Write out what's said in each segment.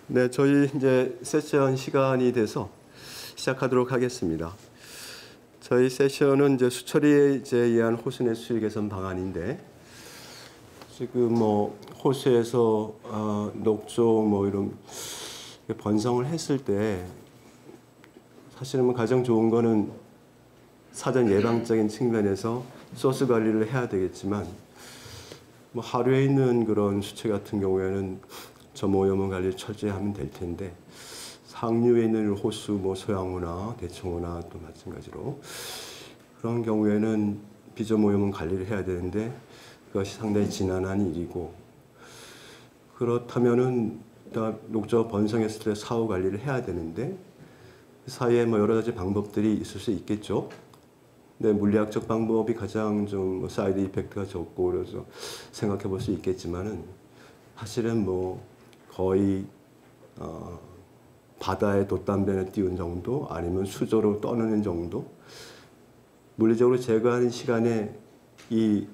네, 저희 이제 세션 시간이 돼서 시작하도록 하겠습니다. 저희 세션은 이제 수처리에 의한 호수내 수질 개선 방안인데, 지금 호수에서 녹조 이런 번성을 했을 때 사실은 가장 좋은 거는 사전 예방적인 측면에서 소스 관리를 해야 되겠지만, 하류에 있는 그런 수채 같은 경우에는 점오염원 관리를 철저히 하면 될 텐데, 상류에 있는 호수, 소양호나 대청호나 또 마찬가지로 그런 경우에는 비점오염원 관리를 해야 되는데 그것이 상당히 지난한 일이고, 그렇다면은 녹조 번성했을 때 사후 관리를 해야 되는데 그 사이에 여러 가지 방법들이 있을 수 있겠죠. 근데 물리학적 방법이 가장 좀 사이드 이펙트가 적고 그래서 생각해 볼 수 있겠지만은, 사실은 거의 바다에 돛담배를 띄운 정도 아니면 수조로 떠내는 정도, 물리적으로 제거하는 시간에 이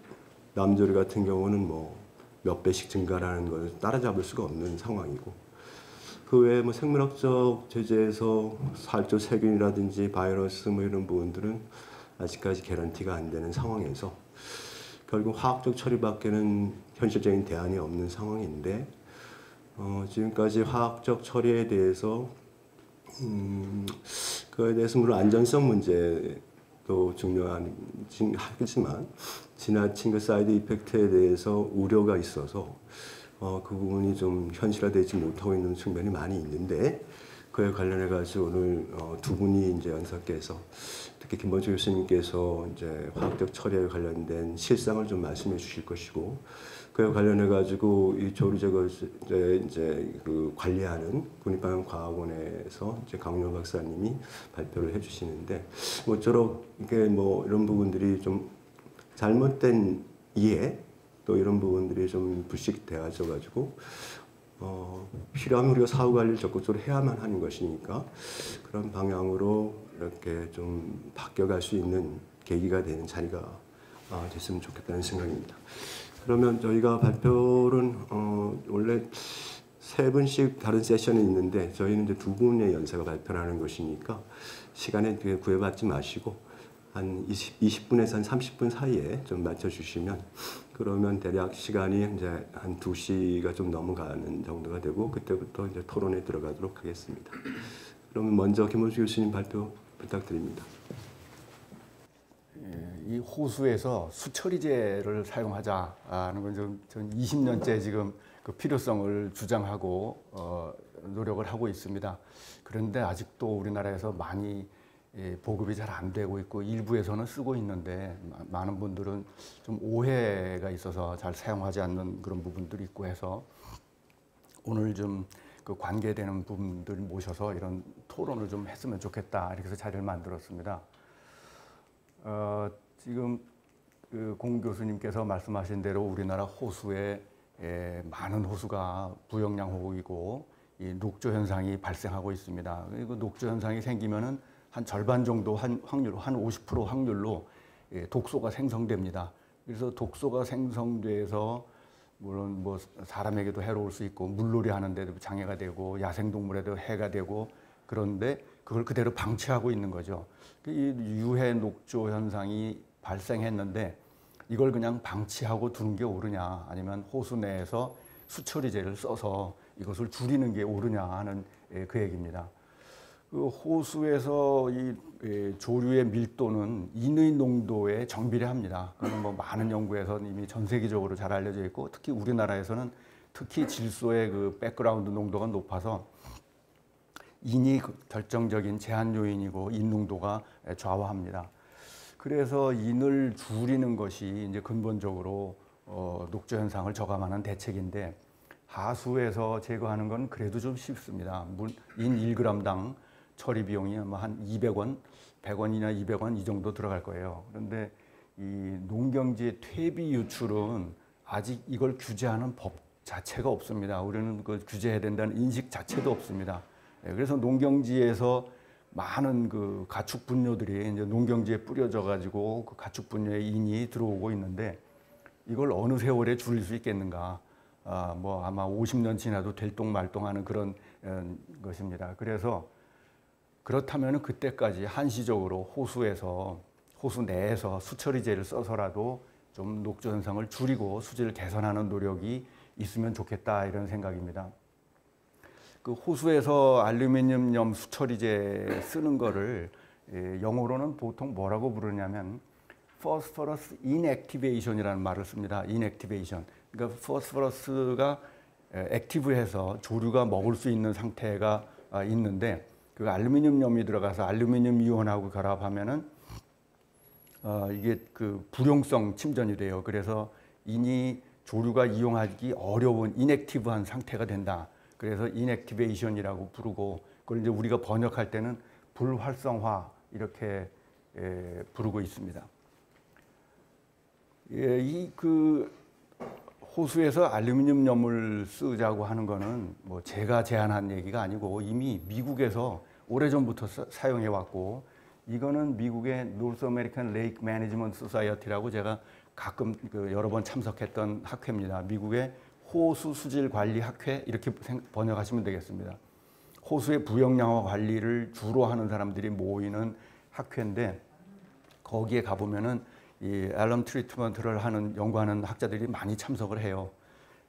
남조류 같은 경우는 몇 배씩 증가라는 것을 따라잡을 수가 없는 상황이고, 그 외에 생물학적 제재에서 살조 세균이라든지 바이러스 이런 부분들은 아직까지 개런티가 안 되는 상황에서 결국 화학적 처리밖에는 현실적인 대안이 없는 상황인데, 지금까지 화학적 처리에 대해서 그에 대해서 물론 안전성 문제도 하겠지만 지나친 그 사이드 이펙트에 대해서 우려가 있어서 그 부분이 좀 현실화되지 못하고 있는 측면이 많이 있는데, 그에 관련해 가지고 오늘 두 분이 이제 연사께서, 특히 김범주 교수님께서 이제 화학적 처리에 관련된 실상을 좀 말씀해 주실 것이고, 그에 관련해 가지고 이 조류제거 이제 그 관리하는 국립방역과학원에서 이제 강윤 박사님이 발표를 해주시는데, 모쪼록 이게 이런 부분들이 좀 잘못된 이해, 또 이런 부분들이 좀 불식되어져 가지고 필요하면 우리가 사후 관리를 적극적으로 해야만 하는 것이니까 그런 방향으로 이렇게 좀 바뀌어갈 수 있는 계기가 되는 자리가 됐으면 좋겠다는 생각입니다. 그러면 저희가 발표는 원래 세 분씩 다른 세션이 있는데 저희는 이제 두 분의 연사가 발표하는 것이니까 시간에 구애받지 마시고 한 20분에서 한 30분 사이에 좀 맞춰주시면, 그러면 대략 시간이 이제 한 2시가 좀 넘어가는 정도가 되고 그때부터 이제 토론에 들어가도록 하겠습니다. 그러면 먼저 김범주 교수님 발표 부탁드립니다. 이 호수에서 수처리제를 사용하자는 건 전 20년째 지금 그 필요성을 주장하고 노력을 하고 있습니다. 그런데 아직도 우리나라에서 많이 보급이 잘 안 되고 있고 일부에서는 쓰고 있는데 많은 분들은 좀 오해가 있어서 잘 사용하지 않는 그런 부분들이 있고 해서 오늘 좀 그 관계되는 분들 모셔서 이런 토론을 좀 했으면 좋겠다, 이렇게 해서 자리를 만들었습니다. 지금 그 공 교수님께서 말씀하신 대로 우리나라 호수에 많은 호수가 부영양호이고 이 녹조 현상이 발생하고 있습니다. 그리고 녹조 현상이 생기면은 한 절반 정도 확률, 한 50% 확률로 독소가 생성됩니다. 그래서 독소가 생성돼서 물론 사람에게도 해로울 수 있고 물놀이 하는데도 장애가 되고 야생동물에도 해가 되고, 그런데 그걸 그대로 방치하고 있는 거죠. 이 유해 녹조 현상이 발생했는데 이걸 그냥 방치하고 두는 게 옳으냐, 아니면 호수 내에서 수처리제를 써서 이것을 줄이는 게 옳으냐 하는 그 얘기입니다. 그 호수에서 이 조류의 밀도는 인의 농도에 정비례합니다. 그건 많은 연구에서 이미 전 세계적으로 잘 알려져 있고, 특히 우리나라에서는 특히 질소의 그 백그라운드 농도가 높아서 인이 결정적인 제한 요인이고 인 농도가 좌우합니다. 그래서 인을 줄이는 것이 이제 근본적으로 녹조 현상을 저감하는 대책인데, 하수에서 제거하는 건 그래도 좀 쉽습니다. 인 1g당 처리 비용이 한 200원, 100원이나 200원 이 정도 들어갈 거예요. 그런데 이 농경지의 퇴비 유출은 아직 이걸 규제하는 법 자체가 없습니다. 우리는 그 규제해야 된다는 인식 자체도 없습니다. 그래서 농경지에서 많은 그 가축 분뇨들이 이제 농경지에 뿌려져 가지고 그 가축 분뇨에 인이 들어오고 있는데, 이걸 어느 세월에 줄일 수 있겠는가? 뭐 아마 50년 지나도 될똥말똥하는 그런 것입니다. 그래서 그렇다면 그때까지 한시적으로 호수 내에서 수처리제를 써서라도 좀 녹조 현상을 줄이고 수질을 개선하는 노력이 있으면 좋겠다 이런 생각입니다. 그 호수에서 알루미늄 수처리제 쓰는 거를 영어로는 보통 뭐라고 부르냐면 phosphorus inactivation이라는 말을 씁니다. inactivation. 그러니까 포스포러스가 액티브해서 조류가 먹을 수 있는 상태가 있는데 그 알루미늄염이 들어가서 알루미늄 이온하고 결합하면은 이게 그 불용성 침전이 돼요. 그래서 이니 조류가 이용하기 어려운 인액티브한 상태가 된다. 그래서 인액티베이션이라고 부르고 그걸 이제 우리가 번역할 때는 불활성화 이렇게 부르고 있습니다. 이 그 호수에서 알루미늄염을 쓰자고 하는 거는 뭐 제가 제안한 얘기가 아니고 이미 미국에서 오래전부터 사용해 왔고 이거는 미국의 North American Lake Management Society라고 제가 가끔 여러 번 참석했던 학회입니다. 미국의 호수 수질 관리 학회 이렇게 번역하시면 되겠습니다. 호수의 부영양화 관리를 주로 하는 사람들이 모이는 학회인데 거기에 가보면은 이 앨럼 트리트먼트를 연구하는 학자들이 많이 참석을 해요.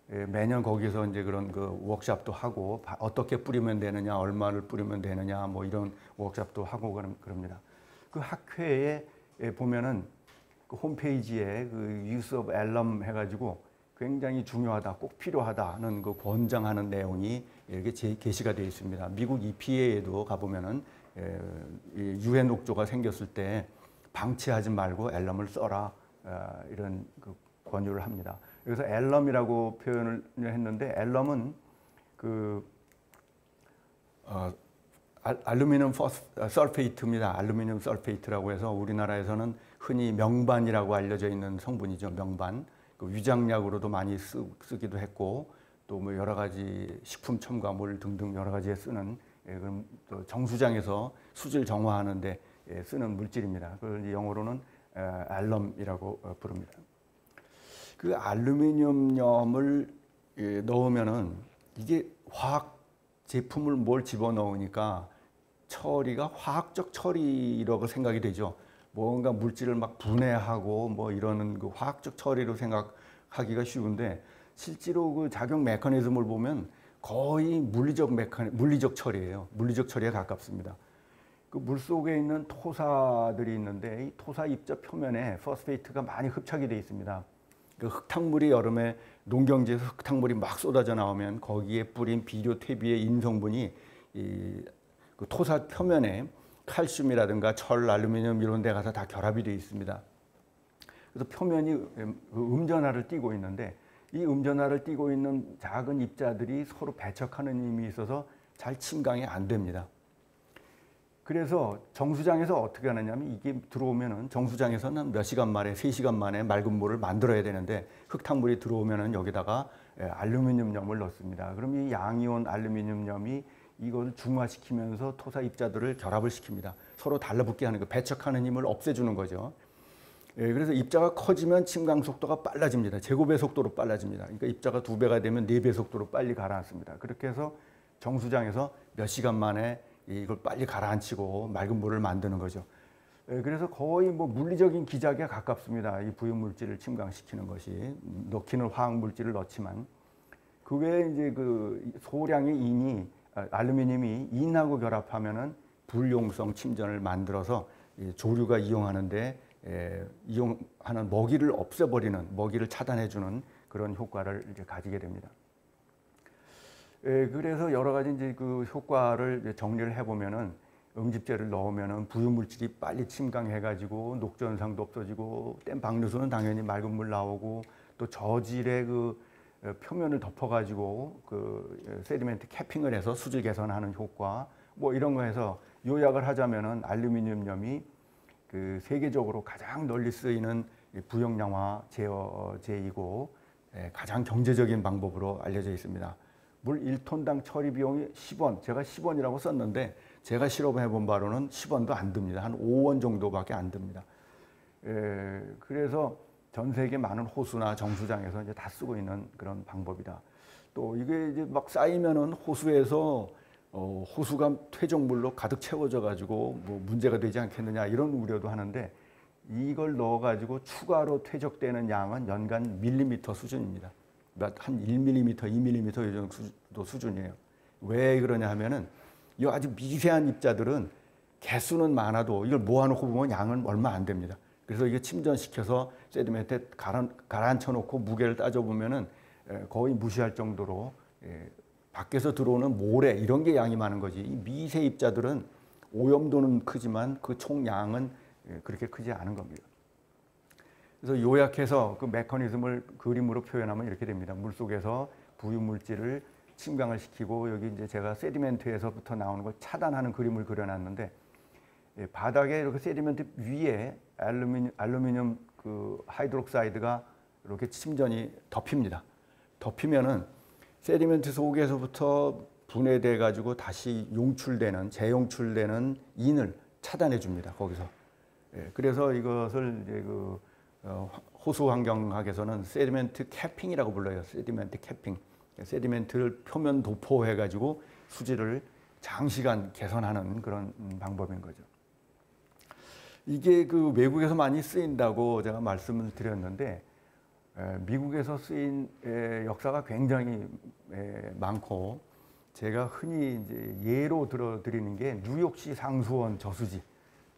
매년 거기서 이제 그런 그 워크숍도 하고 어떻게 뿌리면 되느냐, 얼마를 뿌리면 되느냐, 뭐 이런 워크숍도 하고 그럽니다. 그 학회에 보면은 그 홈페이지에 그 use of alum 해가지고 굉장히 중요하다, 꼭 필요하다는 그 권장하는 내용이 이렇게 게시가 되어 있습니다. 미국 EPA에도 가보면은 유해 녹조가 생겼을 때 방치하지 말고 앨럼을 써라 이런 그 권유를 합니다. 그래서 앨럼이라고 표현을 했는데 앨럼은 그 알루미늄 설페이트입니다. 알루미늄 설페이트라고 해서 우리나라에서는 흔히 명반이라고 알려져 있는 성분이죠. 명반. 그 위장약으로도 많이 쓰기도 했고 또 뭐 여러 가지 식품 첨가물 등등 여러 가지에 쓰는 그럼 또 정수장에서 수질 정화하는데 쓰는 물질입니다. 그걸 영어로는 알럼이라고 부릅니다. 그 알루미늄염을 넣으면은 이게 화학 제품을 뭘 집어넣으니까 처리가 화학적 처리라고 생각이 되죠. 뭔가 물질을 막 분해하고 뭐 이러는 그 화학적 처리로 생각하기가 쉬운데 실제로 그 작용 메커니즘을 보면 거의 물리적 처리예요. 물리적 처리에 가깝습니다. 그 물속에 있는 토사들이 있는데 이 토사 입자 표면에 포스페이트가 많이 흡착이 되어 있습니다. 그 흙탕물이 여름에 농경지에서 흙탕물이 막 쏟아져 나오면 거기에 뿌린 비료 퇴비의 인성분이 그 토사 표면에 칼슘이라든가 철, 알루미늄 이런 데 가서 다 결합이 되어 있습니다. 그래서 표면이 음전하를 띠고 있는데 이 음전하를 띠고 있는 작은 입자들이 서로 배척하는 힘이 있어서 잘 침강이 안 됩니다. 그래서 정수장에서 어떻게 하느냐면 이게 들어오면은 정수장에서는 몇 시간 만에 3시간 만에 맑은 물을 만들어야 되는데 흙탕물이 들어오면은 여기다가 알루미늄염을 넣습니다. 그럼 이 양이온 알루미늄염이 이걸 중화시키면서 토사 입자들을 결합을 시킵니다. 서로 달라붙게 하는 거, 배척하는 힘을 없애주는 거죠. 그래서 입자가 커지면 침강 속도가 빨라집니다. 제곱의 속도로 빨라집니다. 그러니까 입자가 2배가 되면 4배 속도로 빨리 가라앉습니다. 그렇게 해서 정수장에서 몇 시간 만에 이걸 빨리 가라앉히고 맑은 물을 만드는 거죠. 그래서 거의 뭐 물리적인 기작에 가깝습니다. 이 부유물질을 침강시키는 것이 넣기는 화학물질을 넣지만 그 외에 이제 그 소량의 인이 알루미늄이 인하고 결합하면은 불용성 침전을 만들어서 조류가 이용하는데 이용하는 먹이를 없애버리는 먹이를 차단해주는 그런 효과를 이제 가지게 됩니다. 그래서 여러 가지 이제 그 효과를 이제 정리를 해보면은 응집제를 넣으면은 부유물질이 빨리 침강해가지고 녹조 현상도 없어지고 댐 방류수는 당연히 맑은 물 나오고 또 저질의 그 표면을 덮어가지고 그 세디멘트 캐핑을 해서 수질 개선하는 효과 뭐 이런 거 해서 요약을 하자면은 알루미늄염이 그 세계적으로 가장 널리 쓰이는 부영양화 제어제이고 가장 경제적인 방법으로 알려져 있습니다. 물 1톤당 처리 비용이 10원, 제가 10원이라고 썼는데 제가 실험해 본 바로는 10원도 안 듭니다. 한 5원 정도밖에 안 듭니다. 그래서 전 세계 많은 호수나 정수장에서 이제 다 쓰고 있는 그런 방법이다. 또 이게 이제 막 쌓이면은 호수에서 호수가 퇴적물로 가득 채워져 가지고 뭐 문제가 되지 않겠느냐 이런 우려도 하는데 이걸 넣어 가지고 추가로 퇴적되는 양은 연간 밀리미터 수준입니다. 한 1mm, 2mm 이 정도 수준이에요. 왜 그러냐 하면은 이 아주 미세한 입자들은 개수는 많아도 이걸 모아놓고 보면 양은 얼마 안 됩니다. 그래서 이게 침전시켜서 세디멘트에 가라앉혀 놓고 무게를 따져보면은 거의 무시할 정도로 밖에서 들어오는 모래 이런 게 양이 많은 거지. 이 미세 입자들은 오염도는 크지만 그 총량은 그렇게 크지 않은 겁니다. 그래서 요약해서 그 메커니즘을 그림으로 표현하면 이렇게 됩니다. 물속에서 부유물질을 침강을 시키고 여기 이제 제가 세디멘트에서부터 나오는 걸 차단하는 그림을 그려놨는데 바닥에 이렇게 세디멘트 위에 알루미늄 그 하이드록사이드가 이렇게 침전이 덮입니다. 덮이면은 세디멘트 속에서부터 분해돼 가지고 다시 재용출되는 인을 차단해 줍니다. 거기서. 그래서 이것을 이제 호수 환경학에서는 세디멘트 캐핑이라고 불러요. 세디멘트 캐핑. 세디멘트를 표면 도포해 가지고 수질을 장시간 개선하는 그런 방법인 거죠. 이게 그 외국에서 많이 쓰인다고 제가 말씀을 드렸는데 미국에서 쓰인 역사가 굉장히 많고 제가 흔히 이제 예로 들어드리는 게 뉴욕시 상수원 저수지.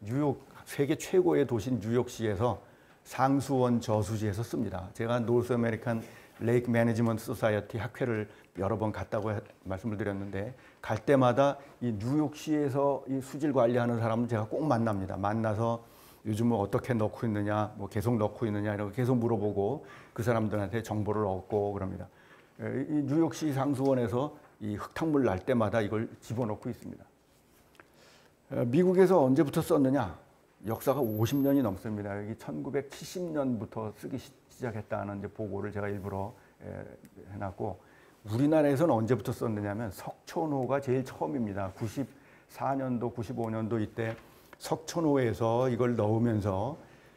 뉴욕 세계 최고의 도시 뉴욕시에서 상수원 저수지에서 씁니다. 제가 노스 아메리칸 레이크 매니지먼트 소사이어티 학회를 여러 번 갔다고 말씀을 드렸는데 갈 때마다 이 뉴욕시에서 이 수질 관리하는 사람은 제가 꼭 만납니다. 만나서 요즘은 어떻게 넣고 있느냐, 뭐 계속 넣고 있느냐 이런 거 계속 물어보고 그 사람들한테 정보를 얻고 그럽니다. 이 뉴욕시 상수원에서 이 흙탕물 날 때마다 이걸 집어넣고 있습니다. 미국에서 언제부터 썼느냐? 역사가 50년이 넘습니다. 여기 1970년부터 쓰기 시작했다는 이제 보고를 제가 일부러 해놨고 우리나라에서는 언제부터 썼느냐면 석촌호가 제일 처음입니다. 94년도, 95년도 이때 석촌호에서 이걸 넣으면서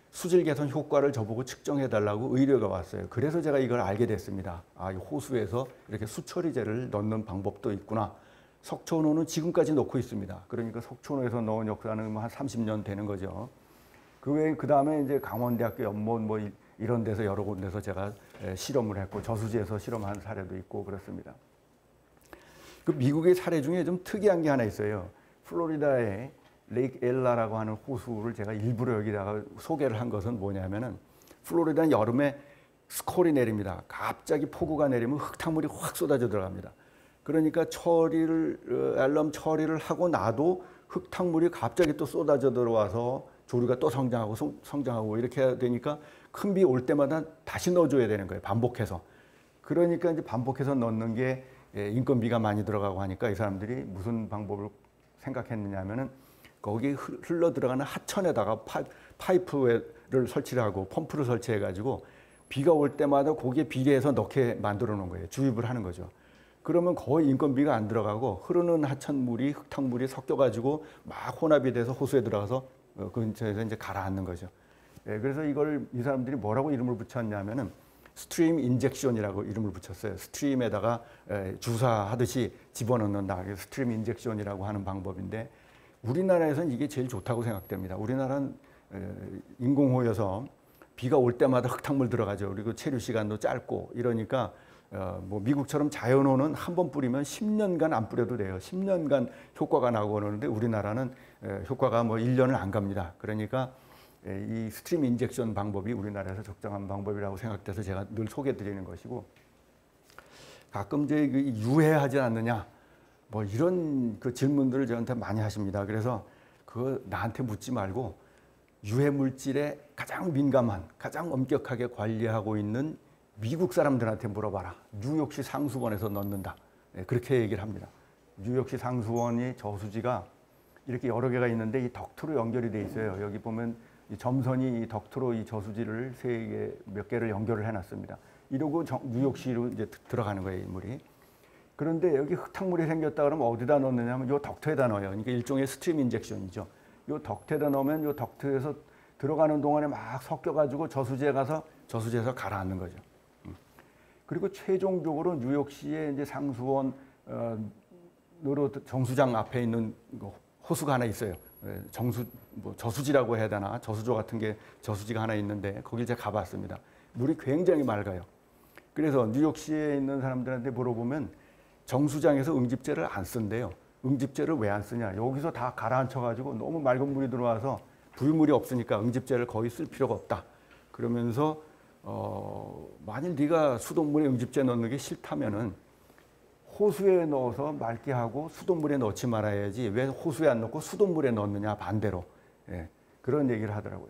수질 개선 효과를 저보고 측정해 달라고 의뢰가 왔어요. 그래서 제가 이걸 알게 됐습니다. 아, 이 호수에서 이렇게 수처리제를 넣는 방법도 있구나. 석촌호는 지금까지 넣고 있습니다. 그러니까 석촌호에서 넣은 역사는 한 30년 되는 거죠. 그 다음에 이제 강원대학교 연못 뭐 이런 데서 여러 군데서 제가 실험을 했고 저수지에서 실험한 사례도 있고 그렇습니다. 그 미국의 사례 중에 좀 특이한 게 하나 있어요. 플로리다의 레이크 엘라라고 하는 호수를 제가 일부러 여기다가 소개를 한 것은 뭐냐면은 플로리다는 여름에 스콜이 내립니다. 갑자기 폭우가 내리면 흙탕물이 확 쏟아져 들어갑니다. 그러니까 앨럼 처리를 하고 나도 흙탕물이 갑자기 또 쏟아져 들어와서 조류가 또 성장하고 이렇게 되니까 큰 비 올 때마다 다시 넣어줘야 되는 거예요. 반복해서. 그러니까 이제 반복해서 넣는 게 인건비가 많이 들어가고 하니까 이 사람들이 무슨 방법을 생각했느냐 하면은 거기 흘러 들어가는 하천에다가 파이프를 설치를 하고 펌프를 설치해 가지고 비가 올 때마다 거기에 비례해서 넣게 만들어 놓은 거예요. 주입을 하는 거죠. 그러면 거의 인건비가 안 들어가고 흐르는 하천물이 흙탕물이 섞여가지고 막 혼합이 돼서 호수에 들어가서 그 근처에서 이제 가라앉는 거죠. 그래서 이걸 이 사람들이 뭐라고 이름을 붙였냐면은 스트림 인젝션이라고 이름을 붙였어요. 스트림에다가 주사하듯이 집어넣는다. 스트림 인젝션이라고 하는 방법인데 우리나라에서는 이게 제일 좋다고 생각됩니다. 우리나라는 인공호여서 비가 올 때마다 흙탕물 들어가죠. 그리고 체류 시간도 짧고 이러니까 뭐 미국처럼 자연호는 한 번 뿌리면 10년간 안 뿌려도 돼요. 10년간 효과가 나고 그러는데 우리나라는 효과가 뭐 1년을 안 갑니다. 그러니까 이 스트림 인젝션 방법이 우리나라에서 적정한 방법이라고 생각돼서 제가 늘 소개드리는 것이고 가끔 이제 유해하지 않느냐 뭐 이런 그 질문들을 저한테 많이 하십니다. 그래서 그거 나한테 묻지 말고 유해 물질에 가장 민감한, 가장 엄격하게 관리하고 있는 미국 사람들한테 물어봐라. 뉴욕시 상수원에서 넣는다. 그렇게 얘기를 합니다. 뉴욕시 상수원이 저수지가 이렇게 여러 개가 있는데 이 덕트로 연결이 돼 있어요. 여기 보면 이 점선이 이 덕트로 이 저수지를 몇 개를 연결을 해놨습니다. 이러고 뉴욕시로 이제 들어가는 거예요, 이 물이. 그런데 여기 흙탕물이 생겼다 그러면 어디다 넣느냐면 이 덕트에다 넣어요. 그러니까 일종의 스트림 인젝션이죠. 이 덕트에다 넣으면 이 덕트에서 들어가는 동안에 막 섞여가지고 저수지에 가서 저수지에서 가라앉는 거죠. 그리고 최종적으로 뉴욕시의 이제 상수원 정수장 앞에 있는 호수가 하나 있어요. 저수지라고 해야 되나? 저수조 같은 게 저수지가 하나 있는데 거길 제가 가봤습니다. 물이 굉장히 맑아요. 그래서 뉴욕시에 있는 사람들한테 물어보면 정수장에서 응집제를 안 쓴대요. 응집제를 왜 안 쓰냐? 여기서 다 가라앉혀가지고 너무 맑은 물이 들어와서 부유물이 없으니까 응집제를 거의 쓸 필요가 없다. 그러면서 만일 네가 수돗물에 응집제 넣는 게 싫다면은 호수에 넣어서 맑게 하고 수돗물에 넣지 말아야지 왜 호수에 안 넣고 수돗물에 넣느냐 반대로 그런 얘기를 하더라고요.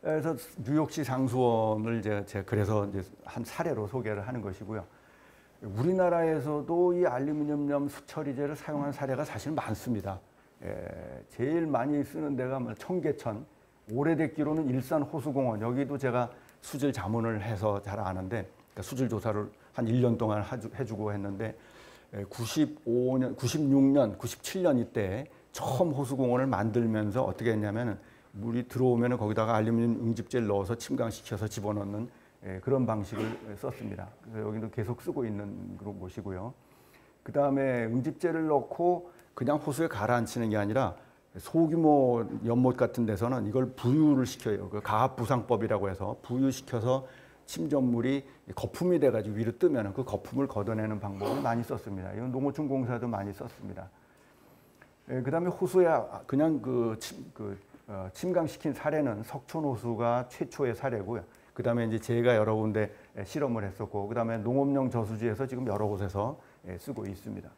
그래서 뉴욕시 상수원을 제가 그래서 이제 한 사례로 소개를 하는 것이고요. 우리나라에서도 이 알루미늄 수처리제를 사용한 사례가 사실 많습니다. 제일 많이 쓰는 데가 청계천, 오래됐기로는 일산 호수공원, 여기도 제가 수질 자문을 해서 잘 아는데, 그러니까 수질 조사를 한 1년 동안 해주고 했는데 95년, 96년, 97년 이때 처음 호수공원을 만들면서 어떻게 했냐면 물이 들어오면 거기다가 알루미늄 응집제를 넣어서 침강시켜서 집어넣는 그런 방식을 썼습니다. 그래서 여기도 계속 쓰고 있는 그런 곳이고요. 그 다음에 응집제를 넣고 그냥 호수에 가라앉히는 게 아니라 소규모 연못 같은 데서는 이걸 부유를 시켜요. 그 가압부상법이라고 해서 부유시켜서 침전물이 거품이 돼가지고 위로 뜨면 그 거품을 걷어내는 방법을 많이 썼습니다. 이건 농어촌공사도 많이 썼습니다. 그 다음에 호수에 그냥 침강시킨 사례는 석촌호수가 최초의 사례고요. 그 다음에 이제 제가 여러 군데 실험을 했었고, 그 다음에 농업용 저수지에서 지금 여러 곳에서 쓰고 있습니다.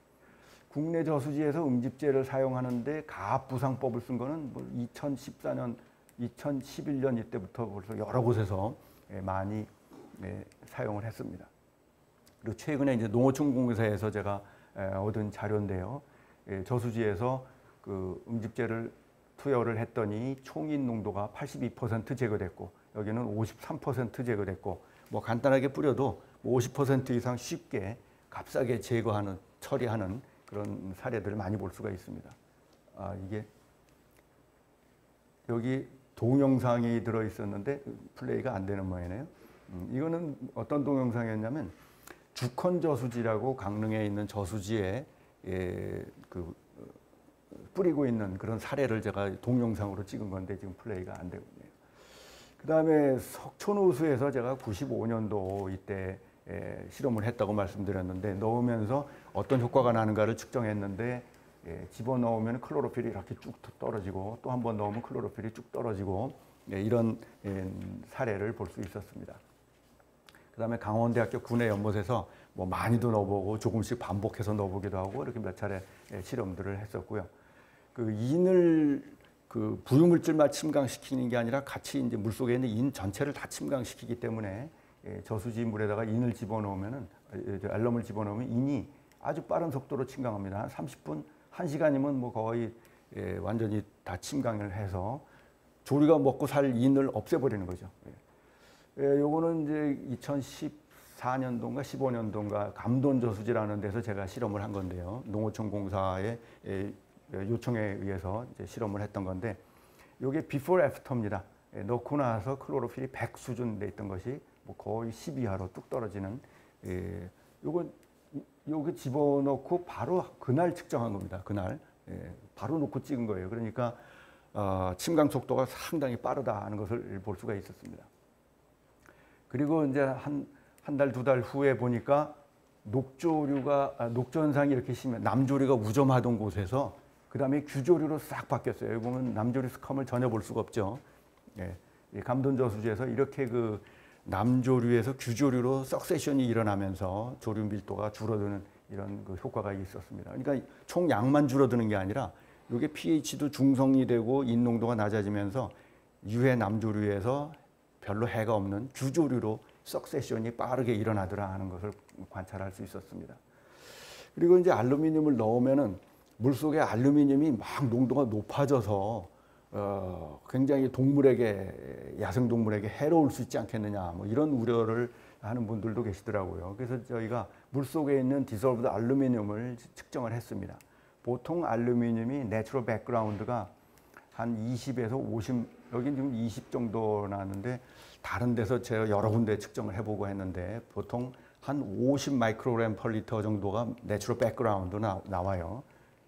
국내 저수지에서 응집제를 사용하는데 가압부상법을 쓴 거는 2014년, 2011년 이때부터 벌써 여러 곳에서 많이 사용을 했습니다. 그리고 최근에 이제 농어촌공사에서 제가 얻은 자료인데요. 저수지에서 그 응집제를 투여를 했더니 총인 농도가 82% 제거됐고, 여기는 53% 제거됐고, 뭐 간단하게 뿌려도 50% 이상 쉽게 값싸게 제거하는, 처리하는 그런 사례들을 많이 볼 수가 있습니다. 이게 여기 동영상이 들어 있었는데 플레이가 안 되는 모양이네요. 이거는 어떤 동영상이었냐면 주컨 저수지라고 강릉에 있는 저수지에 뿌리고 있는 그런 사례를 제가 동영상으로 찍은 건데 지금 플레이가 안 되고 있네요. 그 다음에 석촌호수에서 제가 95년도 이때 실험을 했다고 말씀드렸는데, 넣으면서 어떤 효과가 나는가를 측정했는데 집어넣으면 클로로필이 이렇게 쭉 떨어지고 또 한 번 넣으면 클로로필이 쭉 떨어지고 이런 사례를 볼 수 있었습니다. 그 다음에 강원대학교 군의 연못에서 뭐 많이도 넣어보고 조금씩 반복해서 넣어보기도 하고 이렇게 몇 차례 실험들을 했었고요. 그 인을 부유물질만 침강시키는 게 아니라 같이 이제 물속에 있는 인 전체를 다 침강시키기 때문에 저수지 물에다가 인을 집어넣으면은, 알럼을 집어넣으면 인이 아주 빠른 속도로 침강합니다. 한 30분, 1시간이면 뭐 거의 완전히 다 침강을 해서 조류가 먹고 살 인을 없애버리는 거죠. 요거는 이제 2014년도인가 15년도인가 감돈 저수지라는 데서 제가 실험을 한 건데요. 농어촌공사의 요청에 의해서 이제 실험을 했던 건데, 요게 비포 애프터입니다. 넣고 나서 클로로필이 100 수준 돼 있던 것이 뭐 거의 10 이하로 뚝 떨어지는, 요거 집어넣고 바로 그날 측정한 겁니다. 그날 바로 놓고 찍은 거예요. 그러니까 침강 속도가 상당히 빠르다 하는 것을 볼 수가 있었습니다. 그리고 이제 한 달, 2달 후에 보니까 녹조 현상이 이렇게 심해, 남조류가 우점하던 곳에서 그 다음에 규조류로 싹 바뀌었어요. 여기 보면 남조류 스컴을 전혀 볼 수가 없죠. 이 감돈 저수지에서 이렇게 그 남조류에서 규조류로 석세션이 일어나면서 조류 밀도가 줄어드는 이런 그 효과가 있었습니다. 그러니까 총 양만 줄어드는 게 아니라 이게 pH도 중성이 되고 인농도가 낮아지면서 유해 남조류에서 별로 해가 없는 규조류로 석세션이 빠르게 일어나더라 하는 것을 관찰할 수 있었습니다. 그리고 이제 알루미늄을 넣으면은 물속에 알루미늄이 막 농도가 높아져서 굉장히 동물에게, 야생동물에게 해로울 수 있지 않겠느냐, 뭐 이런 우려를 하는 분들도 계시더라고요. 그래서 저희가 물속에 있는 디솔브드 알루미늄을 측정을 했습니다. 보통 알루미늄이 내추럴 백그라운드가 한 20에서 여긴 지금 20 정도 나왔는데 다른 데서 제가 여러 군데 측정을 해보고 했는데 보통 한 50 마이크로그램 per 리터 정도가 내추럴 백그라운드 나와요.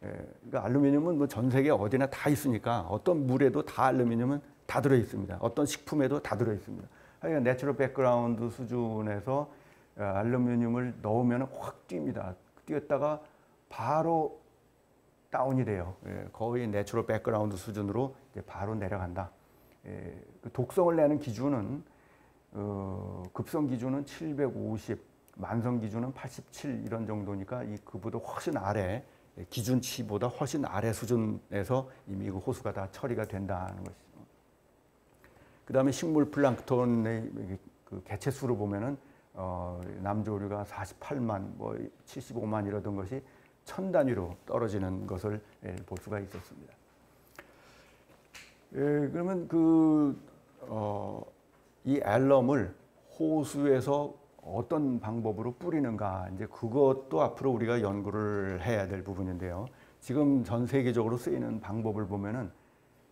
예, 그러니까 알루미늄은 뭐 전 세계 어디나 다 있으니까 어떤 물에도 다 알루미늄은 다 들어 있습니다. 어떤 식품에도 다 들어 있습니다. 그러니까 내추럴 백그라운드 수준에서 알루미늄을 넣으면 확 뜁니다. 뛰었다가 바로 다운이 돼요. 예, 거의 내추럴 백그라운드 수준으로 이제 바로 내려간다. 예, 그 독성을 내는 기준은 급성 기준은 750, 만성 기준은 87 이런 정도니까 그보다 훨씬 아래 기준치보다 훨씬 아래 수준에서 이미 그 호수가 다 처리가 된다는 것이죠. 그다음에 식물 플랑크톤의 그 개체 수를 보면은 남조류가 48만, 뭐 75만 이러던 것이 1000 단위로 떨어지는 것을 볼 수가 있었습니다. 예, 그러면 이 앨럼을 호수에서 어떤 방법으로 뿌리는가, 이제 그것도 앞으로 우리가 연구를 해야 될 부분인데요. 지금 전 세계적으로 쓰이는 방법을 보면은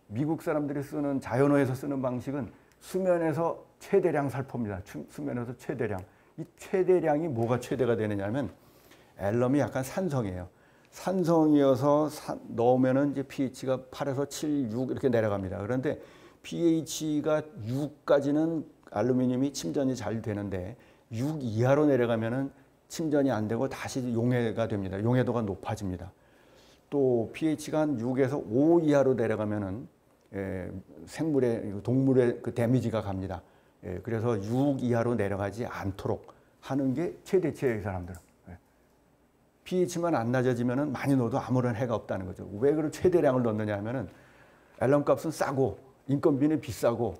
미국 사람들이 쓰는 자연어에서 쓰는 방식은 수면에서 최대량 살포입니다. 수면에서 최대량. 이 최대량이 뭐가 최대가 되느냐면 앨럼이 약간 산성이에요. 산성이어서 넣으면은 이제 pH가 8에서 7, 6 이렇게 내려갑니다. 그런데 pH가 6까지는 알루미늄이 침전이 잘 되는데 6 이하로 내려가면은 침전이 안 되고 다시 용해가 됩니다. 용해도가 높아집니다. 또 pH가 한 6에서 5 이하로 내려가면은 동물의 그 데미지가 갑니다. 그래서 6 이하로 내려가지 않도록 하는 게 최대치예요, 이 사람들은. pH만 안 낮아지면은 많이 넣어도 아무런 해가 없다는 거죠. 왜 그런 최대량을 넣느냐 하면은 앨럼 값은 싸고 인건비는 비싸고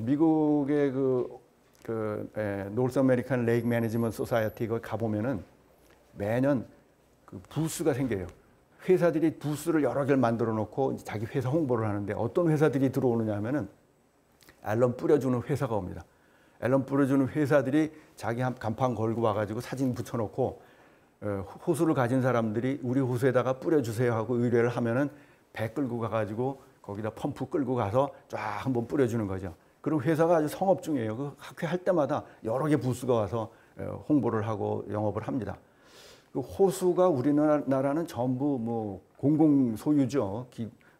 미국의 노스 아메리칸 레이크 매니지먼트 소사이어티 거기 가보면은 매년 그 부스가 생겨요. 회사들이 부스를 여러 개를 만들어 놓고 자기 회사 홍보를 하는데 어떤 회사들이 들어오느냐 하면은 앨럼 뿌려주는 회사가 옵니다. 앨럼 뿌려주는 회사들이 자기 간판 걸고 와가지고 사진 붙여놓고 호수를 가진 사람들이 우리 호수에다가 뿌려주세요 하고 의뢰를 하면은 배 끌고 가가지고 거기다 펌프 끌고 가서 쫙 한번 뿌려주는 거죠. 그리고 회사가 아주 성업 중이에요. 그 학회 할 때마다 여러 개 부스가 와서 홍보를 하고 영업을 합니다. 그 호수가 우리나라는 전부 뭐 공공 소유죠.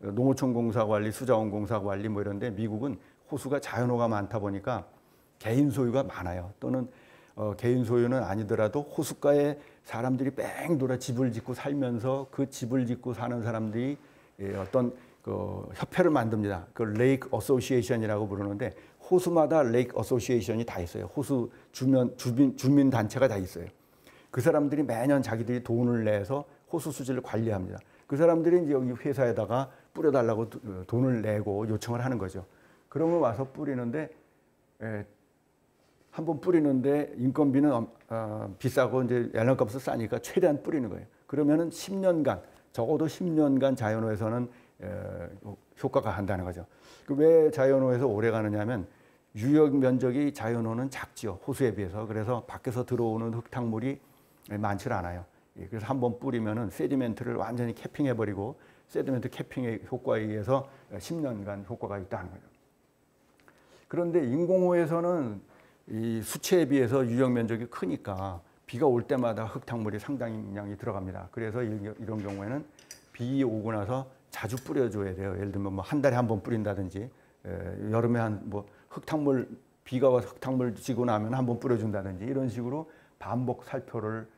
농어촌 공사 관리, 수자원 공사 관리 뭐 이런데 미국은 호수가 자연호가 많다 보니까 개인 소유가 많아요. 또는 개인 소유는 아니더라도 호숫가에 사람들이 뺑 돌아 집을 짓고 살면서 그 집을 짓고 사는 사람들이 어떤 그 협회를 만듭니다. 그 레이크 어소시에이션이라고 부르는데 호수마다 레이크 어소시에이션이 다 있어요. 호수 주민 단체가 다 있어요. 그 사람들이 매년 자기들이 돈을 내서 호수 수질을 관리합니다. 그 사람들이 이제 여기 회사에다가 뿌려달라고 돈을 내고 요청을 하는 거죠. 그러면 와서 뿌리는데 한번 뿌리는데 인건비는 비싸고 이제 앨럼값은 싸니까 최대한 뿌리는 거예요. 그러면은 10년간 적어도 10년간 자연호에서는 효과가 한다는 거죠. 왜 자연호에서 오래 가느냐면 유역 면적이 자연호는 작죠. 호수에 비해서. 그래서 밖에서 들어오는 흙탕물이 많지 않아요. 그래서 한번 뿌리면은 세디멘트를 완전히 캐핑해버리고 세디멘트 캐핑의 효과에 의해서 10년간 효과가 있다는 거죠. 그런데 인공호에서는 이 수치에 비해서 유역 면적이 크니까 비가 올 때마다 흙탕물이 상당량이 들어갑니다. 그래서 이런 경우에는 비 오고 나서 자주 뿌려줘야 돼요. 예를 들면 뭐 한 달에 한 번 뿌린다든지, 여름에 뭐 흙탕물 비가 와서 흙탕물 지고 나면 한 번 뿌려준다든지 이런 식으로 반복 살포를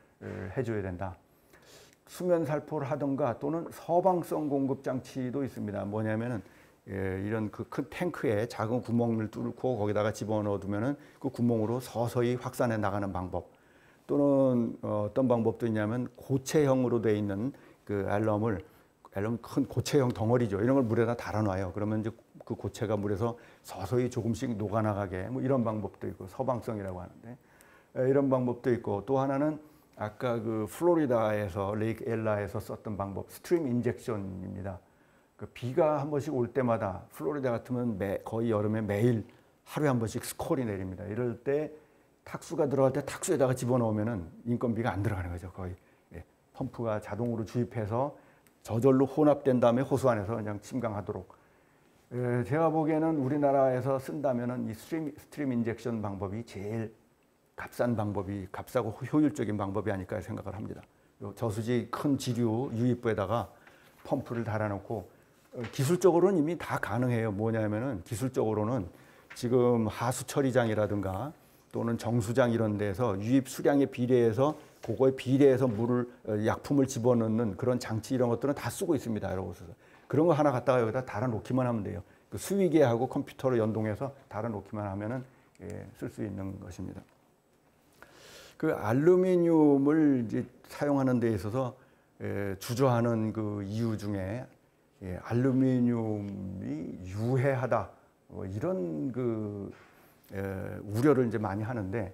해줘야 된다. 수면 살포를 하던가 또는 서방성 공급 장치도 있습니다. 뭐냐면은 이런 그 큰 탱크에 작은 구멍을 뚫고 거기다가 집어넣어두면은 그 구멍으로 서서히 확산해 나가는 방법. 또는 어떤 방법도 있냐면 고체형으로 되어 있는 그 앨럼 큰 고체형 덩어리죠. 이런 걸 물에다 달아놔요. 그러면 이제 그 고체가 물에서 서서히 조금씩 녹아나가게 뭐 이런 방법도 있고 서방성이라고 하는데 이런 방법도 있고 또 하나는 아까 그 플로리다에서 레이크 엘라에서 썼던 방법 스트림 인젝션입니다. 그 비가 한 번씩 올 때마다 플로리다 같으면 거의 여름에 매일 하루에 한 번씩 스콜이 내립니다. 이럴 때 탁수가 들어갈 때 탁수에다가 집어넣으면은 인건비가 안 들어가는 거죠. 거의 펌프가 자동으로 주입해서 저절로 혼합된 다음에 호수 안에서 그냥 침강하도록 제가 보기에는 우리나라에서 쓴다면은 이 스트림 인젝션 방법이 제일 값싼 방법이, 값싸고 효율적인 방법이 아닐까 생각을 합니다. 저수지 큰 지류 유입부에다가 펌프를 달아놓고, 기술적으로는 이미 다 가능해요. 뭐냐면은 기술적으로는 지금 하수 처리장이라든가 또는 정수장 이런 데서 유입 수량에 비례해서 그거에 비례해서 물을, 약품을 집어넣는 그런 장치 이런 것들은 다 쓰고 있습니다. 여러 곳에서. 그런 거 하나 갖다가 여기다 달아놓기만 하면 돼요. 그 수위계하고 컴퓨터로 연동해서 달아놓기만 하면은 쓸 수 있는 것입니다. 그 알루미늄을 이제 사용하는 데 있어서 주저하는 그 이유 중에 알루미늄이 유해하다, 이런 그 우려를 이제 많이 하는데,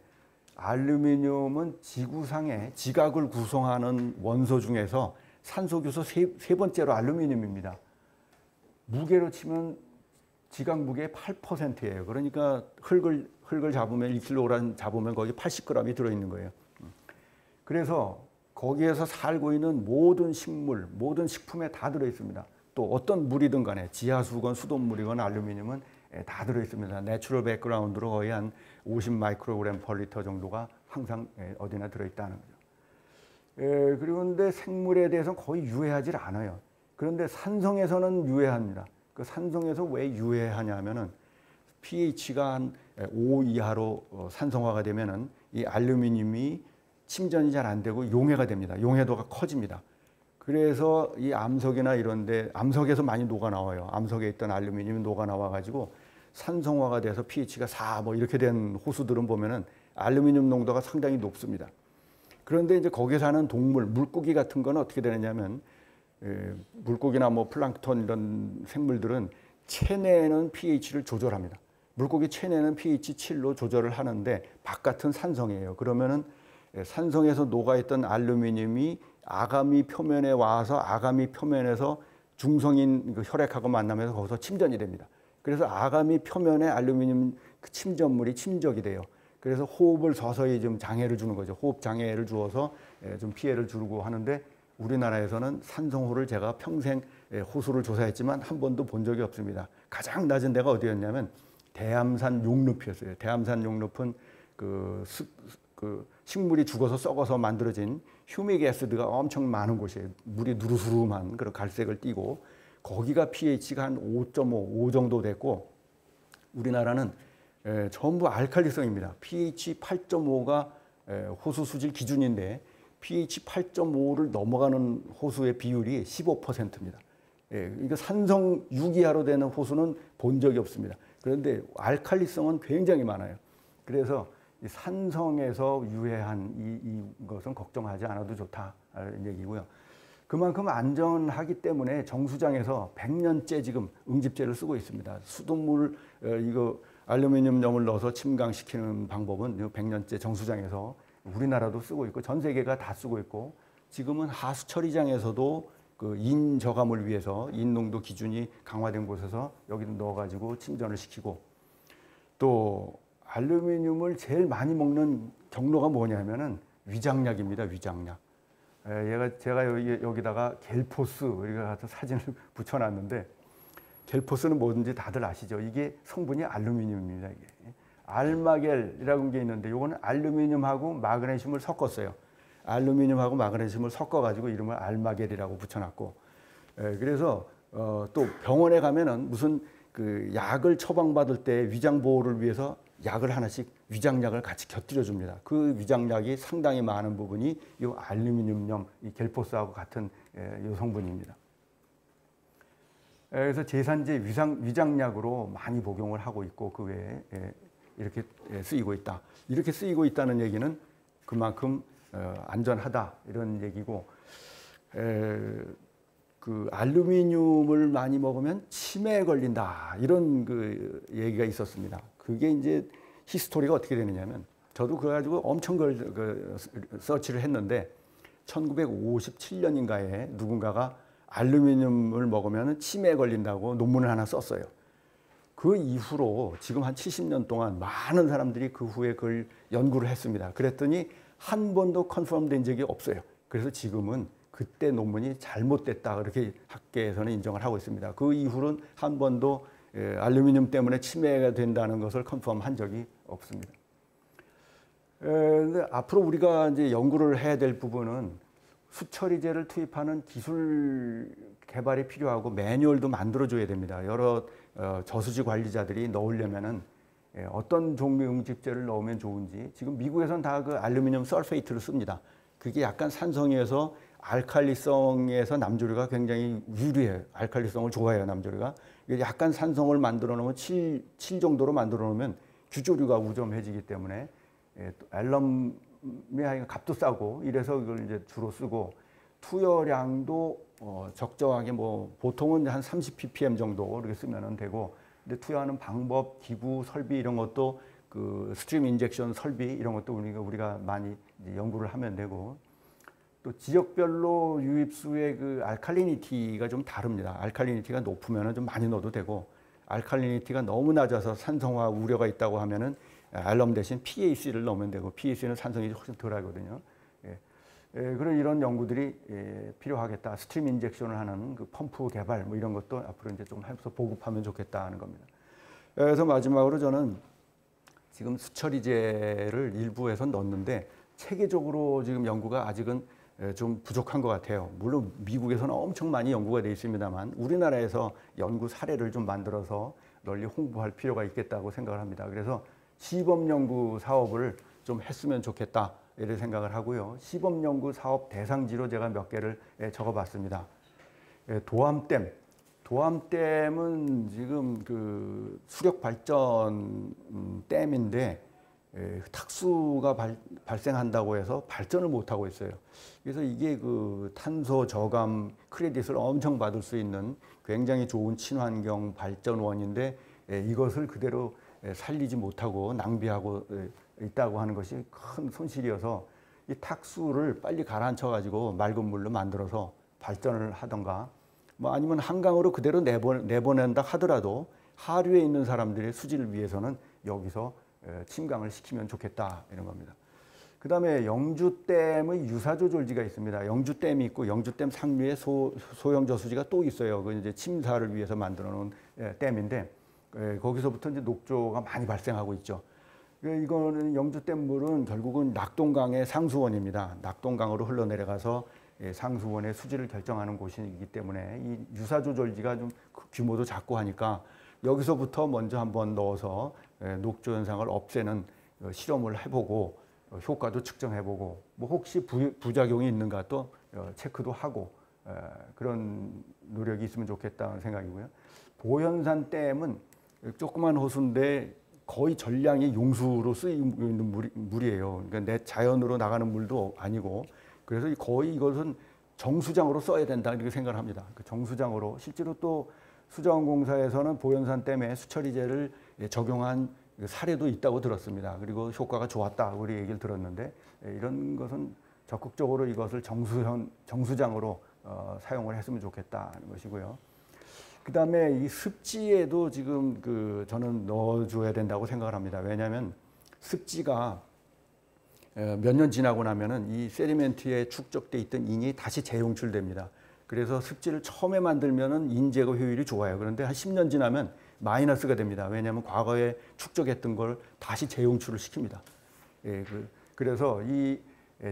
알루미늄은 지구상의 지각을 구성하는 원소 중에서 산소교수 세 번째로 알루미늄입니다. 무게로 치면 지각 무게의 8%예요. 그러니까 흙을 잡으면 1kg 잡으면 거기 80g이 들어있는 거예요. 그래서 거기에서 살고 있는 모든 식물, 모든 식품에 다 들어있습니다. 또 어떤 물이든 간에 지하수건 수돗물이건 알루미늄은 다 들어있습니다. 내추럴 백그라운드로 거의 한 50 마이크로그램 per 리터 정도가 항상 어디나 들어있다는 거죠. 그런데 생물에 대해서는 거의 유해하지 않아요. 그런데 산성에서는 유해합니다. 그 산성에서 왜 유해하냐면은 pH가 한 5 이하로 산성화가 되면은 이 알루미늄이 침전이 잘 안 되고 용해가 됩니다. 용해도가 커집니다. 그래서 이 암석이나 이런데, 암석에서 많이 녹아 나와요. 암석에 있던 알루미늄이 녹아 나와 가지고 산성화가 돼서 pH가 4 뭐 이렇게 된 호수들은 보면은 알루미늄 농도가 상당히 높습니다. 그런데 이제 거기에 사는 동물, 물고기 같은 건 어떻게 되느냐면, 물고기나 뭐 플랑크톤 이런 생물들은 체내는 pH를 조절합니다. 물고기 체내는 pH 7로 조절을 하는데 바깥은 산성이에요. 그러면은 산성에서 녹아있던 알루미늄이 아가미 표면에 와서 아가미 표면에서 중성인 그 혈액하고 만나면서 거기서 침전이 됩니다. 그래서 아가미 표면에 알루미늄 그 침전물이 침적이 돼요. 그래서 호흡을 서서히 좀 장애를 주는 거죠. 호흡 장애를 주어서 좀 피해를 주고 하는데, 우리나라에서는 산성호를 제가 평생 호수를 조사했지만 한 번도 본 적이 없습니다. 가장 낮은 데가 어디였냐면 대암산 용늪이었어요. 대암산 용늪은 그 식물이 죽어서 썩어서 만들어진 휴믹 애시드가 엄청 많은 곳이에요. 물이 누르스름한 그런 갈색을 띠고, 거기가 pH가 한 5.5, 5 정도 됐고, 우리나라는 전부 알칼리성입니다. pH 8.5가 호수 수질 기준인데 pH 8.5를 넘어가는 호수의 비율이 15%입니다. 그러니까 산성 6 이하로 되는 호수는 본 적이 없습니다. 그런데 알칼리성은 굉장히 많아요. 그래서 산성에서 유해한 이것은 걱정하지 않아도 좋다는 얘기고요. 그만큼 안전하기 때문에 정수장에서 100년째 지금 응집제를 쓰고 있습니다. 수돗물 이거 알루미늄염을 넣어서 침강시키는 방법은 100년째 정수장에서 우리나라도 쓰고 있고 전 세계가 다 쓰고 있고, 지금은 하수 처리장에서도 그 인 저감을 위해서 인 농도 기준이 강화된 곳에서 여기 넣어가지고 침전을 시키고, 또 알루미늄을 제일 많이 먹는 경로가 뭐냐면은 위장약입니다. 위장약. 제가 여기다가 겔포스 우리가 가서 사진을 붙여놨는데, 겔포스는 뭐든지 다들 아시죠? 이게 성분이 알루미늄입니다. 이게 알마겔이라는 게 있는데, 이거는 알루미늄하고 마그네슘을 섞었어요. 알루미늄하고 마그네슘을 섞어가지고 이름을 알마겔이라고 붙여놨고, 그래서 또 병원에 가면은 무슨 그 약을 처방받을 때 위장 보호를 위해서 약을 하나씩 위장약을 같이 곁들여 줍니다. 그 위장약이 상당히 많은 부분이 이 알루미늄염, 이 겔포스하고 같은 이 성분입니다. 그래서 제산제 위장약으로 많이 복용을 하고 있고, 그 외에 이렇게 쓰이고 있다. 이렇게 쓰이고 있다는 얘기는 그만큼 안전하다 이런 얘기고, 그 알루미늄을 많이 먹으면 치매에 걸린다 이런 그 얘기가 있었습니다. 그게 이제 히스토리가 어떻게 되느냐면, 저도 그거 가지고 엄청 서치를 했는데 1957년인가에 누군가가 알루미늄을 먹으면 치매에 걸린다고 논문을 하나 썼어요. 그 이후로 지금 한 70년 동안 많은 사람들이 그 후에 그걸 연구를 했습니다. 그랬더니 한 번도 컨펌 된 적이 없어요. 그래서 지금은 그때 논문이 잘못됐다 그렇게 학계에서는 인정을 하고 있습니다. 그 이후로는 한 번도 알루미늄 때문에 치매가 된다는 것을 컨펌한 적이 없습니다. 근데 앞으로 우리가 이제 연구를 해야 될 부분은 수처리제를 투입하는 기술 개발이 필요하고 매뉴얼도 만들어줘야 됩니다. 여러 저수지 관리자들이 넣으려면은 어떤 종류 응집제를 넣으면 좋은지, 지금 미국에서는 다 그 알루미늄 설페이트를 씁니다. 그게 약간 산성이어서 알칼리성에서 남조류가 굉장히 유리해요. 알칼리성을 좋아해요, 남조류가. 약간 산성을 만들어 놓으면 7 정도로 만들어 놓으면 규조류가 우점해지기 때문에 알럼이 값도 싸고 이래서 이걸 이제 주로 쓰고, 투여량도 적정하게 뭐 보통은 한 30ppm 정도 이렇게 쓰면 되고, 근데 투여하는 방법, 기구, 설비 이런 것도 그 스트림 인젝션 설비 이런 것도 우리가 많이 연구를 하면 되고, 또 지역별로 유입수의 그 알칼리니티가 좀 다릅니다. 알칼리니티가 높으면 좀 많이 넣어도 되고, 알칼리니티가 너무 낮아서 산성화 우려가 있다고 하면은 알럼 대신 PAC를 넣으면 되고, PAC는 산성이 훨씬 덜하거든요. 그런 이런 연구들이 필요하겠다. 스트림 인젝션을 하는 그 펌프 개발 뭐 이런 것도 앞으로 이제 좀 해서 보급하면 좋겠다는 겁니다. 그래서 마지막으로 저는 지금 수처리제를 일부에서 넣었는데 체계적으로 지금 연구가 아직은 좀 부족한 것 같아요. 물론 미국에서는 엄청 많이 연구가 되어 있습니다만 우리나라에서 연구 사례를 좀 만들어서 널리 홍보할 필요가 있겠다고 생각을 합니다. 그래서 시범 연구 사업을 좀 했으면 좋겠다 이런 생각을 하고요. 시범 연구 사업 대상지로 제가 몇 개를 적어봤습니다. 도암댐은 지금 그 수력 발전 댐인데 탁수가 발생한다고 해서 발전을 못 하고 있어요. 그래서 이게 그 탄소 저감 크레딧을 엄청 받을 수 있는 굉장히 좋은 친환경 발전원인데 이것을 그대로 살리지 못하고 낭비하고 있다고 하는 것이 큰 손실이어서 이 탁수를 빨리 가라앉혀 가지고 맑은 물로 만들어서 발전을 하던가, 뭐 아니면 한강으로 그대로 내보낸다 하더라도 하류에 있는 사람들의 수질을 위해서는 여기서 침강을 시키면 좋겠다 이런 겁니다. 그 다음에 영주댐의 유사조절지가 있습니다. 영주댐이 있고 영주댐 상류에 소형 저수지가 또 있어요. 그 이제 침사를 위해서 만들어 놓은 댐인데 거기서부터 이제 녹조가 많이 발생하고 있죠. 이거는 영주댐 물은 결국은 낙동강의 상수원입니다. 낙동강으로 흘러내려가서 상수원의 수질을 결정하는 곳이기 때문에 이 유사조절지가 좀 규모도 작고 하니까 여기서부터 먼저 한번 넣어서 녹조 현상을 없애는 실험을 해보고 효과도 측정해보고 뭐 혹시 부작용이 있는가 또 체크도 하고 그런 노력이 있으면 좋겠다는 생각이고요. 보현산 댐은 조그만 호수인데 거의 전량이 용수로 쓰이는 물이에요. 그러니까 내 자연으로 나가는 물도 아니고, 그래서 거의 이것은 정수장으로 써야 된다 이렇게 생각을 합니다. 그 정수장으로 실제로 또 수자원공사에서는 보현산 댐에 수처리제를 적용한 사례도 있다고 들었습니다. 그리고 효과가 좋았다 우리 얘기를 들었는데 이런 것은 적극적으로 이것을 정수장으로 사용을 했으면 좋겠다는 것이고요. 그 다음에 이 습지에도 지금 저는 넣어줘야 된다고 생각을 합니다. 왜냐하면 습지가 몇 년 지나고 나면은 이 세디멘트에 축적돼 있던 인이 다시 재용출됩니다. 그래서 습지를 처음에 만들면은 인 제거 효율이 좋아요. 그런데 한 10년 지나면 마이너스가 됩니다. 왜냐하면 과거에 축적했던 걸 다시 재용출을 시킵니다. 그래서 이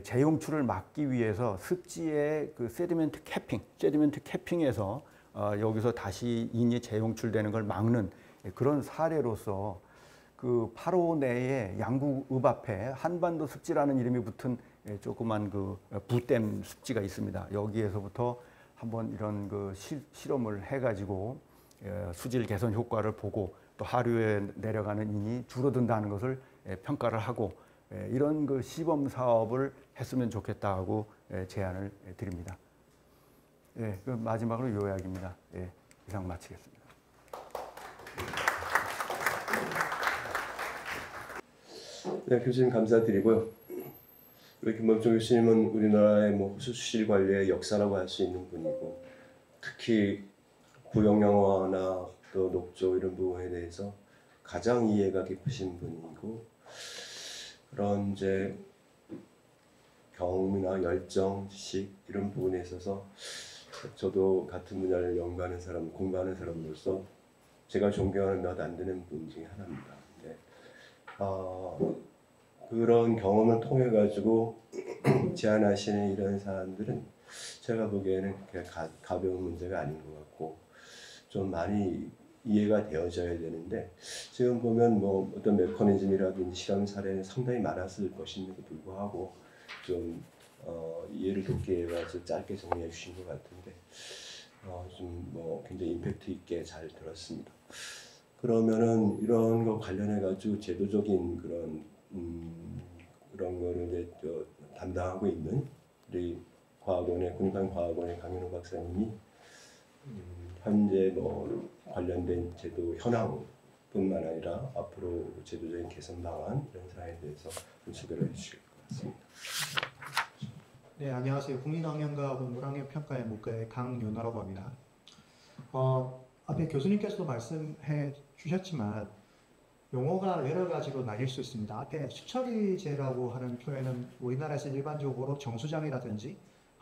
재용출을 막기 위해서 습지의 그 세디멘트 캐핑에서 여기서 다시 인이 재용출되는 걸 막는 그런 사례로서 그 8호 내에 양구읍 앞에 한반도 습지라는 이름이 붙은 조그만 그 부댐 습지가 있습니다. 여기에서부터 한번 이런 그 실험을 해가지고 수질 개선 효과를 보고 또 하류에 내려가는 인이 줄어든다는 것을 평가를 하고 이런 그 시범 사업을 했으면 좋겠다고 제안을 드립니다. 그 마지막으로 요약입니다. 이상 마치겠습니다. 네, 교수님 감사드리고요. 우리 김범종 교수님은 우리나라의 뭐 호수수질 관리의 역사라고 할 수 있는 분이고, 특히 부영양화나 또 녹조 이런 부분에 대해서 가장 이해가 깊으신 분이고, 그런 이제 경험이나 열정, 지식 이런 부분에 있어서 저도 같은 분야를 연구하는 사람, 공부하는 사람으로서 제가 존경하는 몇 안 되는 분 중에 하나입니다. 근데, 그런 경험을 통해 가지고 제안하시는 이런 사안들은 제가 보기에는 그렇게 가벼운 문제가 아닌 것 같고 좀 많이 이해가 되어져야 되는데 지금 보면 뭐 어떤 메커니즘이라든지 실험 사례는 상당히 많았을 것임에도 불구하고 좀 이해를 돕기 위해서 짧게 정리해 주신 것 같은데 좀 뭐 굉장히 임팩트 있게 잘 들었습니다. 그러면은 이런 거 관련해 가지고 제도적인 그런 거를 이제 담당하고 있는 우리 국립과학원의 강윤호 박사님이 현재 뭐 관련된 제도 현황뿐만 아니라 앞으로 제도적인 개선 방안 이런 사안에 대해서 좀 소개를 해주실 것 같습니다. 네, 안녕하세요. 국민학년과학원 물학력평가의 목회 강윤호라고 합니다. 앞에 교수님께서도 말씀해 주셨지만 용어가 여러 가지로 나뉠 수 있습니다. 앞에 수처리제라고 하는 표현은 우리나라에서 일반적으로 정수장이라든지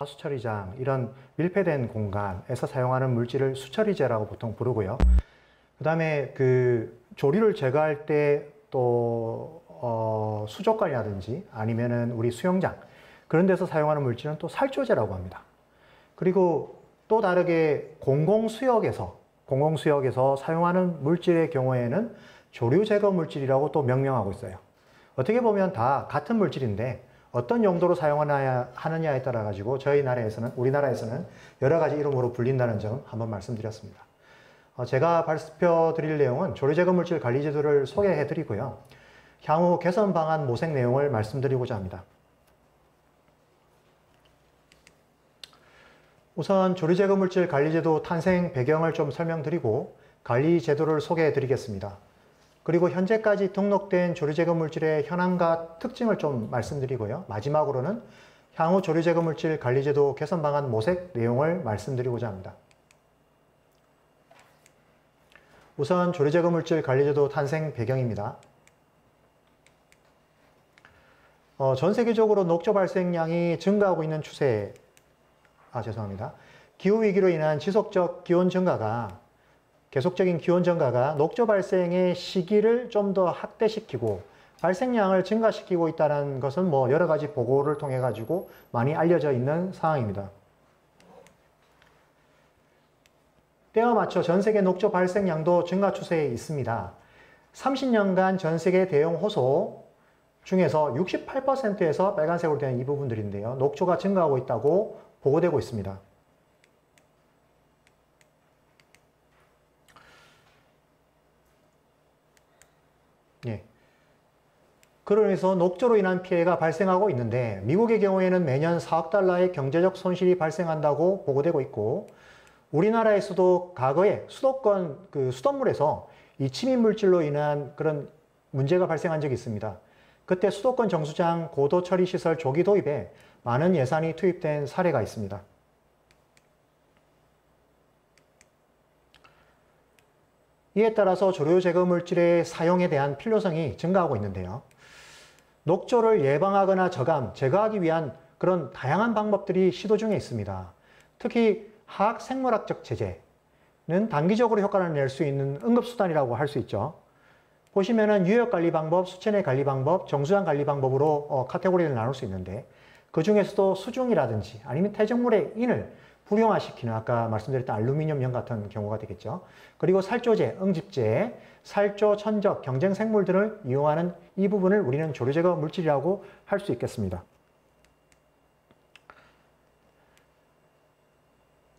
수처리장 이런 밀폐된 공간에서 사용하는 물질을 수처리제라고 보통 부르고요. 그 다음에 그 조류를 제거할 때 또 수족관이라든지 아니면은 우리 수영장 그런 데서 사용하는 물질은 또 살조제라고 합니다. 그리고 또 다르게 공공수역에서 사용하는 물질의 경우에는 조류 제거 물질이라고 또 명명하고 있어요. 어떻게 보면 다 같은 물질인데 어떤 용도로 사용하느냐에 따라 가지고 우리나라에서는 여러 가지 이름으로 불린다는 점 한번 말씀드렸습니다. 제가 발표 드릴 내용은 조류 제거 물질 관리 제도를 소개해 드리고요. 향후 개선 방안 모색 내용을 말씀드리고자 합니다. 우선 조류 제거 물질 관리 제도 탄생 배경을 좀 설명드리고 관리 제도를 소개해 드리겠습니다. 그리고 현재까지 등록된 조류 제거 물질의 현황과 특징을 좀 말씀드리고요. 마지막으로는 향후 조류 제거 물질 관리 제도 개선 방안 모색 내용을 말씀드리고자 합니다. 우선 조류 제거 물질 관리 제도 탄생 배경입니다. 전 세계적으로 녹조 발생량이 증가하고 있는 기후위기로 인한 계속적인 기온 증가가 녹조 발생의 시기를 좀 더 확대시키고 발생량을 증가시키고 있다는 것은 뭐 여러 가지 보고를 통해 가지고 많이 알려져 있는 상황입니다. 때와 맞춰 전 세계 녹조 발생량도 증가 추세에 있습니다. 30년간 전 세계 대형 호소 중에서 68%에서 빨간색으로 된 이 부분들인데요. 녹조가 증가하고 있다고 보고되고 있습니다. 예. 그로 인해서 녹조로 인한 피해가 발생하고 있는데 미국의 경우에는 매년 4억 달러의 경제적 손실이 발생한다고 보고되고 있고 우리나라에서도 과거에 수돗물에서 이 침입 물질로 인한 그런 문제가 발생한 적이 있습니다. 그때 수도권 정수장 고도 처리 시설 조기 도입에 많은 예산이 투입된 사례가 있습니다. 이에 따라서 조류 제거 물질의 사용에 대한 필요성이 증가하고 있는데요. 녹조를 예방하거나 제거하기 위한 그런 다양한 방법들이 시도 중에 있습니다. 특히 화학생물학적 제재는 단기적으로 효과를 낼 수 있는 응급수단이라고 할 수 있죠. 보시면은 유역관리 방법, 수체내 관리 방법, 정수장 관리 방법으로 카테고리를 나눌 수 있는데 그 중에서도 수중이라든지 아니면 퇴적물의 인을 불용화시키는 아까 말씀드렸던 알루미늄 연 같은 경우가 되겠죠. 그리고 살조제, 응집제, 살조, 천적, 경쟁생물 등을 이용하는 이 부분을 우리는 조류 제거 물질이라고 할 수 있겠습니다.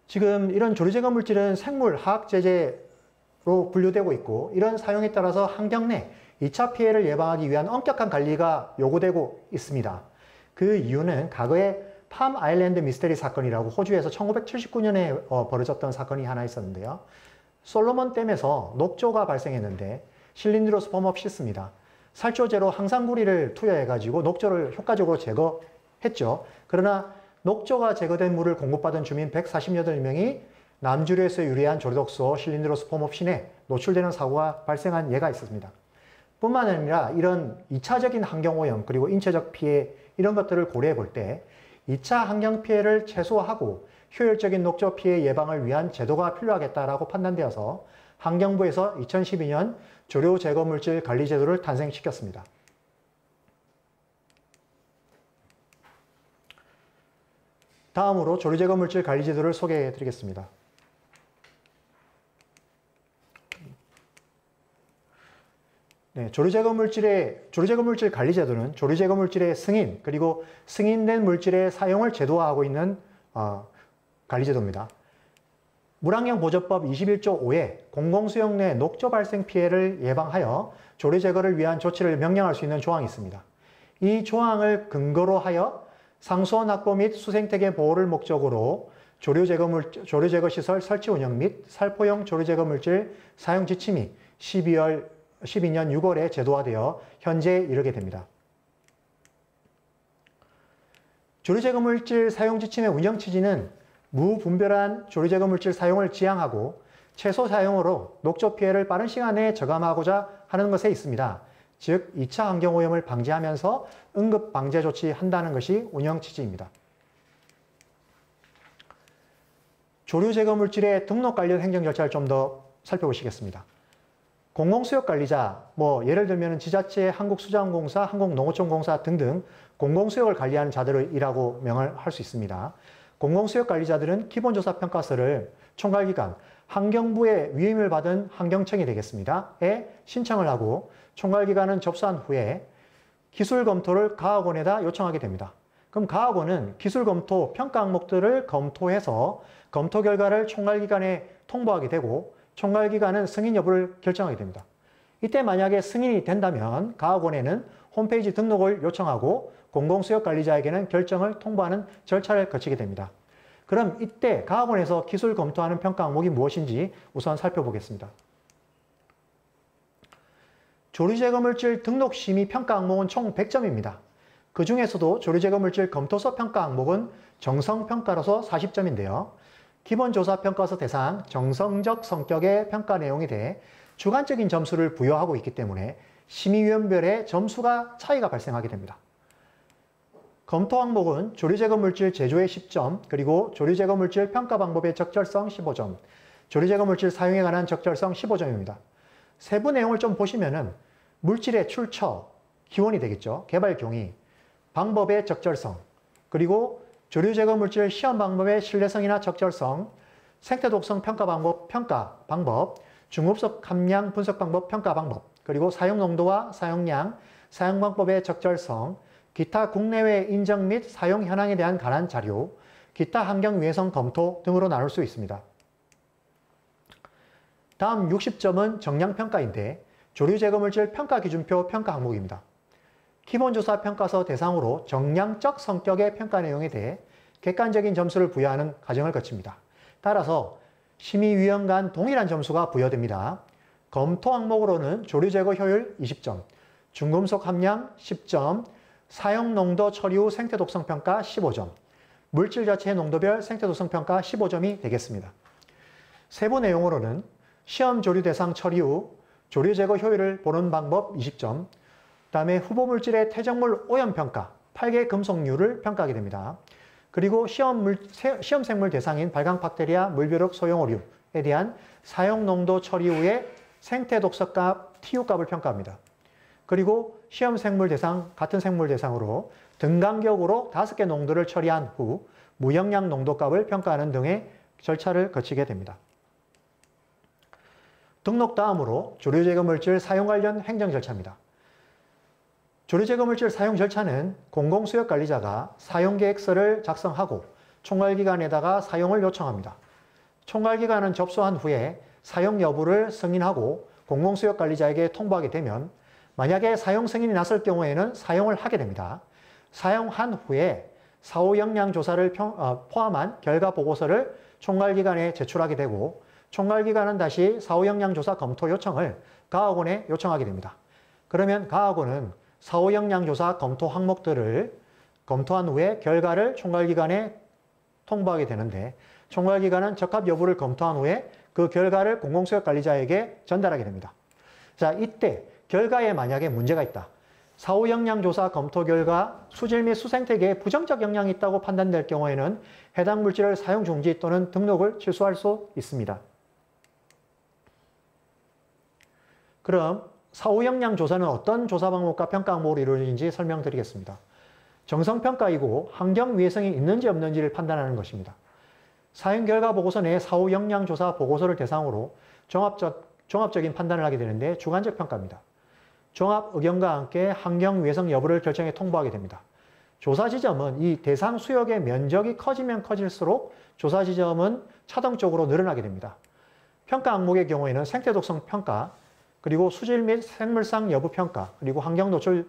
지금 이런 조류 제거 물질은 생물 화학 제제로 분류되고 있고 이런 사용에 따라서 환경 내 2차 피해를 예방하기 위한 엄격한 관리가 요구되고 있습니다. 그 이유는 과거에 팜 아일랜드 미스테리 사건이라고 호주에서 1979년에 벌어졌던 사건이 하나 있었는데요. 솔로몬 댐에서 녹조가 발생했는데 실린드로스 펌업 씻습니다. 살조제로 항상구리를 투여해가지고 녹조를 효과적으로 제거했죠. 그러나 녹조가 제거된 물을 공급받은 주민 148명이 남주류에서 유래한 조류독소 실린드로스 폼옵신에 노출되는 사고가 발생한 예가 있었습니다. 뿐만 아니라 이런 2차적인 환경오염 그리고 인체적 피해 이런 것들을 고려해 볼 때 2차 환경 피해를 최소화하고 효율적인 녹조 피해 예방을 위한 제도가 필요하겠다라고 판단되어서 환경부에서 2012년 조류 제거 물질 관리 제도를 탄생시켰습니다. 다음으로 조류 제거 물질 관리 제도를 소개해 드리겠습니다. 네, 조류 제거 물질 관리 제도는 조류 제거 물질의 승인 그리고 승인된 물질의 사용을 제도화하고 있는 관리 제도입니다. 물환경보조법 21조 5에 공공수용 내 녹조 발생 피해를 예방하여 조류 제거를 위한 조치를 명령할 수 있는 조항이 있습니다. 이 조항을 근거로 하여 상수원 확보 및 수생태계 보호를 목적으로 조류 제거 시설 설치 운영 및 살포형 조류 제거 물질 사용 지침이 12년 6월에 제도화되어 현재에 이르게 됩니다. 조류 제거 물질 사용 지침의 운영 취지는 무분별한 조류 제거 물질 사용을 지향하고 최소 사용으로 녹조 피해를 빠른 시간 내에 저감하고자 하는 것에 있습니다. 즉 2차 환경오염을 방지하면서 응급 방제 조치한다는 것이 운영 취지입니다. 조류 제거 물질의 등록 관련 행정 절차를 좀 더 살펴보시겠습니다. 공공수역관리자, 예를 들면 지자체, 한국수자원공사, 한국농어촌공사 등등 공공수역을 관리하는 자들이라고 명을 할 수 있습니다. 공공수역관리자들은 기본조사평가서를 총괄기관, 환경부의 위임을 받은 환경청이 되겠습니다.에 신청을 하고 총괄기관은 접수한 후에 기술검토를 가학원에다 요청하게 됩니다. 그럼 가학원은 기술검토 평가 항목들을 검토해서 검토 결과를 총괄기관에 통보하게 되고 총괄기관은 승인 여부를 결정하게 됩니다. 이때 만약에 승인이 된다면 가학원에는 홈페이지 등록을 요청하고 공공수역관리자에게는 결정을 통보하는 절차를 거치게 됩니다. 그럼 이때 가학원에서 기술 검토하는 평가 항목이 무엇인지 우선 살펴보겠습니다. 조류 제거 물질 등록 심의 평가 항목은 총 100점입니다. 그 중에서도 조류 제거 물질 검토서 평가 항목은 정성 평가로서 40점인데요. 기본조사 평가서 대상 정성적 성격의 평가 내용에 대해 주관적인 점수를 부여하고 있기 때문에 심의위원별의 점수가 차이가 발생하게 됩니다. 검토 항목은 조류 제거 물질 제조에 10점, 그리고 조류 제거 물질 평가 방법의 적절성 15점, 조류 제거 물질 사용에 관한 적절성 15점입니다. 세부 내용을 좀 보시면은 물질의 출처, 기원이 되겠죠. 개발 경위, 방법의 적절성, 그리고 조류 제거 물질 시험 방법의 신뢰성이나 적절성, 생태 독성 평가 방법, 중급속 함량 분석 방법 평가 방법, 그리고 사용 농도와 사용량, 사용 방법의 적절성, 기타 국내외 인정 및 사용 현황에 대한 관한 자료, 기타 환경 위해성 검토 등으로 나눌 수 있습니다. 다음 60점은 정량평가인데 조류 제거 물질 평가 기준표 평가 항목입니다. 기본조사 평가서 대상으로 정량적 성격의 평가 내용에 대해 객관적인 점수를 부여하는 과정을 거칩니다. 따라서 심의위원 간 동일한 점수가 부여됩니다. 검토 항목으로는 조류 제거 효율 20점, 중금속 함량 10점, 사용 농도 처리 후 생태 독성 평가 15점, 물질 자체의 농도별 생태 독성 평가 15점이 되겠습니다. 세부 내용으로는 시험 조류 대상 처리 후 조류 제거 효율을 보는 방법 20점, 그다음에 후보 물질의 퇴적물 오염 평가, 8개 금속류를 평가하게 됩니다. 그리고 시험 생물 대상인 발광박테리아, 물벼룩, 소용오류에 대한 사용 농도 처리 후에 생태 독성값, TU값을 평가합니다. 그리고 시험 생물 대상, 같은 생물 대상으로 등간격으로 5개 농도를 처리한 후 무영양 농도값을 평가하는 등의 절차를 거치게 됩니다. 등록 다음으로 조류 제거 물질 사용 관련 행정 절차입니다. 조류 제거 물질 사용 절차는 공공수역관리자가 사용계획서를 작성하고 총괄기관에다가 사용을 요청합니다. 총괄기관은 접수한 후에 사용 여부를 승인하고 공공수역관리자에게 통보하게 되면 만약에 사용 승인이 났을 경우에는 사용을 하게 됩니다. 사용한 후에 사후 영양 조사를 포함한 결과 보고서를 총괄기관에 제출하게 되고 총괄기관은 다시 사후 영양 조사 검토 요청을 가학원에 요청하게 됩니다. 그러면 가학원은 사후 영양 조사 검토 항목들을 검토한 후에 결과를 총괄기관에 통보하게 되는데 총괄기관은 적합 여부를 검토한 후에 그 결과를 공공수역관리자에게 전달하게 됩니다. 자, 이때 결과에 만약에 문제가 있다. 사후 영양 조사 검토 결과 수질 및 수생태계에 부정적 영향이 있다고 판단될 경우에는 해당 물질을 사용 중지 또는 등록을 취소할 수 있습니다. 그럼 사후 영양 조사는 어떤 조사 방법과 평가 항목으로 이루어지는지 설명드리겠습니다. 정성평가이고 환경 위해성이 있는지 없는지를 판단하는 것입니다. 사용 결과 보고서 내 사후 영양 조사 보고서를 대상으로 종합적인 판단을 하게 되는데 주관적 평가입니다. 종합 의견과 함께 환경 위해성 여부를 결정에 통보하게 됩니다. 조사 지점은 이 대상 수역의 면적이 커지면 커질수록 조사 지점은 차등적으로 늘어나게 됩니다. 평가 항목의 경우에는 생태 독성 평가, 그리고 수질 및 생물상 여부 평가, 그리고 환경 노출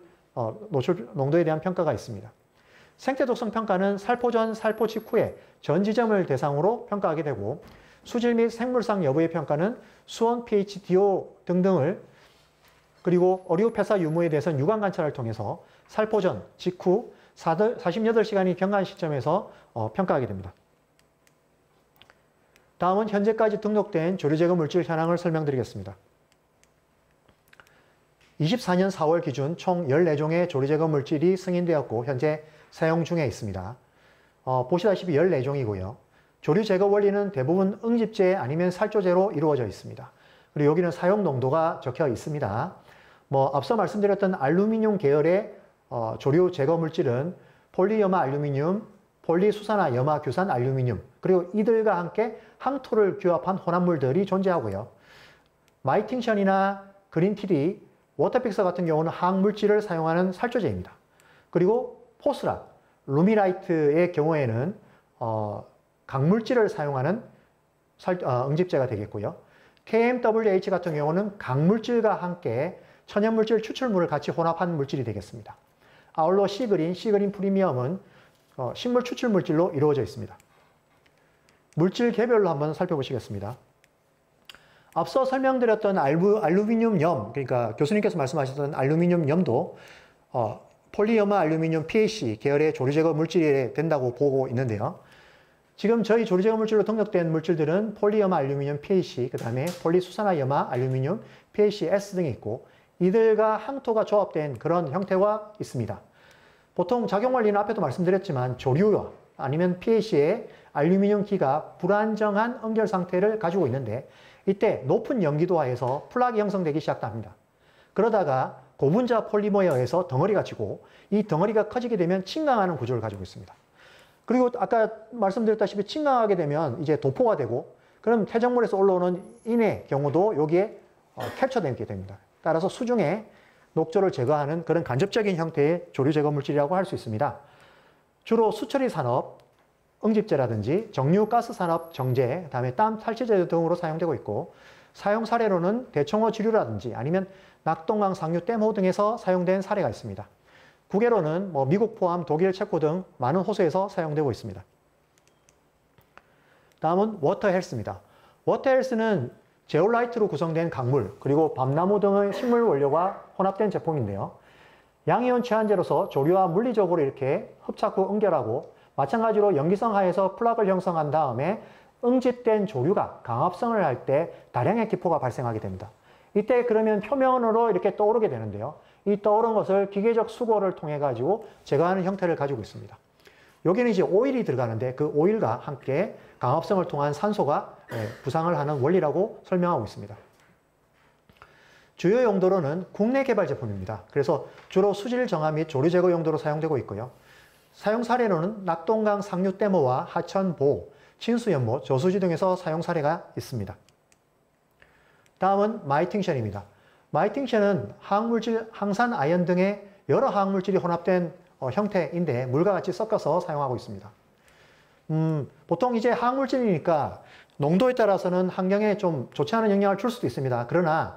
농도에 대한 평가가 있습니다. 생태 독성 평가는 살포 전, 살포 직후에 전 지점을 대상으로 평가하게 되고, 수질 및 생물상 여부의 평가는 수온, pH, DO 등등을, 그리고 어류 폐사 유무에 대해서는 유관 관찰을 통해서 살포 전, 직후 48시간이 경과한 시점에서 평가하게 됩니다. 다음은 현재까지 등록된 조류제거 물질 현황을 설명드리겠습니다. 24년 4월 기준 총 14종의 조류제거 물질이 승인되었고 현재 사용 중에 있습니다. 보시다시피 14종이고요. 조류제거 원리는 대부분 응집제 아니면 살조제로 이루어져 있습니다. 그리고 여기는 사용 농도가 적혀 있습니다. 앞서 말씀드렸던 알루미늄 계열의 조류 제거 물질은 폴리염화 알루미늄, 폴리수산화 염화규산 알루미늄, 그리고 이들과 함께 항토를 규합한 혼합물들이 존재하고요. 마이팅션이나 그린티리, 워터픽서 같은 경우는 화학물질을 사용하는 살조제입니다. 그리고 포스락, 루미라이트의 경우에는 강물질을 사용하는 응집제가 되겠고요. KMWH 같은 경우는 강물질과 함께 천연물질 추출물을 같이 혼합한 물질이 되겠습니다. 아울러 시그린 프리미엄은 식물 추출물질로 이루어져 있습니다. 물질 개별로 한번 살펴보시겠습니다. 앞서 설명드렸던 알루미늄염, 그러니까 교수님께서 말씀하셨던 알루미늄염도 폴리염화 알루미늄 PAC 계열의 조류제거 물질이 된다고 보고 있는데요. 지금 저희 조류제거 물질로 등록된 물질들은 폴리염화 알루미늄 PAC, 그 다음에 폴리수산화 염화 알루미늄 PACS 등이 있고 이들과 항토가 조합된 그런 형태가 있습니다. 보통 작용 원리는 앞에도 말씀드렸지만 조류와 아니면 PAC의 알루미늄기가 불안정한 응결 상태를 가지고 있는데 이때 높은 연기도하에서 플락이 형성되기 시작합니다. 그러다가 고분자 폴리머에 의해서 덩어리가 지고 이 덩어리가 커지게 되면 침강하는 구조를 가지고 있습니다. 그리고 아까 말씀드렸다시피 침강하게 되면 이제 도포가 되고 그럼 퇴적물에서 올라오는 인의 경우도 여기에 캡처되게 됩니다. 따라서 수중에 녹조를 제거하는 그런 간접적인 형태의 조류 제거 물질이라고 할 수 있습니다. 주로 수처리 산업, 응집제라든지 정유가스 산업 정제, 그다음에 땀 탈취제 등으로 사용되고 있고 사용 사례로는 대청호 지류라든지 아니면 낙동강 상류 댐호 등에서 사용된 사례가 있습니다. 국외로는 미국 포함 독일, 체코 등 많은 호수에서 사용되고 있습니다. 다음은 워터헬스입니다. 워터헬스는 제올라이트로 구성된 강물, 그리고 밤나무 등의 식물 원료가 혼합된 제품인데요. 양이온 취한제로서 조류와 물리적으로 이렇게 흡착 후 응결하고 마찬가지로 염기성 하에서 플락을 형성한 다음에 응집된 조류가 강합성을 할 때 다량의 기포가 발생하게 됩니다. 이때 그러면 표면으로 이렇게 떠오르게 되는데요. 이 떠오른 것을 기계적 수거를 통해 가지고 제거하는 형태를 가지고 있습니다. 여기는 이제 오일이 들어가는데 그 오일과 함께 강합성을 통한 산소가 부상을 하는 원리라고 설명하고 있습니다. 주요 용도로는 국내 개발 제품입니다. 그래서 주로 수질 정화 및 조류 제거 용도로 사용되고 있고요. 사용 사례로는 낙동강 상류 댐호와 하천 보호, 친수연못, 저수지 등에서 사용 사례가 있습니다. 다음은 마이팅션입니다. 마이팅션은 화학물질, 항산, 아연 등의 여러 화학물질이 혼합된 형태인데 물과 같이 섞어서 사용하고 있습니다. 보통 이제 화학물질이니까 농도에 따라서는 환경에 좀 좋지 않은 영향을 줄 수도 있습니다. 그러나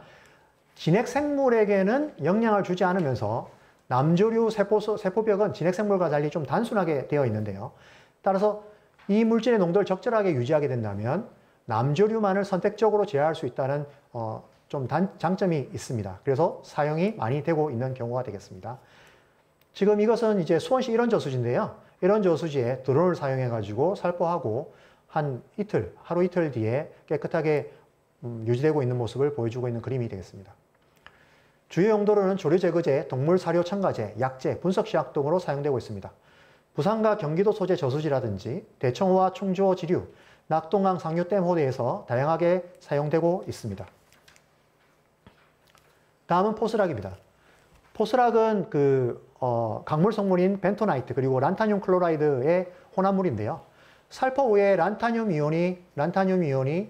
진핵생물에게는 영향을 주지 않으면서 남조류 세포벽은 진핵생물과 달리 좀 단순하게 되어 있는데요. 따라서 이 물질의 농도를 적절하게 유지하게 된다면 남조류만을 선택적으로 제어할 수 있다는 좀 장점이 있습니다. 그래서 사용이 많이 되고 있는 경우가 되겠습니다. 지금 이것은 이제 수원시 일원 저수지인데요. 일원 저수지에 드론을 사용해 가지고 살포하고 한 이틀, 하루 이틀 뒤에 깨끗하게 유지되고 있는 모습을 보여주고 있는 그림이 되겠습니다. 주요 용도로는 조류 제거제, 동물 사료 첨가제, 약제, 분석 시약 등으로 사용되고 있습니다. 부산과 경기도 소재 저수지라든지 대청호와 충주호 지류, 낙동강 상류 댐호대에서 다양하게 사용되고 있습니다. 다음은 포스락입니다. 포스락은 강물 성분인 벤토나이트 그리고 란타늄 클로라이드의 혼합물인데요. 살포 후에 란타늄 이온이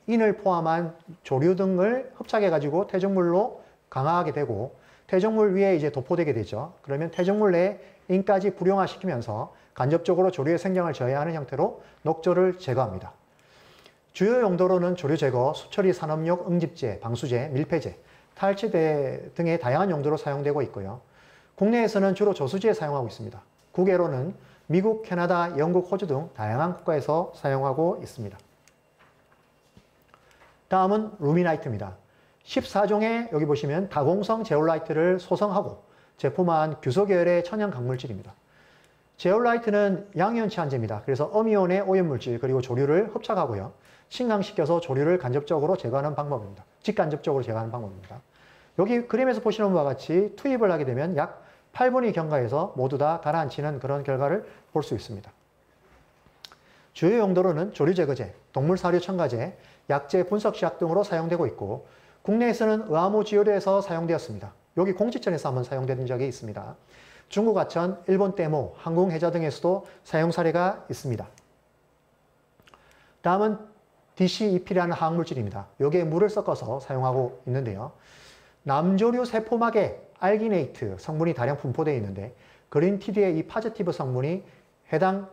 인을 포함한 조류 등을 흡착해가지고 퇴적물로 강화하게 되고 퇴적물 위에 이제 도포되게 되죠. 그러면 퇴적물 내에 인까지 불용화시키면서 간접적으로 조류의 생장을 저해하는 형태로 녹조를 제거합니다. 주요 용도로는 조류 제거, 수처리 산업용 응집제, 방수제, 밀폐제, 탈취제 등의 다양한 용도로 사용되고 있고요. 국내에서는 주로 저수지에 사용하고 있습니다. 국외로는 미국, 캐나다, 영국, 호주 등 다양한 국가에서 사용하고 있습니다. 다음은 루미나이트입니다. 14종의 여기 보시면 다공성 제올라이트를 소성하고 제품한 규소 계열의 천연 강물질입니다. 제올라이트는 양이온 치환제입니다. 그래서 음이온의 오염물질 그리고 조류를 흡착하고요. 신강시켜서 조류를 간접적으로 제거하는 방법입니다. 직간접적으로 제거하는 방법입니다. 여기 그림에서 보시는 바와 같이 투입을 하게 되면 약 8분의 경과에서 모두 다 가라앉히는 그런 결과를 볼 수 있습니다. 주요 용도로는 조류 제거제, 동물 사료 첨가제, 약제, 분석 시약 등으로 사용되고 있고 국내에서는 의아모지효에서 사용되었습니다. 여기 공지천에서 한번 사용된 적이 있습니다. 중국 하천, 일본 떼모, 항공 해저 등에서도 사용 사례가 있습니다. 다음은 DCEP라는 화학물질입니다. 여기에 물을 섞어서 사용하고 있는데요. 남조류 세포막에 알기네이트 성분이 다량 분포되어 있는데 그린티드의 이 파지티브 성분이 해당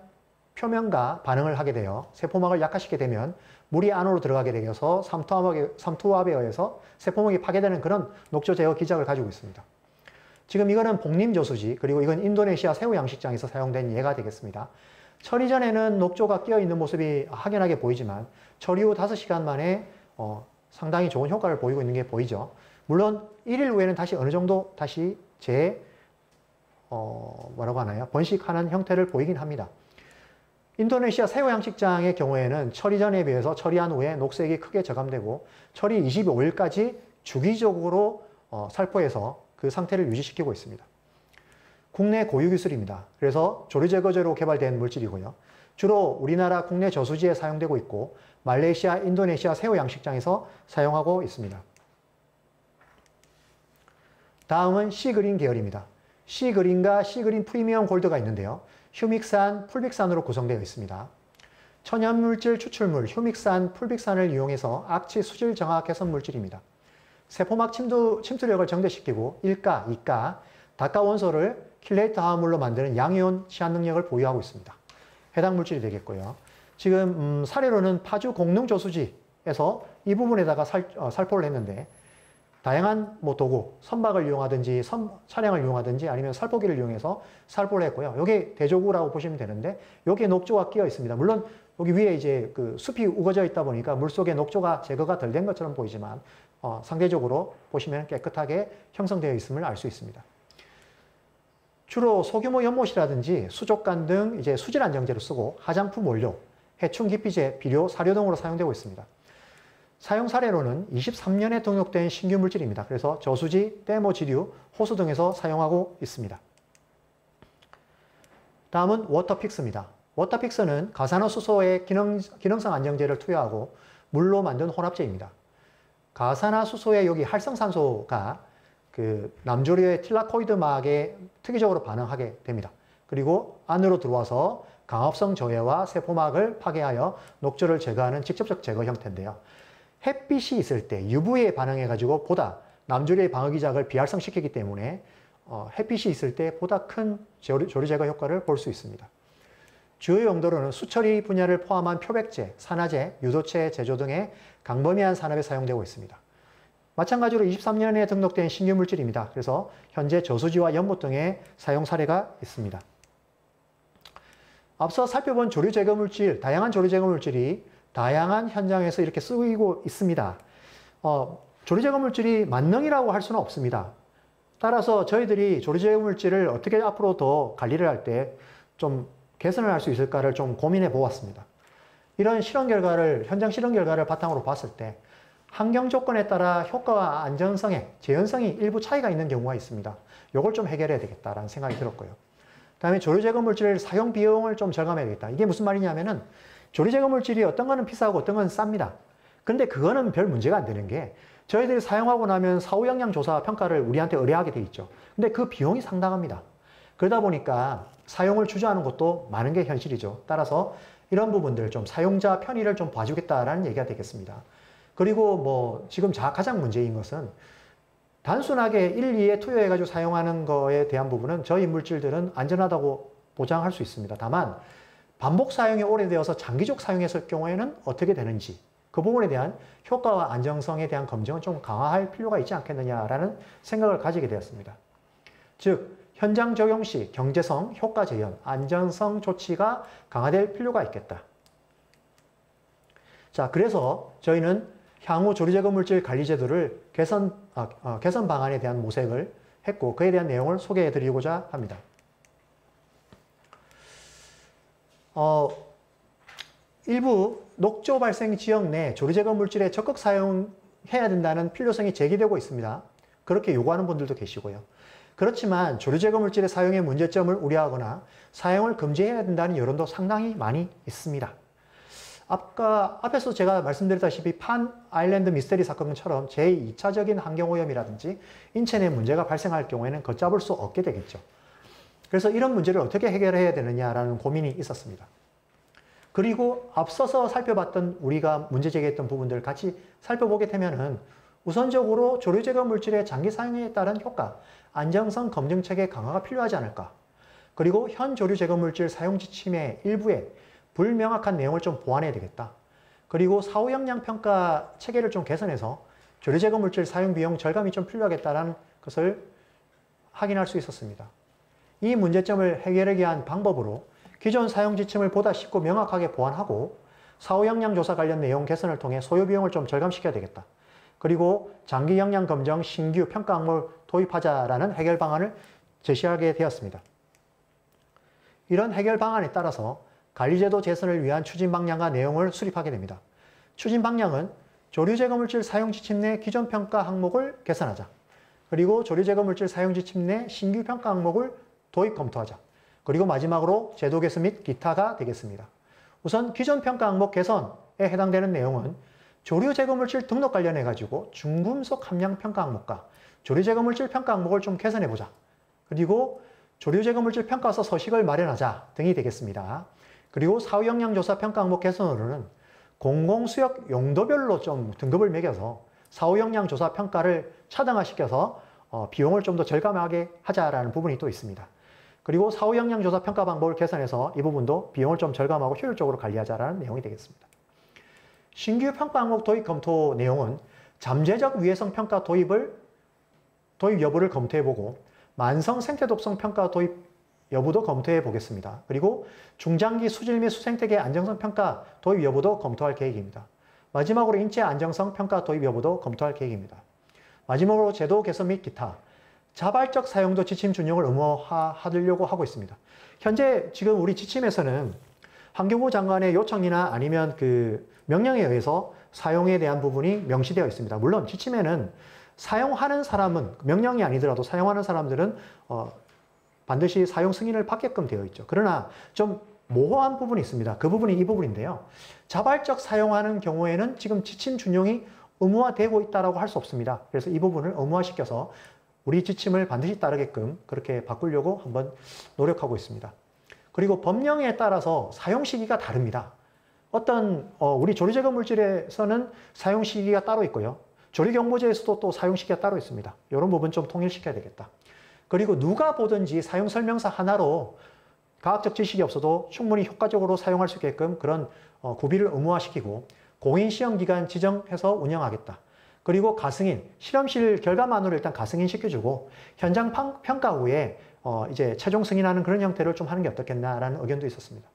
표면과 반응을 하게 되어 세포막을 약화시키게 되면 물이 안으로 들어가게 되어서 삼투압에 의해서 세포막이 파괴되는 그런 녹조 제거 기작을 가지고 있습니다. 지금 이거는 복림저수지 그리고 이건 인도네시아 새우 양식장에서 사용된 예가 되겠습니다. 처리 전에는 녹조가 끼어 있는 모습이 확연하게 보이지만 처리 후 5시간 만에 상당히 좋은 효과를 보이고 있는 게 보이죠. 물론 1일 후에는 다시 어느 정도 다시 번식하는 형태를 보이긴 합니다. 인도네시아 새우 양식장의 경우에는 처리 전에 비해서 처리한 후에 녹색이 크게 저감되고 처리 25일까지 주기적으로 살포해서 그 상태를 유지시키고 있습니다. 국내 고유 기술입니다. 그래서 조류 제거제로 개발된 물질이고요. 주로 우리나라 국내 저수지에 사용되고 있고 말레이시아, 인도네시아 새우 양식장에서 사용하고 있습니다. 다음은 시그린 계열입니다. 시그린과 시그린 프리미엄 골드가 있는데요. 휴믹산, 풀빅산으로 구성되어 있습니다. 천연물질 추출물 휴믹산, 풀빅산을 이용해서 악취 수질 정화 개선 물질입니다. 세포막 침투력을 정대시키고 1가, 2가, 다가 원소를 킬레이트 화합물로 만드는 양이온 치환 능력을 보유하고 있습니다. 해당 물질이 되겠고요. 지금 사례로는 파주 공릉 저수지에서 이 부분에다가 살포를 했는데 다양한 도구, 선박을 이용하든지 차량을 이용하든지 아니면 살포기를 이용해서 살포를 했고요. 여기 대조구라고 보시면 되는데 여기에 녹조가 끼어 있습니다. 물론 여기 위에 이제 그 숲이 우거져 있다 보니까 물속에 녹조가 제거가 덜 된 것처럼 보이지만 상대적으로 보시면 깨끗하게 형성되어 있음을 알 수 있습니다. 주로 소규모 연못이라든지 수족관 등 이제 수질 안정제로 쓰고 화장품 원료, 해충 기피제, 비료, 사료 등으로 사용되고 있습니다. 사용 사례로는 23년에 등록된 신규 물질입니다. 그래서 저수지, 떼모 지류, 호수 등에서 사용하고 있습니다. 다음은 워터픽스입니다. 워터픽스는 가산화수소에 기능성 안정제를 투여하고 물로 만든 혼합제입니다. 가산화수소의 여기 활성산소가 그 남조류의 틸라코이드막에 특이적으로 반응하게 됩니다. 그리고 안으로 들어와서 강압성 저해와 세포막을 파괴하여 녹조를 제거하는 직접적 제거 형태인데요. 햇빛이 있을 때 UV에 반응해가지고 보다 남조류의 방어기작을 비활성시키기 때문에 햇빛이 있을 때 보다 큰 조류 제거 효과를 볼 수 있습니다. 주요 용도로는 수처리 분야를 포함한 표백제, 산화제, 유도체 제조 등의 광범위한 산업에 사용되고 있습니다. 마찬가지로 23년에 등록된 신규 물질입니다. 그래서 현재 저수지와 연못 등의 사용 사례가 있습니다. 앞서 살펴본 조류 제거 물질, 다양한 조류 제거 물질이 다양한 현장에서 이렇게 쓰이고 있습니다. 조류 제거 물질이 만능이라고 할 수는 없습니다. 따라서 저희들이 조류 제거 물질을 어떻게 앞으로 더 관리를 할 때 좀 개선을 할 수 있을까를 좀 고민해 보았습니다. 이런 현장 실험 결과를 바탕으로 봤을 때 환경 조건에 따라 효과와 안전성에, 재현성이 일부 차이가 있는 경우가 있습니다. 이걸 좀 해결해야 되겠다라는 생각이 들었고요. 그다음에 조류 제거 물질 사용 비용을 좀 절감해야 되겠다. 이게 무슨 말이냐면은 조류 제거 물질이 어떤 거는 비싸고 어떤 건 쌉니다. 근데 그거는 별 문제가 안 되는 게 저희들이 사용하고 나면 사후 영향 조사 평가를 우리한테 의뢰하게 돼 있죠. 근데 그 비용이 상당합니다. 그러다 보니까 사용을 주저하는 것도 많은 게 현실이죠. 따라서 이런 부분들 좀 사용자 편의를 좀 봐주겠다라는 얘기가 되겠습니다. 그리고 뭐 지금 가장 문제인 것은 단순하게 1, 2에 투여해가지고 사용하는 거에 대한 부분은 저희 물질들은 안전하다고 보장할 수 있습니다. 다만 반복 사용이 오래되어서 장기적 사용했을 경우에는 어떻게 되는지 그 부분에 대한 효과와 안정성에 대한 검증은 좀 강화할 필요가 있지 않겠느냐라는 생각을 가지게 되었습니다. 즉 현장 적용 시 경제성, 효과 재현, 안전성 조치가 강화될 필요가 있겠다. 자, 그래서 저희는 향후 조리제거 물질 관리 제도를 개선 방안에 대한 모색을 했고 그에 대한 내용을 소개해 드리고자 합니다. 일부 녹조 발생 지역 내 조리제거 물질에 적극 사용해야 된다는 필요성이 제기되고 있습니다. 그렇게 요구하는 분들도 계시고요. 그렇지만 조리제거 물질의 사용의 문제점을 우려하거나 사용을 금지해야 된다는 여론도 상당히 많이 있습니다. 앞에서 제가 말씀드렸다시피 판 아일랜드 미스테리 사건처럼 제2차적인 환경오염이라든지 인체 내 문제가 발생할 경우에는 걷잡을 수 없게 되겠죠. 그래서 이런 문제를 어떻게 해결해야 되느냐라는 고민이 있었습니다. 그리고 앞서서 살펴봤던 우리가 문제 제기했던 부분들을 같이 살펴보게 되면은 우선적으로 조리제거 물질의 장기 사용에 따른 효과, 안정성 검증 체계 강화가 필요하지 않을까. 그리고 현 조류 제거 물질 사용 지침의 일부에 불명확한 내용을 좀 보완해야 되겠다. 그리고 사후 영향 평가 체계를 좀 개선해서 조류 제거 물질 사용 비용 절감이 좀 필요하겠다는 것을 확인할 수 있었습니다. 이 문제점을 해결하기 위한 방법으로 기존 사용 지침을 보다 쉽고 명확하게 보완하고 사후 영향 조사 관련 내용 개선을 통해 소요 비용을 좀 절감시켜야 되겠다. 그리고 장기 영향 검정 신규 평가 항목을 도입하자라는 해결 방안을 제시하게 되었습니다. 이런 해결 방안에 따라서 관리제도 개선을 위한 추진 방향과 내용을 수립하게 됩니다. 추진 방향은 조류제거 물질 사용 지침 내 기존 평가 항목을 개선하자. 그리고 조류제거 물질 사용 지침 내 신규 평가 항목을 도입 검토하자. 그리고 마지막으로 제도 개선 및 기타가 되겠습니다. 우선 기존 평가 항목 개선에 해당되는 내용은 조류제거 물질 등록 관련해 가지고 중금속 함량 평가 항목과 조류제거 물질 평가 항목을 좀 개선해 보자. 그리고 조류제거 물질 평가서 서식을 마련하자 등이 되겠습니다. 그리고 사후 영향 조사 평가 항목 개선으로는 공공수역 용도별로 좀 등급을 매겨서 사후 영향 조사 평가를 차등화시켜서 비용을 좀 더 절감하게 하자라는 부분이 또 있습니다. 그리고 사후 영향 조사 평가 방법을 개선해서 이 부분도 비용을 좀 절감하고 효율적으로 관리하자라는 내용이 되겠습니다. 신규 평가 항목 도입 검토 내용은 잠재적 위해성 평가 도입 여부를 검토해보고 만성 생태 독성 평가 도입 여부도 검토해 보겠습니다. 그리고 중장기 수질 및 수생태계 안정성 평가 도입 여부도 검토할 계획입니다. 마지막으로 인체 안정성 평가 도입 여부도 검토할 계획입니다. 마지막으로 제도 개선 및 기타, 자발적 사용도 지침 준용을 의무화하려고 하고 있습니다. 현재 지금 우리 지침에서는 환경부 장관의 요청이나 아니면 그 명령에 의해서 사용에 대한 부분이 명시되어 있습니다. 물론 지침에는 사용하는 사람은 명령이 아니더라도 사용하는 사람들은 반드시 사용 승인을 받게끔 되어 있죠. 그러나 좀 모호한 부분이 있습니다. 그 부분이 이 부분인데요. 자발적 사용하는 경우에는 지금 지침 준용이 의무화되고 있다고 할 수 없습니다. 그래서 이 부분을 의무화시켜서 우리 지침을 반드시 따르게끔 그렇게 바꾸려고 한번 노력하고 있습니다. 그리고 법령에 따라서 사용 시기가 다릅니다. 우리 조리제거 물질에서는 사용 시기가 따로 있고요. 조리경보제에서도 또 사용 시기가 따로 있습니다. 이런 부분 좀 통일시켜야 되겠다. 그리고 누가 보든지 사용 설명서 하나로 과학적 지식이 없어도 충분히 효과적으로 사용할 수 있게끔 그런 구비를 의무화시키고 공인 시험 기간 지정해서 운영하겠다. 그리고 가승인, 실험실 결과만으로 일단 가승인 시켜주고 현장 평가 후에 이제 최종 승인하는 그런 형태를 좀 하는 게 어떻겠나라는 의견도 있었습니다.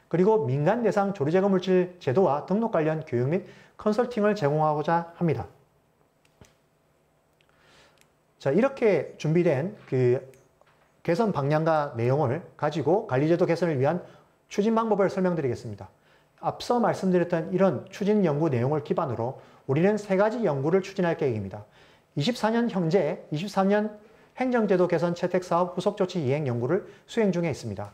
그리고 민간 대상 조리제거 물질 제도와 등록 관련 교육 및 컨설팅을 제공하고자 합니다. 자, 이렇게 준비된 그 개선 방향과 내용을 가지고 관리제도 개선을 위한 추진 방법을 설명드리겠습니다. 앞서 말씀드렸던 이런 추진 연구 내용을 기반으로 우리는 3가지 연구를 추진할 계획입니다. 24년 현재 23년 행정제도 개선 채택사업 후속조치 이행 연구를 수행 중에 있습니다.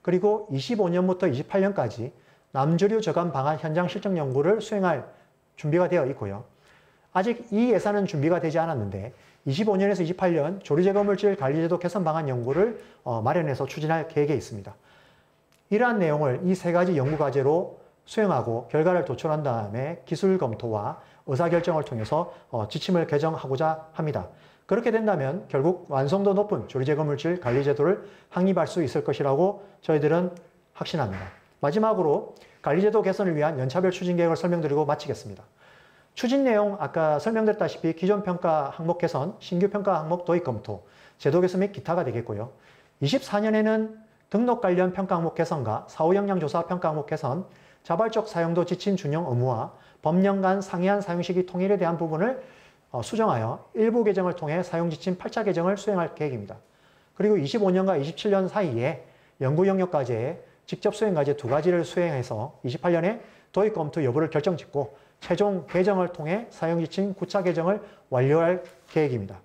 그리고 25년부터 28년까지 남조류 저감 방안 현장 실증 연구를 수행할 준비가 되어 있고요. 아직 이 예산은 준비가 되지 않았는데 25년에서 28년 조리제거물질 관리제도 개선 방안 연구를 마련해서 추진할 계획에 있습니다. 이러한 내용을 이 세 가지 연구 과제로 수행하고 결과를 도출한 다음에 기술 검토와 의사결정을 통해서 지침을 개정하고자 합니다. 그렇게 된다면 결국 완성도 높은 조리제거물질 관리제도를 확립할 수 있을 것이라고 저희들은 확신합니다. 마지막으로 관리제도 개선을 위한 연차별 추진 계획을 설명드리고 마치겠습니다. 추진 내용 아까 설명드렸다시피 기존 평가 항목 개선, 신규 평가 항목 도입 검토, 제도 개선 및 기타가 되겠고요. 24년에는 등록 관련 평가 항목 개선과 사후 역량 조사 평가 항목 개선, 자발적 사용도 지침 준용 의무화, 법령 간 상이한 사용 시기 통일에 대한 부분을 수정하여 일부 개정을 통해 사용 지침 8차 개정을 수행할 계획입니다. 그리고 25년과 27년 사이에 연구 영역 과제에 직접 수행 과제 2가지를 수행해서 28년에 도입 검토 여부를 결정짓고 최종 개정을 통해 사용 지침 9차 개정을 완료할 계획입니다.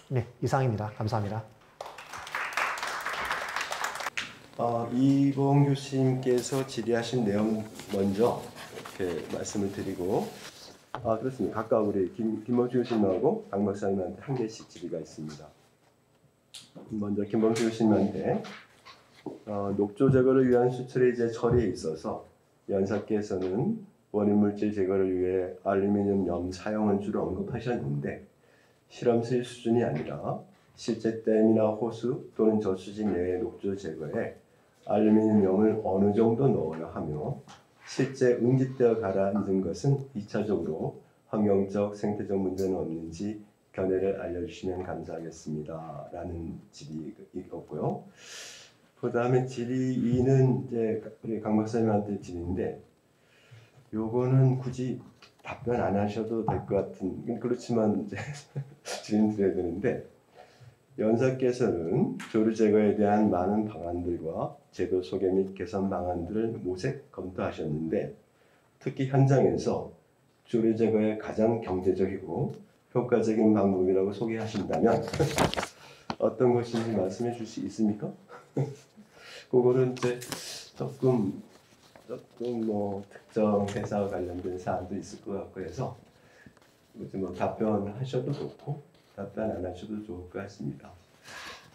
네, 이상입니다. 감사합니다. 이봉 교수님께서 질의하신 내용 먼저 이렇게 말씀을 드리고 그렇습니다. 각각 우리 김범주 교수님하고 강 박사님한테 한 개씩 질의가 있습니다. 먼저 김범주 교수님한테 녹조 제거를 위한 수출 해제 처리에 있어서 연사께서는 원인 물질 제거를 위해 알루미늄 염 사용을 주로 언급하셨는데 실험실 수준이 아니라 실제 댐이나 호수 또는 저수지 내의 녹조 제거에 알루미늄 염을 어느 정도 넣어야 하며 실제 응집되어 가라앉은 것은 2차적으로 환경적, 생태적 문제는 없는지 견해를 알려주시면 감사하겠습니다. 라는 질의였고요. 그 다음에 질의 2는 이제 우리 강 박사님한테 질의인데 요거는 굳이 답변 안 하셔도 될 것 같은, 그렇지만 이제 질문 드려야 되는데 연사께서는 조류 제거에 대한 많은 방안들과 제도 소개 및 개선 방안들을 모색 검토하셨는데 특히 현장에서 조류 제거의 가장 경제적이고 효과적인 방법이라고 소개하신다면 어떤 것인지 말씀해 줄 수 있습니까? 그거는 이제 조금 뭐 특정 회사와 관련된 사안도 있을 것 같고 해서 뭐 답변하셔도 좋고 답변 안 하셔도 좋을 것 같습니다.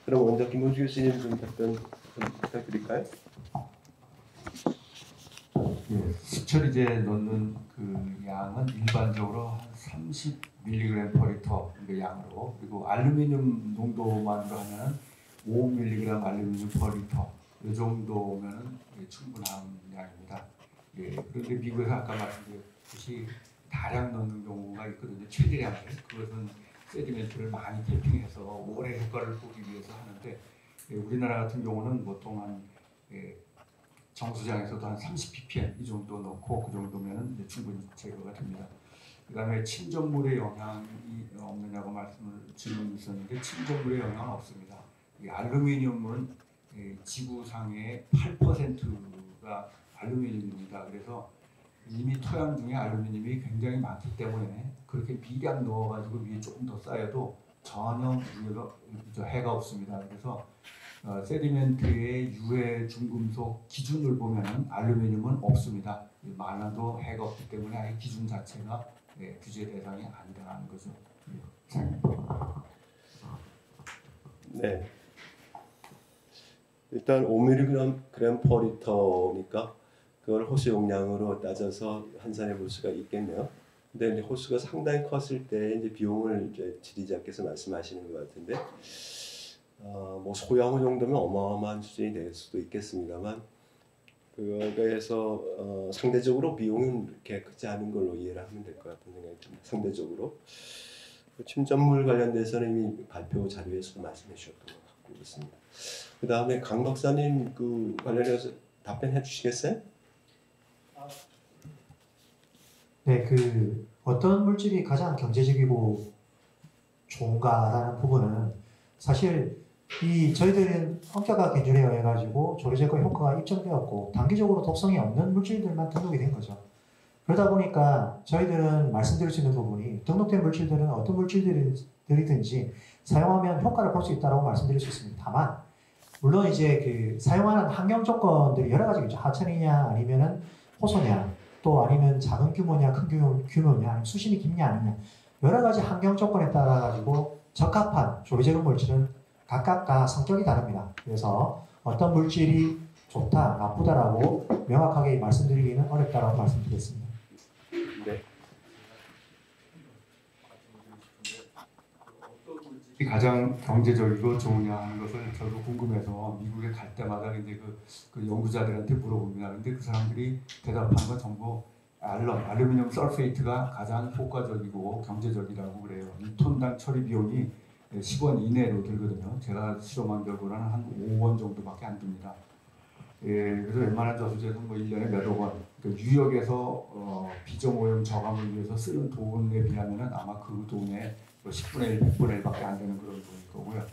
그럼 먼저 김범주 교수님 좀 답변 좀 부탁드릴까요? 예, 수철이제 넣는 그 양은 일반적으로 한 30mg/L 그 양으로, 그리고 알루미늄 농도만으로 하면 5mg 알루미늄/L 이 정도면은 충분한 양입니다. 예, 그런데 미국에서 아까 말씀드렸듯이 다량 넣는 경우가 있거든요. 최대량을. 그것은 세디멘트를 많이 탭핑해서 오래 효과를 보기 위해서 하는데 우리나라 같은 경우는 보통 한 정수장에서도 한 30ppm 이 정도 넣고 그 정도면 충분히 제거가 됩니다. 그 다음에 침전물의 영향이 없느냐고 질문이 있었는데 침전물의 영향은 없습니다. 이 알루미늄은 지구상의 8%가 알루미늄입니다. 그래서 이미 토양 중에 알루미늄이 굉장히 많기 때문에 그렇게 미량 넣어가지고 위에 조금 더 쌓여도 전혀 해가 없습니다. 그래서 세디멘트의 유해 중금속 기준을 보면은 알루미늄은 없습니다. 많아도 해가 없기 때문에 아예 기준 자체가 규제 대상이 아니라는 거죠. 네. 일단 5mg/L니까 그걸 호수 용량으로 따져서 환산해 볼 수가 있겠네요. 근데 이제 호수가 상당히 컸을 때 이제 비용을 이제 지리자께서 말씀하시는 것 같은데, 뭐 소양호 정도면 어마어마한 수준이 될 수도 있겠습니다만, 그거에서 상대적으로 비용은 그렇게 크지 않은 걸로 이해를 하면 될 것 같은 생각이 듭니다. 상대적으로. 침전물 관련돼서는 이미 발표 자료에서도 말씀해 주셨던 것 같고 있습니다. 그 다음에 강 박사님 그 관련해서 답변해 주시겠어요? 네, 그 어떤 물질이 가장 경제적이고 좋은가라는 부분은 사실 저희들은 엄격하게 기준에 의해 가지고 조리제거 효과가 입증되었고 단기적으로 독성이 없는 물질들만 등록이 된 거죠. 그러다 보니까 저희들은 말씀드릴 수 있는 부분이 등록된 물질들은 어떤 물질들이든지 사용하면 효과를 볼 수 있다고 말씀드릴 수 있습니다. 다만 물론 이제 그 사용하는 환경 조건들이 여러 가지겠죠. 하천이냐 아니면은 호소냐, 또 아니면 작은 규모냐 큰 규모냐 아니면 수심이 깊냐 아니냐 여러 가지 환경 조건에 따라 가지고 적합한 조리제거 물질은 각각 다 성격이 다릅니다. 그래서 어떤 물질이 좋다 나쁘다라고 명확하게 말씀드리기는 어렵다라고 말씀드리겠습니다. 네. 가장 경제적이고 좋으냐 하는 것을 저도 궁금해서 미국에 갈 때마다 이제 그 연구자들한테 물어봅니다. 근데 그 사람들이 대답하는 건 전부 알루미늄 설페이트가 가장 효과적이고 경제적이라고 그래요. 1톤당 처리 비용이 10원 이내로 들거든요. 제가 실험한 결과는 한 5원 정도밖에 안 듭니다. 예, 그래서 웬만한 저수지에서 뭐 1년에 몇억 원, 그 유역에서 비정오염 저감을 위해서 쓰는 돈에 비하면 아마 그 돈의 10분의 1, 100분의 1밖에 안 되는 그런 돈일 거고요.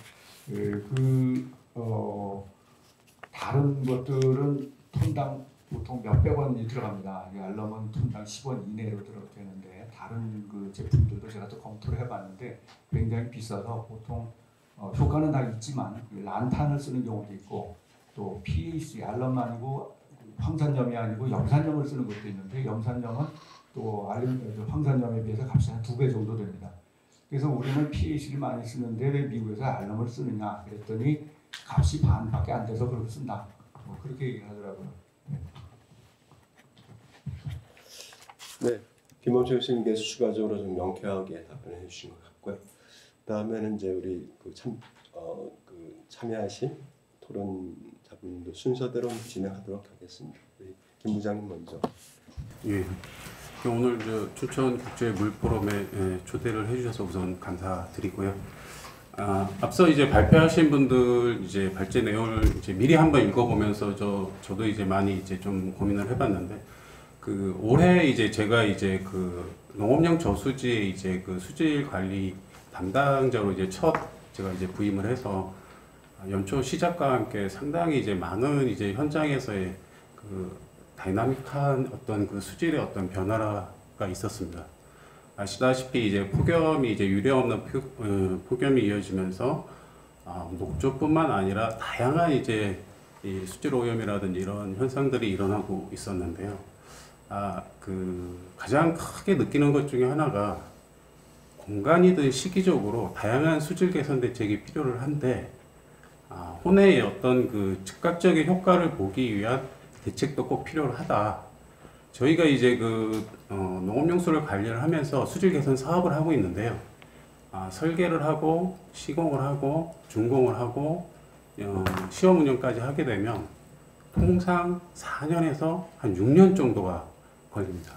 다른 것들은 톤당 보통 몇백 원이 들어갑니다. 알럼은 톤당 10원 이내로 되는데 다른 그 제품들도 제가 또 검토를 해봤는데 굉장히 비싸서 보통 효과는 다 있지만 란탄을 쓰는 경우도 있고 또 PAC 알럼만 아니고 황산염이 아니고 염산염을 쓰는 것도 있는데 염산염은 또 황산염에 비해서 값이 한 2배 정도 됩니다. 그래서 우리는 PAC를 많이 쓰는데 왜 미국에서 알럼을 쓰느냐 그랬더니 값이 반밖에 안 돼서 그렇게 쓴다. 그렇게 얘기를 하더라고요. 네, 김범철 교수님께서 추가적으로 좀 명쾌하게 답변해 주신 것 같고요. 다음에는 이제 우리 참여하신 토론자분도 순서대로 진행하도록 하겠습니다. 우리 김 부장님 먼저. 예. 오늘 춘천 국제 물포럼에 초대를 해주셔서 우선 감사드리고요. 앞서 이제 발표하신 분들 이제 발제 내용을 이제 미리 한번 읽어보면서 저도 이제 많이 이제 좀 고민을 해봤는데 올해 이제 제가 이제 농업용 저수지에 이제 수질 관리 담당자로 이제 제가 이제 부임을 해서 연초 시작과 함께 상당히 이제 많은 이제 현장에서의 다이나믹한 어떤 수질의 어떤 변화가 있었습니다. 아시다시피 이제 폭염이 이제 유례없는 폭염이 이어지면서 녹조뿐만 아니라 다양한 이제 이 수질 오염이라든지 이런 현상들이 일어나고 있었는데요. 가장 크게 느끼는 것 중에 하나가 공간이든 시기적으로 다양한 수질 개선 대책이 필요를 한데 혼의 어떤 즉각적인 효과를 보기 위한 대책도 꼭 필요하다. 저희가 이제 농업용수를 관리를 하면서 수질 개선 사업을 하고 있는데요. 설계를 하고 시공을 하고 준공을 하고 시험 운영까지 하게 되면 통상 4년에서 한 6년 정도가 걸립니다.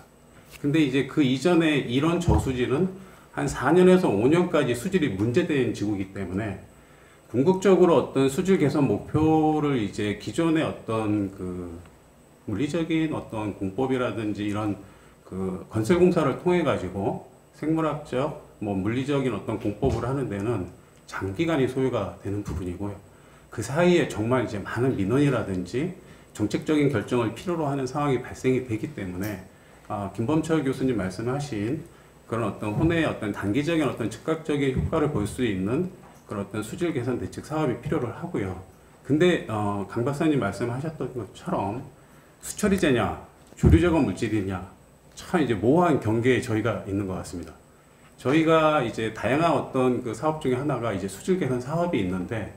근데 이제 그 이전에 이런 저수지는 한 4년에서 5년까지 수질이 문제된 지구이기 때문에 궁극적으로 어떤 수질 개선 목표를 이제 기존의 어떤 물리적인 어떤 공법이라든지 이런 건설 공사를 통해 가지고 생물학적, 물리적인 어떤 공법을 하는 데는 장기간이 소요가 되는 부분이고요. 그 사이에 정말 이제 많은 민원이라든지 정책적인 결정을 필요로 하는 상황이 발생이 되기 때문에 김범철 교수님 말씀하신 그런 어떤 혼의 어떤 단기적인 어떤 즉각적인 효과를 볼 수 있는 그런 어떤 수질 개선 대책 사업이 필요를 하고요. 근데 강 박사님 말씀하셨던 것처럼 수처리제냐, 조류제거 물질이냐, 참 이제 모호한 경계에 저희가 있는 것 같습니다. 저희가 이제 다양한 어떤 사업 중에 하나가 이제 수질 개선 사업이 있는데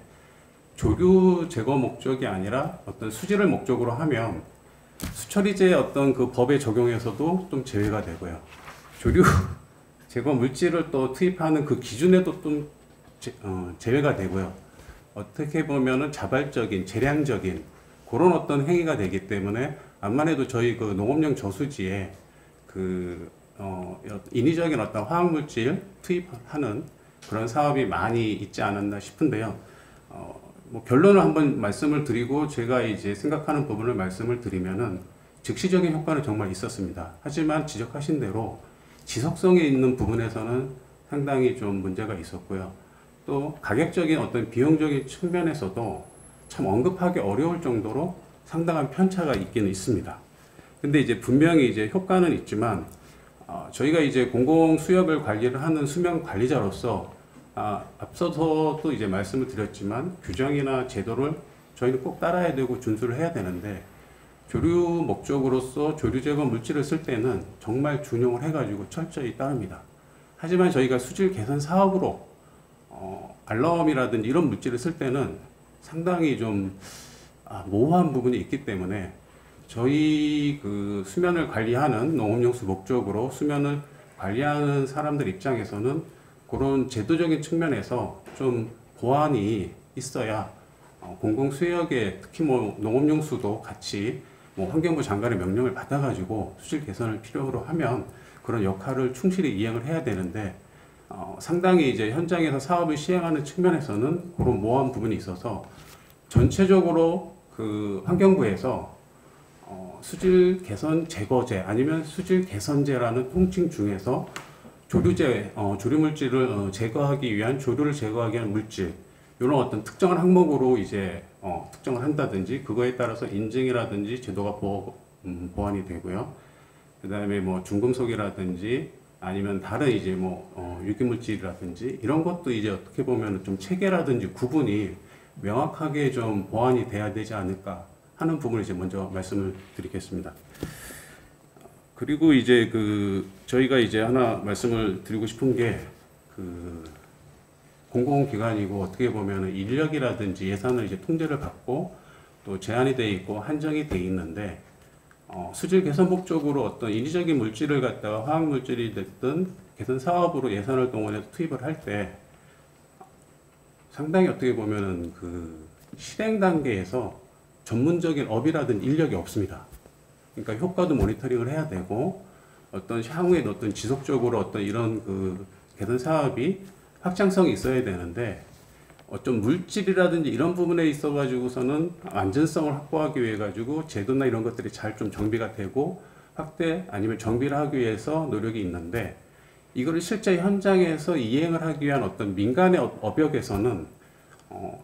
조류 제거 목적이 아니라 어떤 수질을 목적으로 하면 수처리제 어떤 법의 적용에서도 좀 제외가 되고요. 조류 제거 물질을 또 투입하는 그 기준에도 좀 제외가 되고요. 어떻게 보면은 자발적인, 재량적인 그런 어떤 행위가 되기 때문에 암만 해도 저희 농업용 저수지에 인위적인 어떤 화학물질 투입하는 그런 사업이 많이 있지 않았나 싶은데요. 결론을 한번 말씀을 드리고 제가 이제 생각하는 부분을 말씀을 드리면은 즉시적인 효과는 정말 있었습니다. 하지만 지적하신 대로 지속성에 있는 부분에서는 상당히 좀 문제가 있었고요. 또 가격적인 어떤 비용적인 측면에서도 참 언급하기 어려울 정도로 상당한 편차가 있기는 있습니다. 근데 이제 분명히 이제 효과는 있지만 저희가 이제 공공 수역을 관리를 하는 수면 관리자로서 앞서서도 이제 말씀을 드렸지만 규정이나 제도를 저희는 꼭 따라야 되고 준수를 해야 되는데 조류 목적으로서 조류 제거 물질을 쓸 때는 정말 준용을 해가지고 철저히 따릅니다. 하지만 저희가 수질 개선 사업으로 알럼이라든지 이런 물질을 쓸 때는 상당히 좀 모호한 부분이 있기 때문에 저희 그 수면을 관리하는 농업용수 목적으로 수면을 관리하는 사람들 입장에서는 그런 제도적인 측면에서 좀 보완이 있어야 공공수역에 특히 뭐 농업용수도 같이 뭐 환경부 장관의 명령을 받아가지고 수질 개선을 필요로 하면 그런 역할을 충실히 이행을 해야 되는데 상당히 이제 현장에서 사업을 시행하는 측면에서는 그런 모호한 부분이 있어서 전체적으로 그 환경부에서 수질 개선 제거제 아니면 수질 개선제라는 통칭 중에서 조류제, 조류물질을 제거하기 위한 조류를 제거하기 위한 물질 이런 어떤 특정한 항목으로 이제 특정을 한다든지 그거에 따라서 인증이라든지 제도가 보완이 되고요. 그 다음에 뭐 중금속이라든지 아니면 다른 이제 뭐 유기물질이라든지 이런 것도 이제 어떻게 보면 좀 체계라든지 구분이 명확하게 좀 보완이 돼야 되지 않을까 하는 부분을 이제 먼저 말씀을 드리겠습니다. 그리고 이제 그 저희가 이제 하나 말씀을 드리고 싶은 게 그 공공기관이고 어떻게 보면은 인력이라든지 예산을 이제 통제를 받고 또 제한이 돼 있고 한정이 돼 있는데 수질 개선 목적으로 어떤 인위적인 물질을 갖다가 화학 물질이 됐든 개선 사업으로 예산을 동원해서 투입을 할 때 상당히 어떻게 보면은 그 실행 단계에서 전문적인 업이라든지 인력이 없습니다. 그러니까 효과도 모니터링을 해야 되고 어떤 향후에 어떤 지속적으로 어떤 이런 그 개선 사업이 확장성이 있어야 되는데 어떤 물질이라든지 이런 부분에 있어 가지고서는 안전성을 확보하기 위해 가지고 제도나 이런 것들이 잘 좀 정비가 되고 확대 아니면 정비를 하기 위해서 노력이 있는데 이거를 실제 현장에서 이행을 하기 위한 어떤 민간의 업역에서는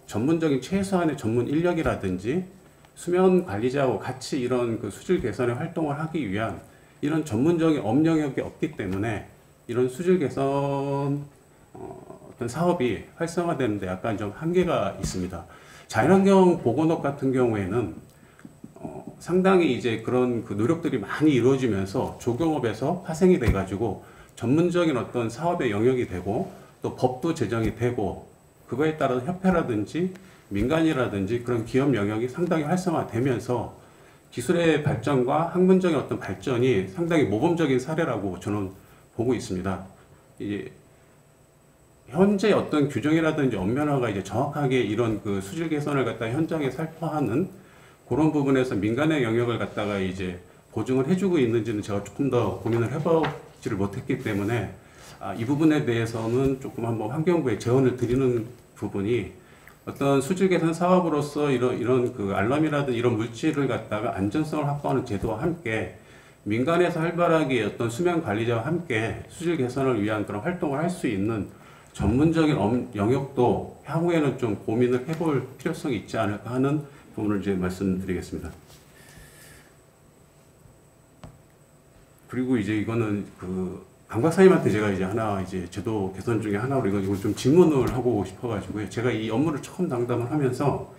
전문적인 최소한의 전문 인력이라든지 수면 관리자하고 같이 이런 그 수질 개선의 활동을 하기 위한 이런 전문적인 업 영역이 없기 때문에 이런 수질 개선 어떤 사업이 활성화되는데 약간 좀 한계가 있습니다. 자연환경 보건업 같은 경우에는 상당히 이제 그런 그 노력들이 많이 이루어지면서 조경업에서 파생이 돼가지고 전문적인 어떤 사업의 영역이 되고 또 법도 제정이 되고 그거에 따라서 협회라든지 민간이라든지 그런 기업 영역이 상당히 활성화되면서 기술의 발전과 학문적인 어떤 발전이 상당히 모범적인 사례라고 저는 보고 있습니다. 이제 현재 어떤 규정이라든지 엄면화가 이제 정확하게 이런 그 수질 개선을 갖다 현장에 살포하는 그런 부분에서 민간의 영역을 갖다가 이제 보증을 해주고 있는지는 제가 조금 더 고민을 해보지를 못했기 때문에 이 부분에 대해서는 조금 한번 환경부에 제언을 드리는 부분이 어떤 수질 개선 사업으로서 이런 그 알럼이라든 이런 물질을 갖다가 안전성을 확보하는 제도와 함께 민간에서 활발하게 어떤 수면 관리자와 함께 수질 개선을 위한 그런 활동을 할 수 있는 전문적인 영역도 향후에는 좀 고민을 해볼 필요성이 있지 않을까 하는 부분을 이제 말씀드리겠습니다. 그리고 이제 이거는 그 강 박사님한테 제가 이제 하나 이제 제도 개선 중에 하나로 이거 좀 질문을 하고 싶어가지고요. 제가 이 업무를 처음 담당을 하면서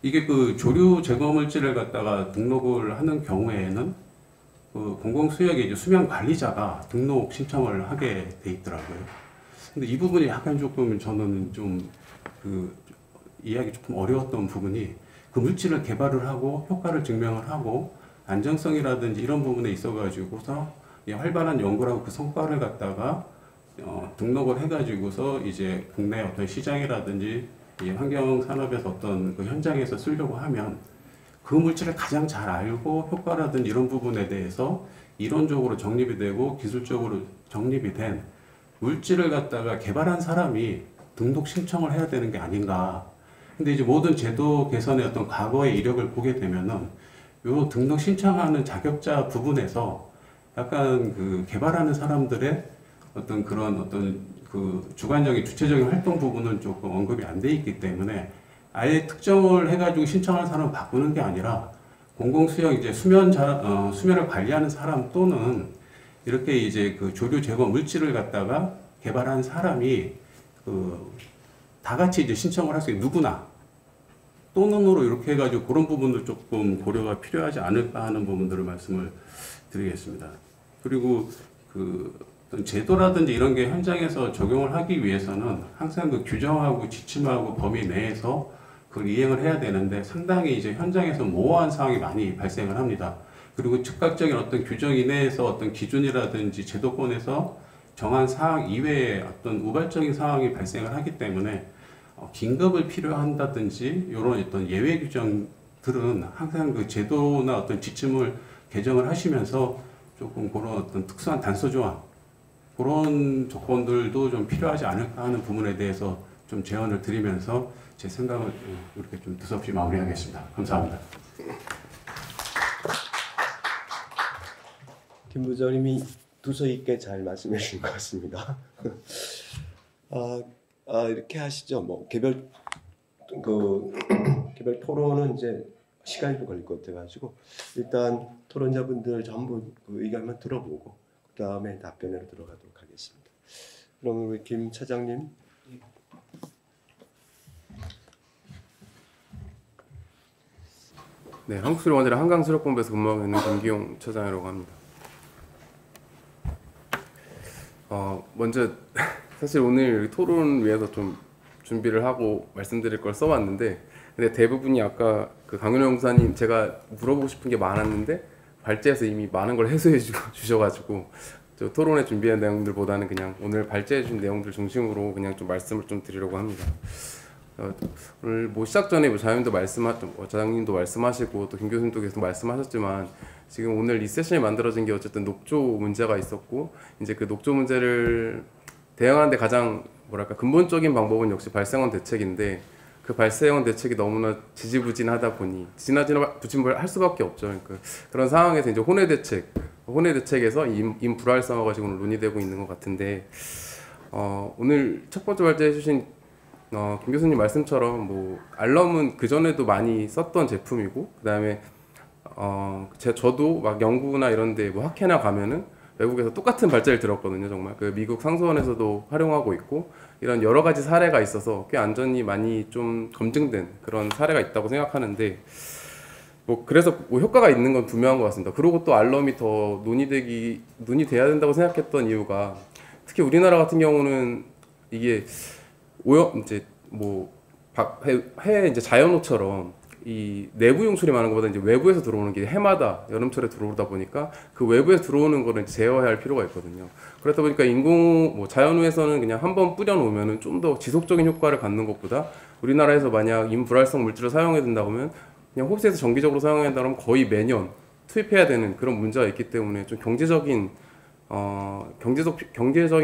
이게 그 조류 제거 물질을 갖다가 등록을 하는 경우에는 그 공공수역에 이제 수면 관리자가 등록 신청을 하게 돼 있더라고요. 근데 이 부분이 약간 조금 저는 좀 그 이해하기 조금 어려웠던 부분이 그 물질을 개발을 하고 효과를 증명을 하고 안정성이라든지 이런 부분에 있어가지고서 활발한 연구라고 그 성과를 갖다가 등록을 해가지고서 이제 국내 어떤 시장이라든지 이 환경 산업에서 어떤 그 현장에서 쓰려고 하면 그 물질을 가장 잘 알고 효과라든지 이런 부분에 대해서 이론적으로 정립이 되고 기술적으로 정립이 된 물질을 갖다가 개발한 사람이 등록 신청을 해야 되는 게 아닌가. 근데 이제 모든 제도 개선의 어떤 과거의 이력을 보게 되면은 요 등록 신청하는 자격자 부분에서 약간 그 개발하는 사람들의 어떤 그런 어떤 그 주관적인 주체적인 활동 부분은 조금 언급이 안 돼 있기 때문에 아예 특정을 해가지고 신청하는 사람을 바꾸는 게 아니라 공공수역 이제 수면을 관리하는 사람 또는 이렇게 이제 그 조류 제거 물질을 갖다가 개발한 사람이 그 다 같이 이제 신청을 할 수 있는 누구나 또는으로 이렇게 해가지고 그런 부분들 조금 고려가 필요하지 않을까 하는 부분들을 말씀을 드리겠습니다. 그리고 그 어떤 제도라든지 이런 게 현장에서 적용을 하기 위해서는 항상 그 규정하고 지침하고 범위 내에서 그걸 이행을 해야 되는데 상당히 이제 현장에서 모호한 상황이 많이 발생을 합니다. 그리고 즉각적인 어떤 규정 이내에서 어떤 기준이라든지 제도권에서 정한 사항 이외에 어떤 우발적인 상황이 발생을 하기 때문에 긴급을 필요한다든지 이런 어떤 예외 규정들은 항상 그 제도나 어떤 지침을 개정을 하시면서 조금 그런 어떤 특수한 단서 조항 그런 조건들도 좀 필요하지 않을까 하는 부분에 대해서 좀 제언을 드리면서 제 생각을 이렇게 좀 두서없이 마무리하겠습니다. 감사합니다. 김 부장님이 두서 있게 잘 말씀해 주신 것 같습니다. 이렇게 하시죠. 뭐 개별 토론은 이제 시간이 좀 걸릴 것 같아가지고 일단 토론자분들 전부 그 의견만 들어보고 그 다음에 답변으로 들어가도록 하겠습니다. 그럼 우리 김 차장님. 네, 한국수력원자력 한강수력본부에서 근무하고 있는 김기용 차장이라고 합니다. 먼저 사실 오늘 토론 위해서 좀 준비를 하고 말씀드릴 걸 써왔는데 근데 대부분이 아까 그 강윤호 용사님 제가 물어보고 싶은 게 많았는데 발제해서 이미 많은 걸 해소해 주셔가지고 저 토론에 준비한 내용들보다는 그냥 오늘 발제해 준 내용들 중심으로 그냥 좀 말씀을 좀 드리려고 합니다. 오늘 뭐 시작 전에 뭐 자장님도 말씀하시고 또 김 교수님도 계속 말씀하셨지만 지금 오늘 이 세션이 만들어진 게 어쨌든 녹조 문제가 있었고 이제 그 녹조 문제를 대응하는데 가장 뭐랄까 근본적인 방법은 역시 발생원 대책인데 그 발생원 대책이 너무나 지지부진하다 보니 지나부진을 할 수밖에 없죠. 그러니까 그런 상황에서 이제 혼외 대책에서 인불활성화가 지금 논의되고 있는 것 같은데 오늘 첫 번째 발제해주신 김 교수님 말씀처럼 뭐 알럼은 그 전에도 많이 썼던 제품이고 그 다음에 저도 막 연구나 이런데 뭐 학회나 가면은 외국에서 똑같은 발제를 들었거든요. 정말 그 미국 상소원에서도 활용하고 있고 이런 여러 가지 사례가 있어서 꽤 안전이 많이 좀 검증된 그런 사례가 있다고 생각하는데 뭐 그래서 뭐 효과가 있는 건 분명한 것 같습니다. 그리고 또 알럼이 더 논의돼야 된다고 생각했던 이유가 특히 우리나라 같은 경우는 이게 이제 뭐 해외 이제 자연호처럼 이 내부 용출이 많은 것보다 이제 외부에서 들어오는 게 해마다 여름철에 들어오다 보니까 그 외부에서 들어오는 거를 제어해야 할 필요가 있거든요. 그렇다 보니까 자연호에서는 그냥 한번 뿌려놓으면은 좀 더 지속적인 효과를 갖는 것보다 우리나라에서 만약 인불활성 물질을 사용해야 된다고 하면 그냥 흡수해서 정기적으로 사용해야 된다면 거의 매년 투입해야 되는 그런 문제가 있기 때문에 좀 경제적인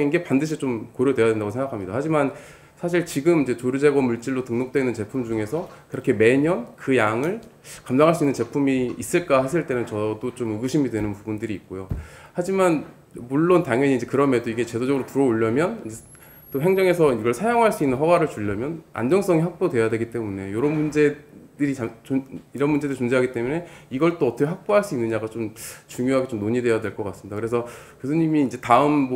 게 반드시 좀 고려돼야 된다고 생각합니다. 하지만 사실 지금 이제 조류 제거 물질로 등록되어 있는 제품 중에서 그렇게 매년 그 양을 감당할 수 있는 제품이 있을까 했을 때는 저도 좀 의구심이 되는 부분들이 있고요. 하지만 물론 당연히 이제 그럼에도 이게 제도적으로 들어오려면 또 행정에서 이걸 사용할 수 있는 허가를 주려면 안정성이 확보돼야 되기 때문에 이런 문제들이 존재하기 때문에 이걸 또 어떻게 확보할 수 있느냐가 좀 중요하게 좀 논의돼야 될 것 같습니다. 그래서 교수님이 이제 다음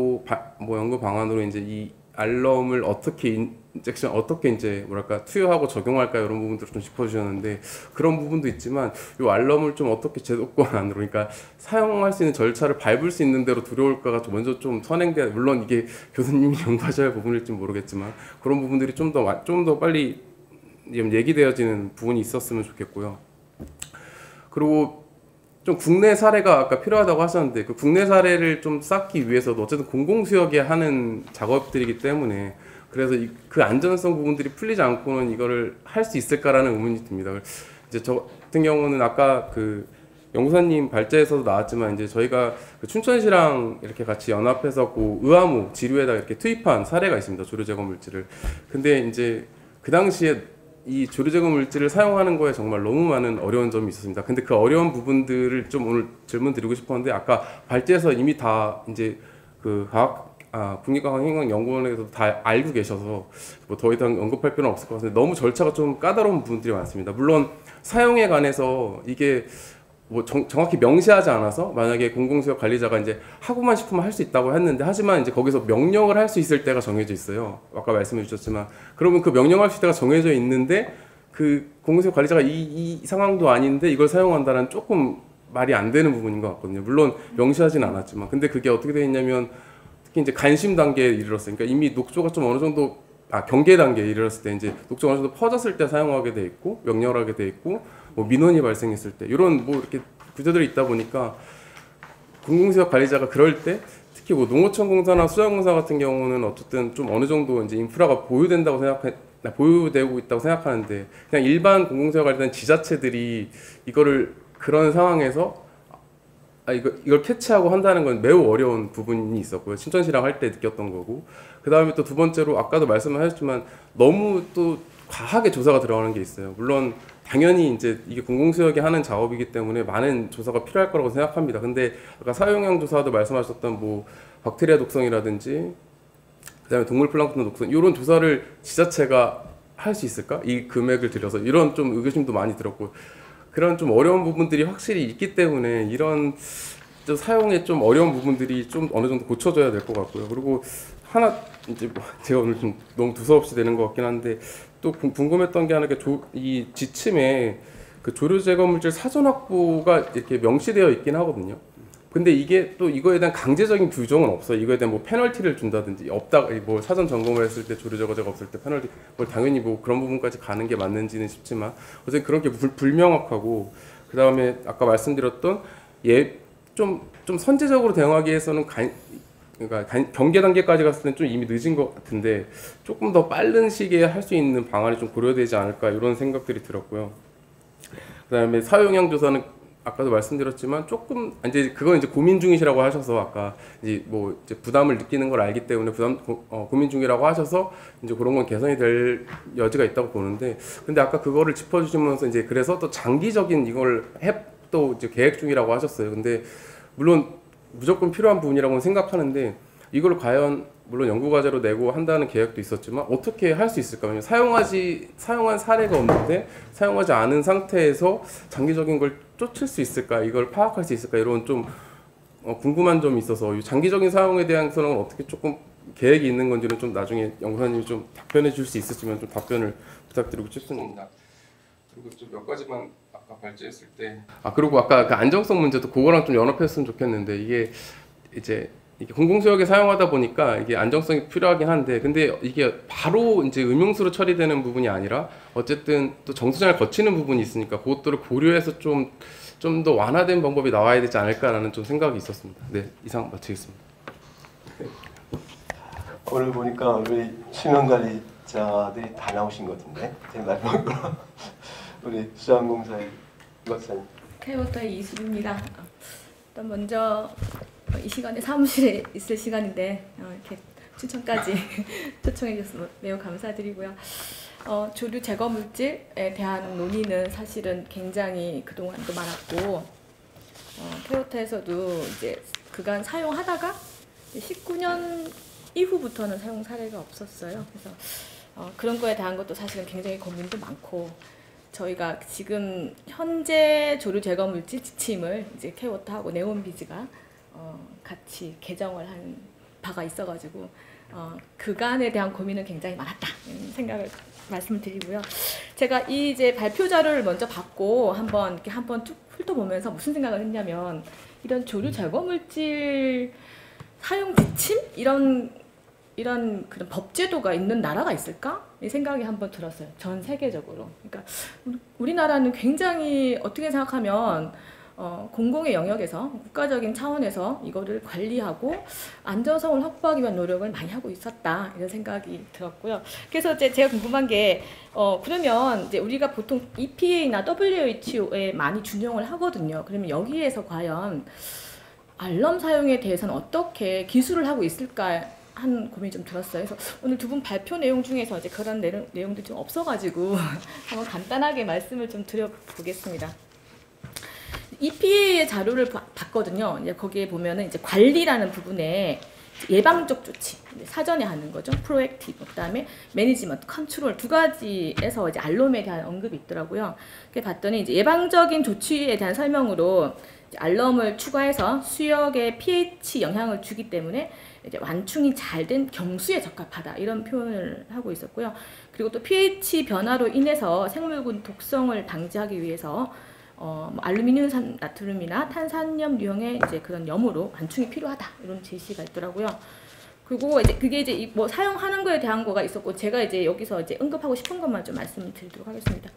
연구 방안으로 이제 이 알럼을 어떻게 이제 뭐랄까 투여하고 적용할까 이런 부분들을 좀 짚어주셨는데 그런 부분도 있지만 이 알럼을 좀 어떻게 제도권 안으로 그러니까 사용할 수 있는 절차를 밟을 수 있는 대로 들어올까가 먼저 좀 선행돼야 물론 이게 교수님이 연구하셔야 할 부분일지 모르겠지만 그런 부분들이 좀 더 빨리 얘기되어지는 부분이 있었으면 좋겠고요. 그리고 좀 국내 사례가 아까 필요하다고 하셨는데 그 국내 사례를 좀 쌓기 위해서도 어쨌든 공공수역에 하는 작업들이기 때문에 그래서 그 안전성 부분들이 풀리지 않고는 이거를 할 수 있을까라는 의문이 듭니다. 이제 저 같은 경우는 아까 그 연구사님 발제에서도 나왔지만 이제 저희가 그 춘천시랑 이렇게 같이 연합해서 그 의암호 지류에다 이렇게 투입한 사례가 있습니다. 조류 제거 물질을. 근데 이제 그 당시에 이 조류 제거 물질을 사용하는 거에 정말 너무 많은 어려운 점이 있었습니다. 근데 그 어려운 부분들을 좀 오늘 질문 드리고 싶었는데 아까 발제에서 이미 다 이제 그 국립과학행정연구원에서도 다 알고 계셔서 뭐 더 이상 언급할 필요는 없을 것 같은데 너무 절차가 좀 까다로운 부분들이 많습니다. 물론 사용에 관해서 이게 뭐 정확히 명시하지 않아서 만약에 공공수역 관리자가 이제 하고만 싶으면 할 수 있다고 했는데 하지만 이제 거기서 명령을 할 수 있을 때가 정해져 있어요. 아까 말씀해 주셨지만 그러면 그 명령할 수 있을 때가 정해져 있는데 그 공공기업 관리자가 이 상황도 아닌데 이걸 사용한다는 조금 말이 안 되는 부분인 것 같거든요. 물론 명시하진 않았지만, 근데 그게 어떻게 되어 있냐면 특히 이제 간심 단계에 이르렀어요. 그러니까 이미 녹조가 좀 어느 정도 경계 단계에 이르렀을 때 이제 녹조가 어느 정도 퍼졌을 때 사용하게 돼 있고 명령하게 돼 있고 뭐 민원이 발생했을 때 이런 뭐 이렇게 구조들이 있다 보니까 공공지역 관리자가 그럴 때 특히 뭐 농어촌 공사나 수자원 공사 같은 경우는 어쨌든 좀 어느 정도 이제 인프라가 보유되고 있다고 생각하는데 그냥 일반 공공지역 관리자는 지자체들이 이거를 그런 상황에서 이걸 캐치하고 한다는 건 매우 어려운 부분이 있었고요. 신천시랑 할 때 느꼈던 거고, 그 다음에 또 두 번째로 아까도 말씀하셨지만 너무 또 과하게 조사가 들어가는 게 있어요. 물론 당연히 이제 이게 공공수역이 하는 작업이기 때문에 많은 조사가 필요할 거라고 생각합니다. 근데 아까 사용량 조사도 말씀하셨던 뭐 박테리아 독성이라든지 그다음에 동물 플랑크톤 독성 이런 조사를 지자체가 할 수 있을까? 이 금액을 들여서 이런 좀 의구심도 많이 들었고, 그런 좀 어려운 부분들이 확실히 있기 때문에 이런 좀 사용에 좀 어려운 부분들이 좀 어느 정도 고쳐져야 될 것 같고요. 그리고 하나 이제 뭐 제가 오늘 좀 너무 두서없이 되는 것 같긴 한데 또 궁금했던 게 하나 이 지침에 그 조류 제거 물질 사전 확보가 이렇게 명시되어 있긴 하거든요. 근데 이게 또 이거에 대한 강제적인 규정은 없어요. 이거에 대한 뭐 페널티를 준다든지 없다, 뭐 사전 점검을 했을 때 조류 제거제가 없을 때 페널티, 뭐 당연히 뭐 그런 부분까지 가는 게 맞는지는 싶지만 어쨌든 그런 게 불명확하고, 그 다음에 아까 말씀드렸던 좀 선제적으로 대응하기 위해서는 그러니까 경계 단계까지 갔을 때는 좀 이미 늦은 것 같은데 조금 더 빠른 시기에 할 수 있는 방안이 좀 고려되지 않을까 이런 생각들이 들었고요. 그 다음에 사용량 조사는 아까도 말씀드렸지만 조금 이제 그건 이제 고민 중이시라고 하셔서 아까 이제 뭐 이제 부담을 느끼는 걸 알기 때문에 고민 중이라고 하셔서 이제 그런 건 개선이 될 여지가 있다고 보는데, 근데 아까 그거를 짚어주시면서 이제 그래서 또 장기적인 이걸 또 이제 계획 중이라고 하셨어요. 근데 물론 무조건 필요한 부분이라고는 생각하는데 이걸 과연 물론 연구과제로 내고 한다는 계획도 있었지만 어떻게 할 수 있을까? 왜냐면 사용한 사례가 없는데 사용하지 않은 상태에서 장기적인 걸 쫓을 수 있을까? 이걸 파악할 수 있을까? 이런 좀 궁금한 점이 있어서 장기적인 사용에 대해서는 어떻게 조금 계획이 있는 건지는 좀 나중에 연구사님이 좀 답변해 줄 수 있으시면 좀 답변을 부탁드리고 싶습니다. 그리고 좀 몇 가지만 아까 발제했을 때 그리고 아까 그 안정성 문제도 그거랑 좀 연합했으면 좋겠는데 이게 공공수역에 사용하다 보니까 이게 안정성이 필요하긴 한데, 근데 이게 바로 이제 음용수로 처리되는 부분이 아니라 어쨌든 또 정수장을 거치는 부분이 있으니까 그것들을 고려해서 좀 더 완화된 방법이 나와야 되지 않을까라는 좀 생각이 있었습니다. 네, 이상 마치겠습니다. 오늘 보니까 우리 수명관리자들이 다 나오신 것 같은데 제일 마지막으로 우리 수양공사의 박사님. K워터의 이수입니다. 일단 먼저 이 시간에 사무실에 있을 시간인데 이렇게 춘천까지 초청해 주셔서 매우 감사드리고요. 조류 제거 물질에 대한 논의는 사실은 굉장히 그동안도 많았고 K워터에서도 이제 그간 사용하다가 19년 이후부터는 사용 사례가 없었어요. 그래서 그런 거에 대한 것도 사실은 굉장히 고민도 많고, 저희가 지금 현재 조류 제거 물질 지침을 이제 K워터하고 네온비즈가 같이 개정을 한 바가 있어가지고 그간에 대한 고민은 굉장히 많았다 생각을 말씀을 드리고요. 제가 이 이제 발표 자료를 먼저 받고 한번 쭉 훑어보면서 무슨 생각을 했냐면, 이런 조류 제거 물질 사용 지침 이런 그런 법제도가 있는 나라가 있을까? 이 생각이 한번 들었어요. 전 세계적으로. 그러니까 우리나라는 굉장히 어떻게 생각하면 공공의 영역에서 국가적인 차원에서 이거를 관리하고 안전성을 확보하기 위한 노력을 많이 하고 있었다, 이런 생각이 들었고요. 그래서 제가 궁금한 게 그러면 이제 우리가 보통 EPA나 WHO에 많이 준용을 하거든요. 그러면 여기에서 과연 알럼 사용에 대해서는 어떻게 기술을 하고 있을까 한 고민이 좀 들었어요. 그래서 오늘 두 분 발표 내용 중에서 이제 그런 내용들이 좀 없어가지고 한번 간단하게 말씀을 좀 드려보겠습니다. EPA의 자료를 봤거든요. 이제 거기에 보면은 이제 관리라는 부분에 예방적 조치, 사전에 하는 거죠. 프로액티브, 그다음에 매니지먼트, 컨트롤 두 가지에서 이제 알롬에 대한 언급이 있더라고요. 그게 봤더니 이제 예방적인 조치에 대한 설명으로 알럼을 추가해서 수역에 pH 영향을 주기 때문에 이제 완충이 잘 된 경수에 적합하다 이런 표현을 하고 있었고요. 그리고 또 pH 변화로 인해서 생물군 독성을 방지하기 위해서 알루미늄 나트륨이나 탄산염 유형의 이제 그런 염으로 완충이 필요하다 이런 제시가 있더라고요. 그리고 이제 그게 이제 뭐 사용하는 거에 대한 거가 있었고 제가 이제 여기서 이제 언급하고 싶은 것만 좀 말씀을 드리도록 하겠습니다.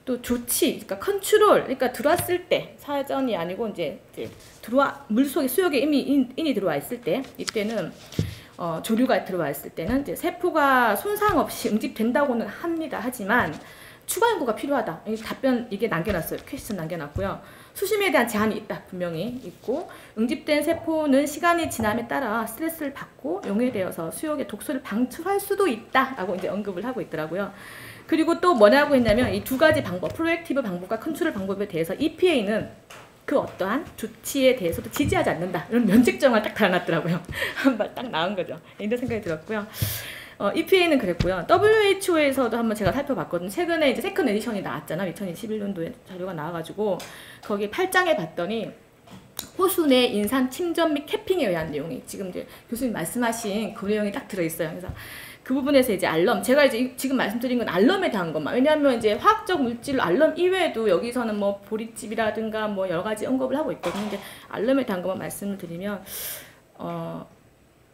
또 조치, 그러니까 컨트롤, 그러니까 들어왔을 때 사전이 아니고 이제 물속에 수역에 이미 인이 들어와 있을 때 이때는 조류가 들어와 있을 때는 이제 세포가 손상 없이 응집된다고는 합니다. 하지만 추가 연구가 필요하다. 답변 이게 남겨놨어요. 퀘스천 남겨놨고요. 수심에 대한 제한이 있다. 분명히 있고 응집된 세포는 시간이 지남에 따라 스트레스를 받고 용해되어서 수역의 독소를 방출할 수도 있다라고 이제 언급을 하고 있더라고요. 그리고 또 뭐라고 했냐면 이 두 가지 방법, 프로액티브 방법과 컨트롤 방법에 대해서 EPA는 그 어떠한 조치에 대해서도 지지하지 않는다. 이런 면책정을 딱 달아놨더라고요. 한 발 딱 나온 거죠. 이런 생각이 들었고요. EPA는 그랬고요. WHO에서도 한번 제가 살펴봤거든요. 최근에 이제 세컨 에디션이 나왔잖아. 2021년도에 자료가 나와가지고 거기 8장에 봤더니 호수 내 인산 침전 및 캐핑에 의한 내용이 지금 이제 교수님 말씀하신 그 내용이 딱 들어있어요. 그래서 그 부분에서 이제 알럼, 제가 이제 지금 말씀드린 건 알럼에 대한 것만. 왜냐하면 이제 화학적 물질 알럼 이외에도 여기서는 뭐 보리집이라든가 뭐 여러 가지 언급을 하고 있거든요. 근데 알럼에 대한 것만 말씀을 드리면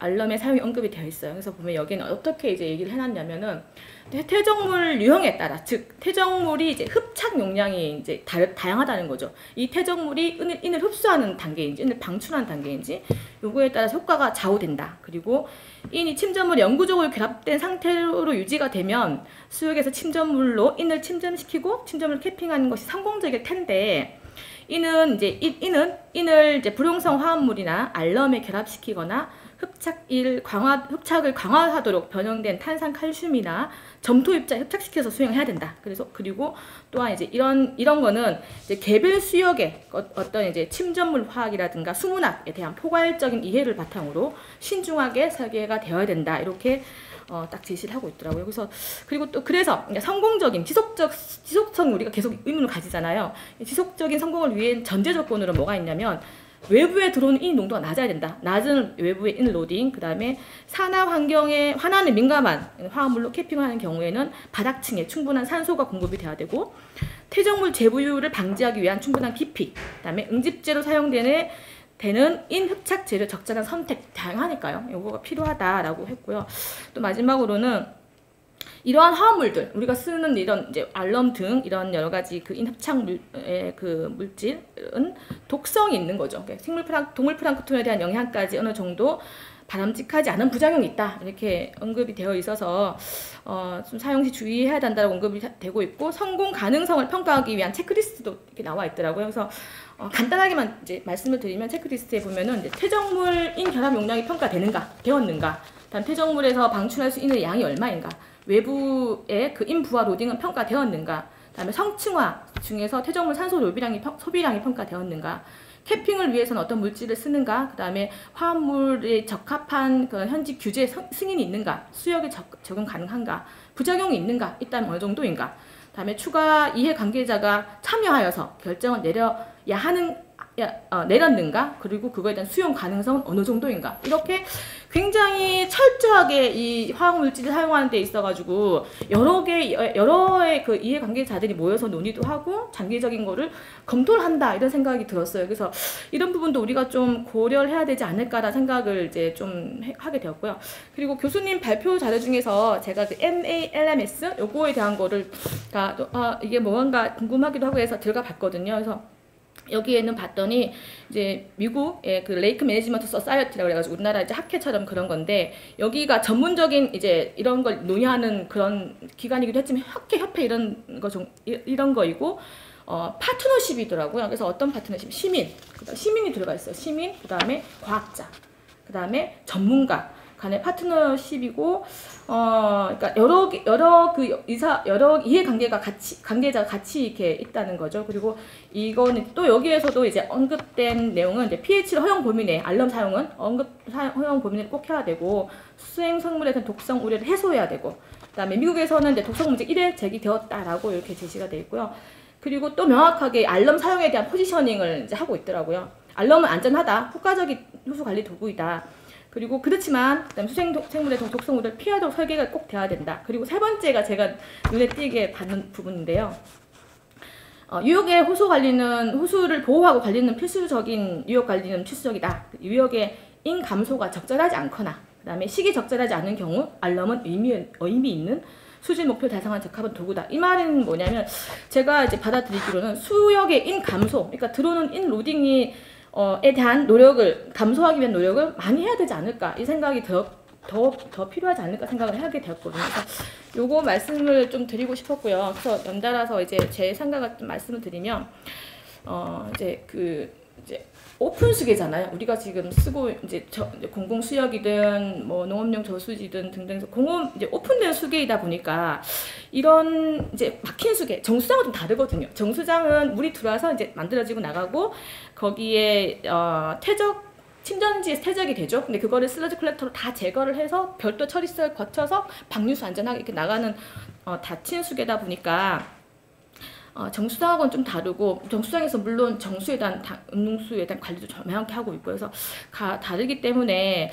알럼의 사용이 언급이 되어 있어요. 그래서 보면 여기는 어떻게 이제 얘기를 해놨냐면은 퇴적물 유형에 따라, 즉 퇴적물이 이제 흡착 용량이 이제 다양하다는 거죠. 이 퇴적물이 인을 흡수하는 단계인지 인을 방출하는 단계인지 요거에 따라서 효과가 좌우된다. 그리고 인이 침전물에 영구적으로 결합된 상태로 유지가 되면 수역에서 침전물로 인을 침전시키고 침전물을 캐핑하는 것이 성공적일 텐데 인을 이제 불용성 화합물이나 알럼에 결합시키거나 흡착을 강화하도록 변형된 탄산 칼슘이나 점토 입자에 흡착시켜서 수용해야 된다. 그리고 또한 이제 이런 거는 이제 개별 수역의 어떤 이제 침전물 화학이라든가 수문학에 대한 포괄적인 이해를 바탕으로 신중하게 설계가 되어야 된다. 이렇게 딱 제시를 하고 있더라고요. 그리고 또 그래서 성공적인 지속성 우리가 계속 의문을 가지잖아요. 지속적인 성공을 위해 전제 조건으로 뭐가 있냐면 외부에 들어오는 인 농도가 낮아야 된다. 낮은 외부의 인 로딩, 그 다음에 산화 환경에 환환에 민감한 화합물로 캐핑하는 경우에는 바닥층에 충분한 산소가 공급이 돼야 되고 퇴적물 재부유를 방지하기 위한 충분한 깊이, 그 다음에 응집제로 사용되는 인 흡착 재료 적절한 선택, 다양하니까요. 요거가 필요하다라고 했고요. 또 마지막으로는 이러한 화합물들, 우리가 쓰는 이런 이제 알럼 등 이런 여러 가지 그 인흡착 그 물질은 독성이 있는 거죠. 동물 플랑크톤에 대한 영향까지 어느 정도 바람직하지 않은 부작용이 있다. 이렇게 언급이 되어 있어서 좀 사용 시 주의해야 된다고 언급이 되고 있고 되고 가능성을 평가하기 위한 체크리스트도 이렇게 나와 있더라고요. 그래서 간단하게만 이제 말씀을 드리면 체크리스트에 보면은 이제 퇴적물인 결합 용량이 되었는가, 다음 퇴적물에서 방출할 수 있는 양이 얼마인가, 외부의 그 인부하 로딩은 평가되었는가, 다음에 성층화 중에서 퇴적물 산소 소비량이 평가되었는가, 캐핑을 위해서는 어떤 물질을 쓰는가, 그 다음에 화합물에 적합한 그 현지 규제 승인이 있는가, 수역에 적용 가능한가, 부작용이 있는가, 있다면 어느 정도인가, 다음에 추가 이해 관계자가 참여하여서 결정을 내렸는가, 그리고 그거에 대한 수용 가능성은 어느 정도인가, 이렇게 굉장히 철저하게 이 화학물질을 사용하는 데 있어가지고 여러의 그 이해관계자들이 모여서 논의도 하고 장기적인 거를 검토를 한다, 이런 생각이 들었어요. 그래서 이런 부분도 우리가 좀 고려를 해야 되지 않을까라는 생각을 이제 좀 하게 되었고요. 그리고 교수님 발표 자료 중에서 제가 그 MALMS 요거에 대한 거를 이게 뭔가 궁금하기도 하고 해서 들어가 봤거든요. 그래서 여기에는 봤더니 이제 미국의 그 레이크 매니지먼트 소사이어티라고 그래가지고 우리나라 이제 학회처럼 그런 건데, 여기가 전문적인 이제 이런 걸 논의하는 그런 기관이기도 했지만 협회 이런 거이고 파트너십이더라고요. 그래서 어떤 파트너십? 시민이 들어가 있어요. 시민, 그 다음에 과학자, 그 다음에 전문가 간의 파트너십이고, 그러니까 여러 이해관계자가 같이 이렇게 있다는 거죠. 그리고 이거는 또 여기에서도 이제 언급된 내용은 이제 pH를 허용 범위 내 알럼 사용은 허용 범위 내를 꼭 해야 되고, 수행 성물에 대한 독성 우려를 해소해야 되고, 그다음에 미국에서는 이제 독성 문제 1회 제기되었다라고 이렇게 제시가 되어 있고요. 그리고 또 명확하게 알럼 사용에 대한 포지셔닝을 이제 하고 있더라고요. 알럼은 안전하다, 효과적인 호수 관리 도구이다. 그리고 그렇지만 그다음 수생생물의 독성물을 피하도록 설계가 꼭 돼야 된다. 그리고 세 번째가 제가 눈에 띄게 받는 부분인데요. 유역의 호수 관리는 호수를 보호하고 관리는 필수적인 유역 관리는 필수적이다. 유역의 인 감소가 적절하지 않거나 그다음에 시기 적절하지 않은 경우 알럼은 의미 있는 수질 목표 달성한 적합한 도구다. 이 말은 뭐냐면 제가 이제 받아들이기로는 수역의 인 감소, 그러니까 들어오는 인 로딩이 에 대한 노력을 감소하기 위한 노력을 많이 해야 되지 않을까 이 생각이 더 필요하지 않을까 생각을 하게 되었거든요. 그래서 요거 말씀을 좀 드리고 싶었고요. 그래서 연달아서 이제 제 생각을 좀 말씀을 드리면 이제 오픈 수계잖아요. 우리가 지금 쓰고 이제 공공 수역이든 뭐 농업용 저수지든 등등 공업 이제 오픈된 수계이다 보니까 이런 이제 막힌 수계 정수장은 좀 다르거든요. 정수장은 물이 들어와서 이제 만들어지고 나가고 거기에 침전지에 퇴적이 되죠. 근데 그거를 슬러지 컬렉터로 다 제거를 해서 별도 처리설을 거쳐서 방류수 안전하게 이렇게 나가는 닫힌 수계다 보니까 정수장하고는 좀 다르고 정수장에서 물론 정수에 대한 음용수에 대한 관리도 명확히 하고 있고 그래서 다르기 때문에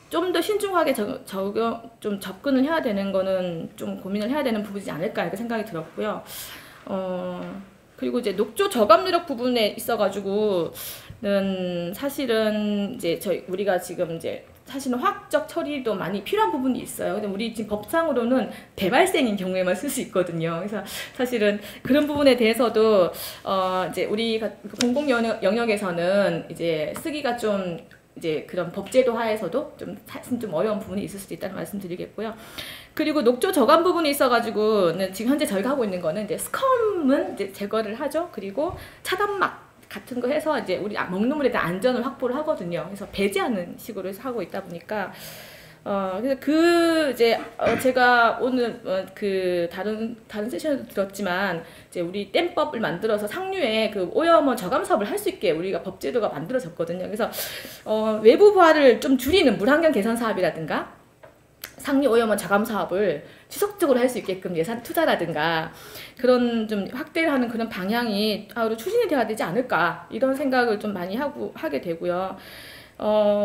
좀 더 신중하게 좀 접근을 해야 되는 거는 좀 고민을 해야 되는 부분이지 않을까 이렇게 생각이 들었고요. 그리고 이제 녹조 저감 누력 부분에 있어가지고는 사실은 이제 우리가 지금 이제 사실은 화학적 처리도 많이 필요한 부분이 있어요. 근데 우리 지금 법상으로는 대발생인 경우에만 쓸 수 있거든요. 그래서 사실은 그런 부분에 대해서도 이제 우리 공공 영역에서는 이제 쓰기가 좀 이제 그런 법제도 하에서도 좀 어려운 부분이 있을 수도 있다는 말씀드리겠고요. 그리고 녹조 저감 부분이 있어가지고는 지금 현재 저희가 하고 있는 거는 이제 스컴은 이제 제거를 하죠. 그리고 차단막 같은 거 해서 이제 우리 먹는 물에 대한 안전을 확보를 하거든요. 그래서 배제하는 식으로 해서 하고 있다 보니까 그래서 제가 오늘 다른 세션에도 들었지만 이제 우리 댐법을 만들어서 상류에 그 오염원 저감 사업을 할 수 있게 우리가 법제도가 만들어졌거든요. 그래서 외부 부하를 좀 줄이는 물환경 개선 사업이라든가 상류 오염원 저감 사업을 지속적으로 할 수 있게끔 예산 투자라든가 그런 좀 확대를 하는 그런 방향이 추진이 돼야 되지 않을까 이런 생각을 좀 많이 하게 되고요.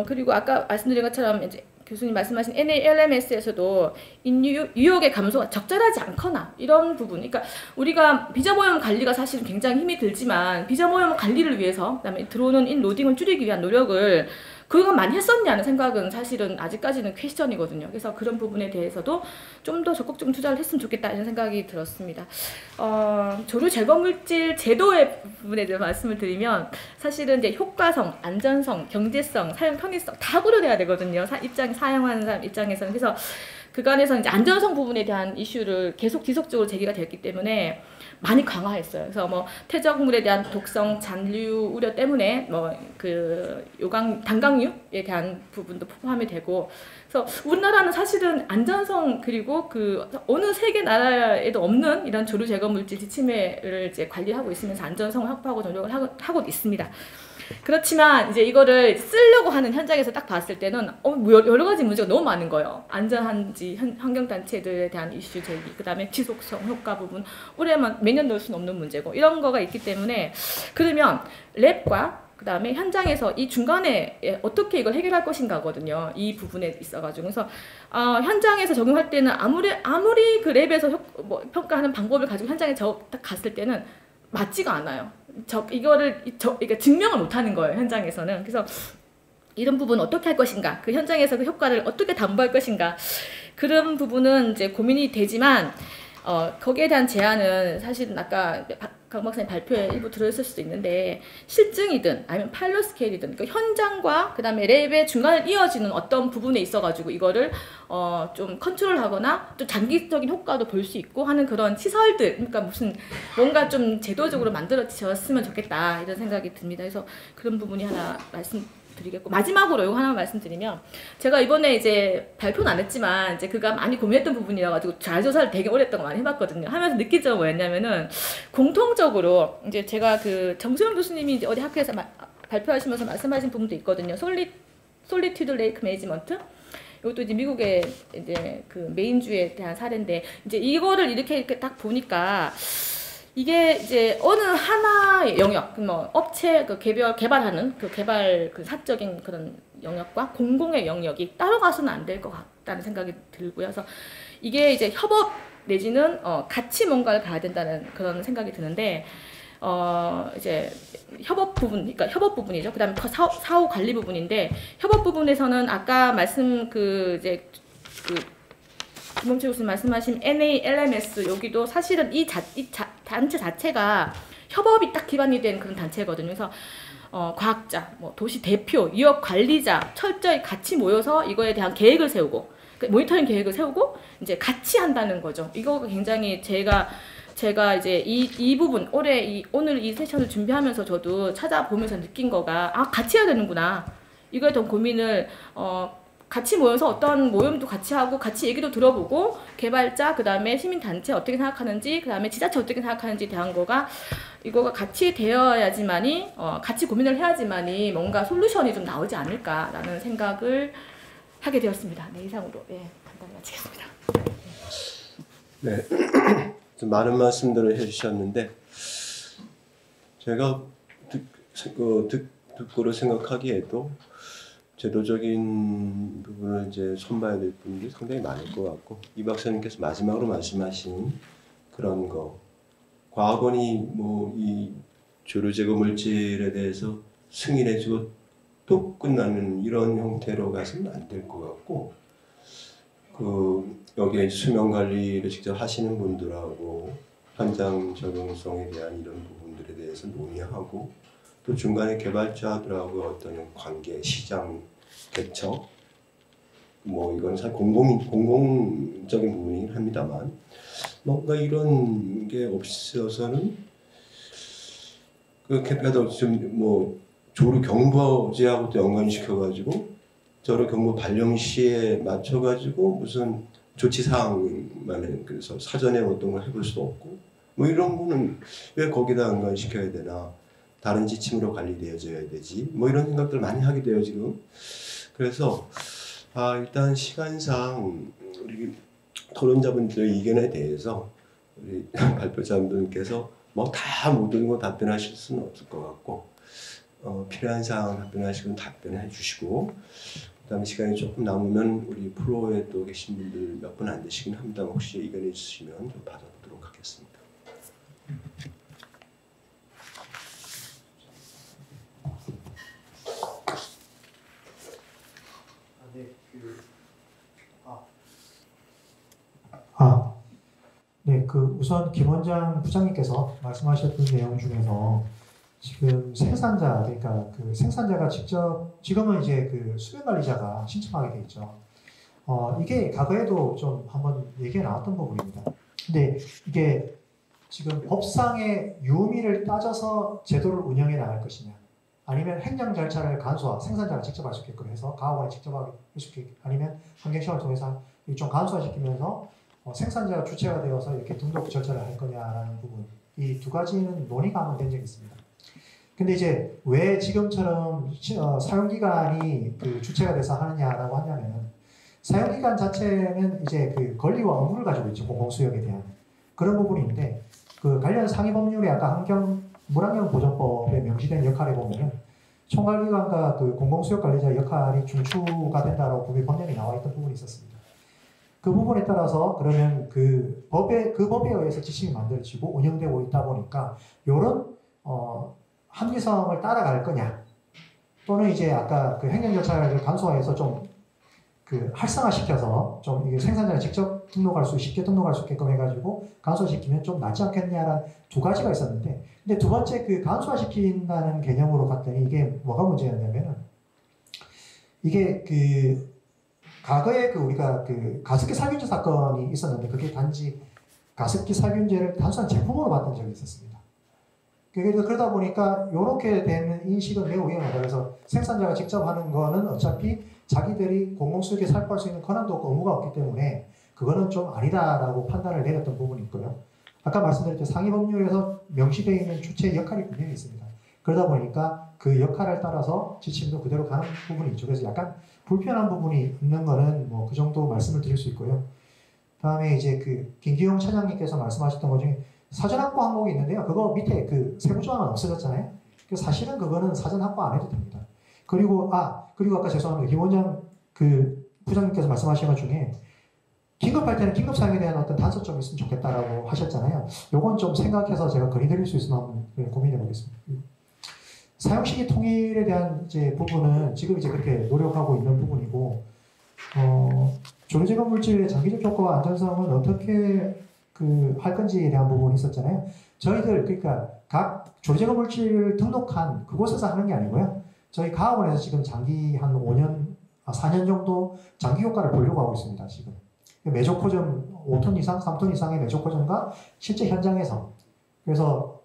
그리고 아까 말씀드린 것처럼 이제 교수님 말씀하신 NALMS에서도 유역의 감소가 적절하지 않거나 이런 부분, 그러니까 우리가 비저오염 관리가 사실은 굉장히 힘이 들지만 비저오염 관리를 위해서 그다음에 들어오는 인로딩을 줄이기 위한 노력을 그건 많이 했었냐는 생각은 사실은 아직까지는 퀘스천이거든요. 그래서 그런 부분에 대해서도 좀 더 적극적인 투자를 했으면 좋겠다 이런 생각이 들었습니다. 조류 제거 물질 제도의 부분에 대해서 말씀을 드리면 사실은 이제 효과성, 안전성, 경제성, 사용 편의성 다 고려돼야 되거든요. 사용하는 사람 입장에서는. 그래서 그간에서 이제 안전성 부분에 대한 이슈를 계속 지속적으로 제기가 됐기 때문에 많이 강화했어요. 그래서 뭐 퇴적물에 대한 독성, 잔류 우려 때문에 뭐 단강류에 대한 부분도 포함이 되고, 그래서 우리나라는 사실은 안전성 그리고 어느 세계 나라에도 없는 이런 조류 제거 물질 지침회를 이제 관리하고 있으면서 안전성을 확보하고 노력을 하고 있습니다. 그렇지만 이제 이거를 쓰려고 하는 현장에서 딱 봤을 때는 여러 가지 문제가 너무 많은 거예요. 안전한지 환경단체들에 대한 이슈 제기, 그 다음에 지속성, 효과 부분, 매년 넣을 수는 없는 문제고 이런 거가 있기 때문에 그러면 랩과 그 다음에 현장에서 이 중간에 어떻게 이걸 해결할 것인가거든요. 이 부분에 있어가지고. 그래서 현장에서 적용할 때는 아무리 그 랩에서 평가하는 방법을 가지고 현장에 딱 갔을 때는 맞지가 않아요. 이거를 증명을 못하는 거예요, 현장에서는. 그래서 이런 부분 어떻게 할 것인가, 그 현장에서 그 효과를 어떻게 담보할 것인가, 그런 부분은 이제 고민이 되지만 거기에 대한 제안은 사실은 아까 강 박사님 발표에 일부 들어있을 수도 있는데 실증이든 아니면 파일럿 스케일이든 그 현장과 그 다음에 랩의 중간을 이어지는 어떤 부분에 있어가지고 이거를 좀 컨트롤하거나 좀 장기적인 효과도 볼 수 있고 하는 그런 시설들, 그러니까 뭔가 좀 제도적으로 만들어졌으면 좋겠다 이런 생각이 듭니다. 그래서 그런 부분이 하나 말씀드리겠고, 마지막으로 이거 하나 말씀드리면, 제가 이번에 이제 발표는 안 했지만 이제 그가 많이 고민했던 부분이라 가지고 자료조사를 되게 오랫동안 많이 해봤거든요. 하면서 느낀 점은 뭐였냐면은 공통적으로 이제 제가 정수영 교수님이 이제 어디 학교에서 발표하시면서 말씀하신 부분도 있거든요. 솔리튜드 레이크 매니지먼트. 이것도 이제 미국의 이제 메인주에 대한 사례인데, 이제 이거를 이렇게 딱 보니까 이게 이제 어느 하나의 영역, 뭐 업체 그 개발하는 그 개발 그 사적인 그런 영역과 공공의 영역이 따로 가서는 안 될 것 같다는 생각이 들고요. 그래서 이게 이제 협업 내지는 같이 뭔가를 가야 된다는 그런 생각이 드는데 이제 협업 부분, 그러니까 협업 부분이죠. 그다음에 사후 관리 부분인데 협업 부분에서는 아까 말씀 김범철 교수님 말씀하신 NALMS 여기도 사실은 이 단체 자체가 협업이 딱 기반이 된 그런 단체거든요. 그래서 과학자, 뭐 도시 대표, 유역 관리자 철저히 같이 모여서 이거에 대한 계획을 세우고 모니터링 계획을 세우고 이제 같이 한다는 거죠. 이거가 굉장히 제가 이제 이 부분 오늘 이 세션을 준비하면서 저도 찾아보면서 느낀 거가 같이 해야 되는구나. 이거에 대한 고민을 같이 모여서 어떤 모임도 같이 하고 같이 얘기도 들어보고 개발자 그다음에 시민단체 어떻게 생각하는지 그다음에 지자체 어떻게 생각하는지에 대한 이거가 같이 되어야지만이 같이 고민을 해야지만이 뭔가 솔루션이 좀 나오지 않을까라는 생각을 하게 되었습니다. 네, 이상으로 간단히 마치겠습니다. 네, 좀 많은 말씀들을 해주셨는데 제가 듣고로 생각하기에도 제도적인 부분을 이제 손봐야 될 분들이 상당히 많을 것 같고 이 박사님께서 마지막으로 말씀하신 그런 거 과학원이 뭐 이 조류 제거 물질에 대해서 승인해주고 또 끝나는 이런 형태로 가서는 안 될 것 같고 여기에 수명 관리를 직접 하시는 분들하고 현장 적용성에 대한 이런 부분들에 대해서 논의하고 또 중간에 개발자들하고 어떤 관계, 시장, 개척, 뭐 이건 사실 공공적인 부분이긴 합니다만 뭔가 이런 게 없어서는 그래도 좀 뭐 조류 경보제하고도 연관시켜가지고 저를 경보 발령 시에 맞춰가지고 무슨 조치 사항만은 그래서 사전에 어떤 걸 해볼 수도 없고 뭐 이런 거는 왜 거기다 연관시켜야 되나? 다른 지침으로 관리되어져야 되지 뭐 이런 생각들 많이 하게 돼요 지금. 그래서 일단 시간상 우리 토론자분들의 의견에 대해서 우리 발표자분들께서 뭐 다 모든 거 답변하실 수는 없을 것 같고 필요한 사항 답변하시면 답변해 주시고 그다음에 시간이 조금 남으면 우리 프로에 또 계신 분들 몇 분 안 되시긴 합니다. 혹시 의견이 있으시면 좀 받아보도록 하겠습니다. 네, 우선 김 원장 부장님께서 말씀하셨던 내용 중에서 지금 생산자, 그러니까 생산자가 직접 지금은 이제 수변 관리자가 신청하게 돼 있죠. 이게 과거에도 좀 한번 얘기가 나왔던 부분입니다. 근데 이게 지금 법상의 유의미를 따져서 제도를 운영해 나갈 것이냐, 아니면 행정 절차를 생산자가 직접 할 수 있게끔 해서 가업원이 직접 할 수 있게, 아니면 환경시험을 통해서 좀 간소화시키면서 생산자가 주체가 되어서 이렇게 등록 절차를 할 거냐라는 부분, 이 두 가지는 논의가 한번 된 적이 있습니다. 근데 이제 왜 지금처럼 사용기간이 주체가 돼서 하느냐라고 하냐면은 사용기간 자체는 이제 권리와 의무를 가지고 있죠. 공공수역에 대한 그런 부분인데 관련 상위 법률에 아까 물환경보전법에 명시된 역할에 보면은 총괄기관과 공공수역 관리자 역할이 중추가 된다라고 법령에 나와 있던 부분이 있었습니다. 그 부분에 따라서 그러면 그 법에 의해서 지침이 만들어지고 운영되고 있다 보니까 이런 합리성을 따라갈 거냐, 또는 이제 아까 행정 절차를 간소화해서 좀 활성화시켜서 좀 이게 생산자가 직접 쉽게 등록할 수 있게끔 해가지고 간소화시키면 좀 낫지 않겠냐라는 두 가지가 있었는데, 근데 두 번째 간소화시킨다는 개념으로 갔더니 이게 뭐가 문제였냐면은 이게 과거에 우리가 가습기 살균제 사건이 있었는데 그게 단지 가습기 살균제를 단순한 제품으로 봤던 적이 있었습니다. 그러다 보니까 이렇게 되는 인식은 매우 위험하다. 그래서 생산자가 직접 하는 거는 어차피 자기들이 공공수역에 살포할 수 있는 권한도 없고 의무가 없기 때문에 그거는 좀 아니다라고 판단을 내렸던 부분이 있고요. 아까 말씀드렸던 상위 법률에서 명시되어 있는 주체의 역할이 분명히 있습니다. 그러다 보니까 그 역할을 따라서 지침도 그대로 가는 부분이 있죠. 그래서 약간 불편한 부분이 있는 거는 뭐 그 정도 말씀을 드릴 수 있고요. 다음에 이제 김기용 차장님께서 말씀하셨던 것 중에 사전 확보 항목이 있는데요. 그거 밑에 그 세부 조항은 없어졌잖아요. 그래서 사실은 그거는 사전 확보 안 해도 됩니다. 그리고 아까 죄송합니다. 김 원장 그 부장님께서 말씀하신 것 중에 긴급할 때는 긴급 사용에 대한 어떤 단서점이 있으면 좋겠다라고 하셨잖아요. 요건 좀 생각해서 제가 건의드릴 수 있으면 한번 고민해 보겠습니다. 사용 시기 통일에 대한 이제 부분은 지금 이제 그렇게 노력하고 있는 부분이고, 조류 제거 물질의 장기적 효과와 안전성은 어떻게 할 건지에 대한 부분이 있었잖아요. 저희들 그러니까 각 조류 제거 물질을 등록한 그곳에서 하는 게 아니고요. 저희 가학원에서 지금 장기 한 4년 정도 장기 효과를 보려고 하고 있습니다. 지금 메조코점 5톤 이상, 3톤 이상의 메조코점과 실제 현장에서, 그래서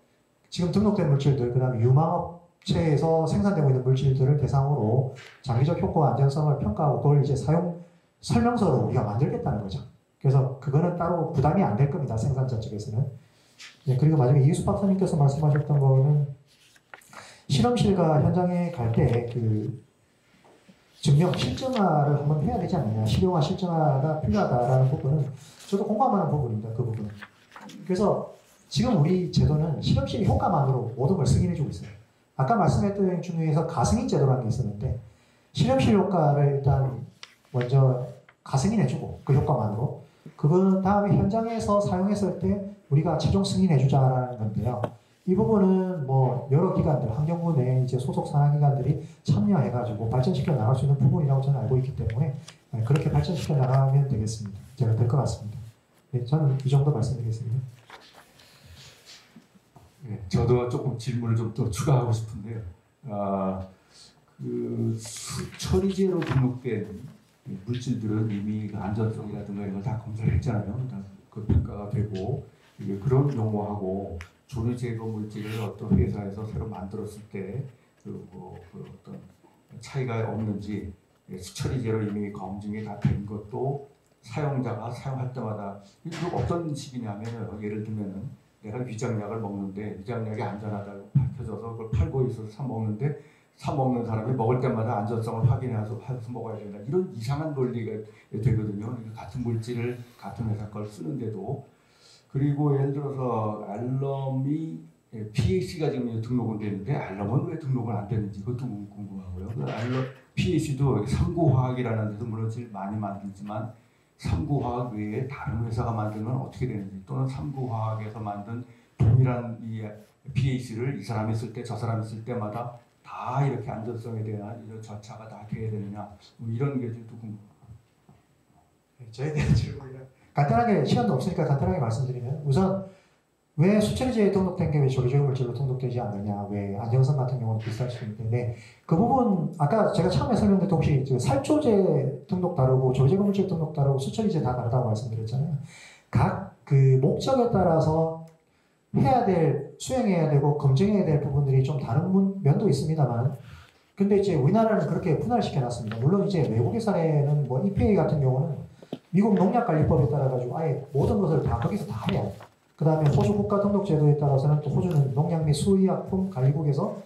지금 등록된 물질들, 그다음에 유망업체에서 생산되고 있는 물질들을 대상으로 장기적 효과와 안전성을 평가하고 그걸 이제 사용 설명서로 우리가 만들겠다는 거죠. 그래서 그거는 따로 부담이 안 될 겁니다. 생산자 측에서는. 네, 그리고 마지막에 이수수 박사님께서 말씀하셨던 거는 실험실과 현장에 갈 때 증명 실증화를 한번 해야 되지 않느냐, 실용화 실증화가 필요하다라는 부분은 저도 공감하는 부분입니다. 그 부분. 그래서 지금 우리 제도는 실험실 효과만으로 모든 걸 승인해주고 있어요. 아까 말씀했던 중에서 가승인 제도라는 게 있었는데 실험실 효과를 일단 먼저 가승인해주고 그 효과만으로 그건 다음에 현장에서 사용했을 때 우리가 최종 승인해주자라는 건데요. 이 부분은 뭐 여러 기관들, 환경부 내 이제 소속 산하기관들이 참여해가지고 발전시켜 나갈 수 있는 부분이라고 저는 알고 있기 때문에 그렇게 발전시켜 나가면 되겠습니다. 제가 될 것 같습니다. 네, 저는 이 정도 말씀드리겠습니다. 네, 저도 조금 질문을 좀 더 추가하고 싶은데요. 그 처리제로 등록된 물질들은 이미 그 안전성이라든가 이런 걸 다 검사를 했잖아요. 다 그 평가가 되고 그런 용어하고 조류 제거 물질을 어떤 회사에서 새로 만들었을 때 그 어떤 차이가 없는지 수처리제로 이미 검증이 다 된 것도 사용자가 사용할 때마다 이거 어떤 식이냐면요. 예를 들면은 내가 위장약을 먹는데 위장약이 안전하다고 밝혀져서 그걸 팔고 있어서 사 먹는데 사 먹는 사람이 먹을 때마다 안전성을 확인해서 먹어야 된다. 이런 이상한 논리가 되거든요. 같은 물질을 같은 회사 걸 쓰는데도. 그리고 예를 들어서 알럼이 PAC가 지금 등록은 되는데 알럼은 왜 등록은 안 되는지 그것도 궁금하고요. 그 알럼 PAC도 삼구화학이라는 데서 물론 제일 많이 만들지만 삼구화학 외에 다른 회사가 만들면 어떻게 되는지, 또는 삼구화학에서 만든 동일한 이 PAC를 이 사람이 쓸 때 저 사람이 쓸 때마다 다 이렇게 안전성에 대한 이런 절차가 다 돼야 되느냐, 뭐 이런 게 좀 궁금합니다. 저에 대한 질문이라 간단하게 시간도 없으니까 간단하게 말씀드리면, 우선 왜 수처리제에 등록된 게 왜 조류제거 물질로 등록되지 않느냐, 왜 안전성 같은 경우는 비쌀 수 있는데 그 부분 아까 제가 처음에 설명드렸던 혹시 살조제 등록 다르고 조류제거 물질 등록 다르고 수처리제 다 다르다고 말씀드렸잖아요. 각 그 목적에 따라서 해야 될, 수행해야 되고 검증해야 될 부분들이 좀 다른 면도 있습니다만, 근데 이제 우리나라는 그렇게 분할시켜 놨습니다. 물론 이제 외국의 사례는 뭐 EPA 같은 경우는 미국 농약관리법에 따라 가지고 아예 모든 것을 다 거기서 다 해요. 그 다음에 호주 국가등록제도에 따라서는 또 호주는 농약 및 수의약품 관리국에서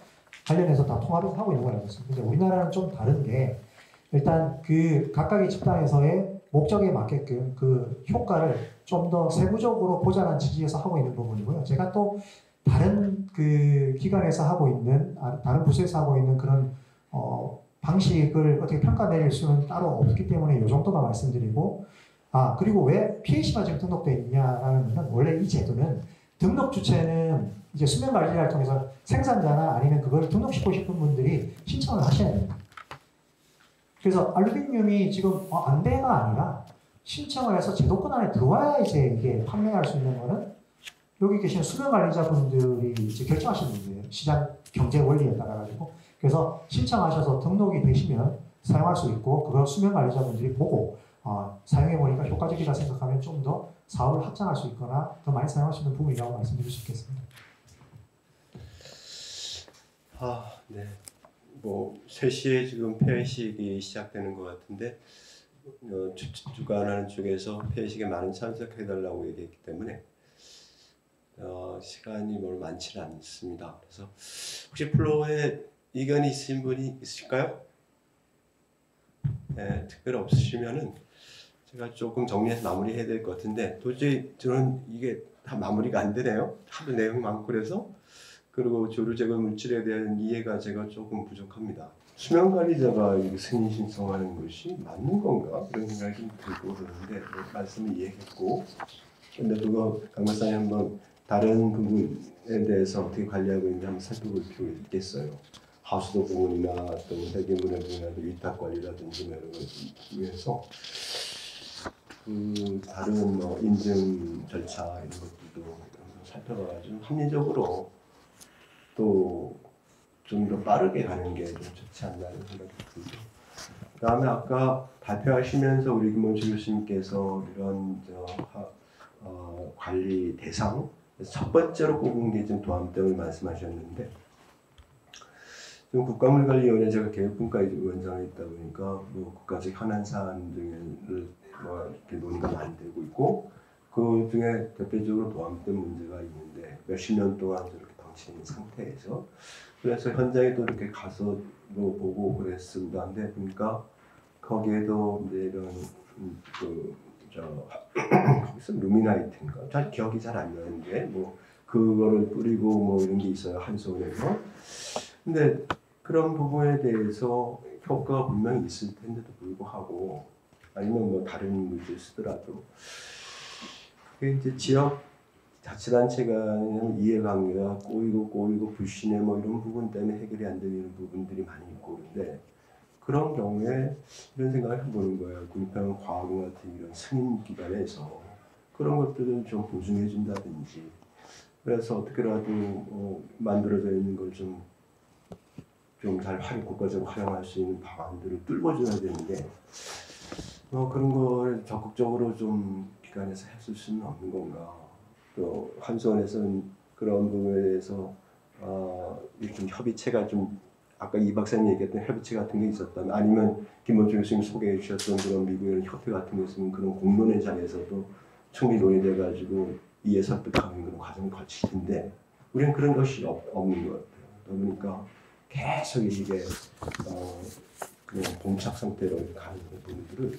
관련해서 다 통합을 하고 있는 거라고 했습니다. 근데 우리나라는 좀 다른 게, 일단 그 각각의 집단에서의 목적에 맞게끔 그 효과를 좀 더 세부적으로 보장한 취지에서 하고 있는 부분이고요. 제가 또 다른 그 기관에서 하고 있는, 다른 부서에서 하고 있는 그런 방식을 어떻게 평가 내릴 수는 따로 없기 때문에 이 정도만 말씀드리고, 그리고 왜 PAC만 지금 등록되어 있냐라는 건, 원래 이 제도는 등록 주체는 이제 수면관리를 통해서 생산자나 아니면 그걸 등록시키고 싶은 분들이 신청을 하셔야 됩니다. 그래서 알루미늄이 지금 안 돼가 아니라 신청을 해서 제도권 안에 들어와야 이제 이게 판매할 수 있는 거는 여기 계신 수면관리자분들이 이제 결정하시는 문제예요. 시장 경제 원리에 따라 가지고. 그래서 신청하셔서 등록이 되시면 사용할 수 있고, 그걸 수면관리자분들이 보고 사용해보니까 효과적이다 생각하면 좀 더 사업을 확장할 수 있거나 더 많이 사용할 수 있는 부분이라고 말씀드릴 수 있겠습니다. 네. 뭐 3시에 지금 폐회식이 시작되는 것 같은데 주관하는 쪽에서 폐회식에 많은 참석해달라고 얘기했기 때문에 시간이 뭐 많지는 않습니다. 그래서 혹시 플로어에 의견이 있으신 분이 있으실까요? 네, 특별히 없으시면은 제가 조금 정리해서 마무리해야 될 것 같은데 도저히 저는 이게 다 마무리가 안 되네요. 하도 내용이 많고 그래서. 그리고 조류 제거 물질에 대한 이해가 제가 조금 부족합니다. 수면 관리자가 승인 신청하는 것이 맞는 건가? 그런 생각이 좀 들고 그러는데 말씀을 이해했고, 근데 그거 강 박사님 한번 다른 부분에 대해서 어떻게 관리하고 있는지 한번 살펴볼 필요가 있겠어요. 하수도 부분이나 또 대기문의 부분이나 위탁 관리라든지 이런 걸 위해서 다른 인증 절차 이런 것들도 살펴봐가지고 합리적으로 또 좀 더 빠르게 가는 게 좀 좋지 않나는 생각이 들고, 그다음에 아까 발표하시면서 우리 김원주 교수님께서 이런 관리 대상 첫 번째로 꼽은 게 좀 도암댐을 말씀하셨는데, 지금 국가물관리위원회 제가 개혁분과위원장에 있다 보니까 국가적 현안 사안 등을 이렇게 논의가 많이 되고 있고, 그 중에 대표적으로 도암댐 문제가 있는데 몇십 년 동안 저렇게 방치된 상태에서, 그래서 현장에 또 이렇게 가서 보고 그랬습니다. 근데 보니까 거기에도 이제 이런 거기서 루미나이트인가 잘 기억이 잘 안 나는데 그거를 뿌리고 이런 게 있어요, 한손에서. 근데 그런 부분에 대해서 효과가 분명히 있을 텐데도 불구하고, 아니면 다른 물질 쓰더라도 그게 이제 지역 자치단체가 이해관계가 꼬이고 불신의 이런 부분 때문에 해결이 안 되는 부분들이 많이 있고, 그런데 그런 경우에 이런 생각을 해보는 거예요. 국립과학원 같은 이런 승인 기관에서 그런 것들을 좀 보증해 준다든지, 그래서 어떻게라도 만들어져 있는 걸 좀 잘 국가적으로 활용할 수 있는 방안들을 뚫어줘야 되는데, 그런 걸 적극적으로 좀 기관에서 했을 수는 없는 건가. 또 한수원에서는 그런 부분에 대해서 좀 협의체가 좀 아까 이 박사님 얘기했던 협의체 같은 게 있었다면, 아니면 김원주 교수님 소개해 주셨던 그런 미국의 협회 같은 게 있으면 그런 공론회장에서도 충분히 논의돼 가지고 이해 설득하는 그런 과정을 거칠 텐데, 우리는 그런 것이 없는 것 같아요. 그러니까 계속 이게 그냥 봉착 상태로 가는 부분들을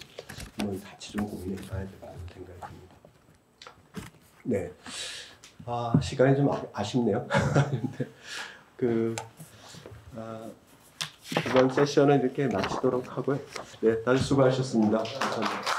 한번 같이 좀 고민해 봐야 된다는 생각이 듭니다. 네. 시간이 좀 아쉽네요. 근데 이번 세션은 이렇게 마치도록 하고요. 네, 다들 수고하셨습니다. 감사합니다.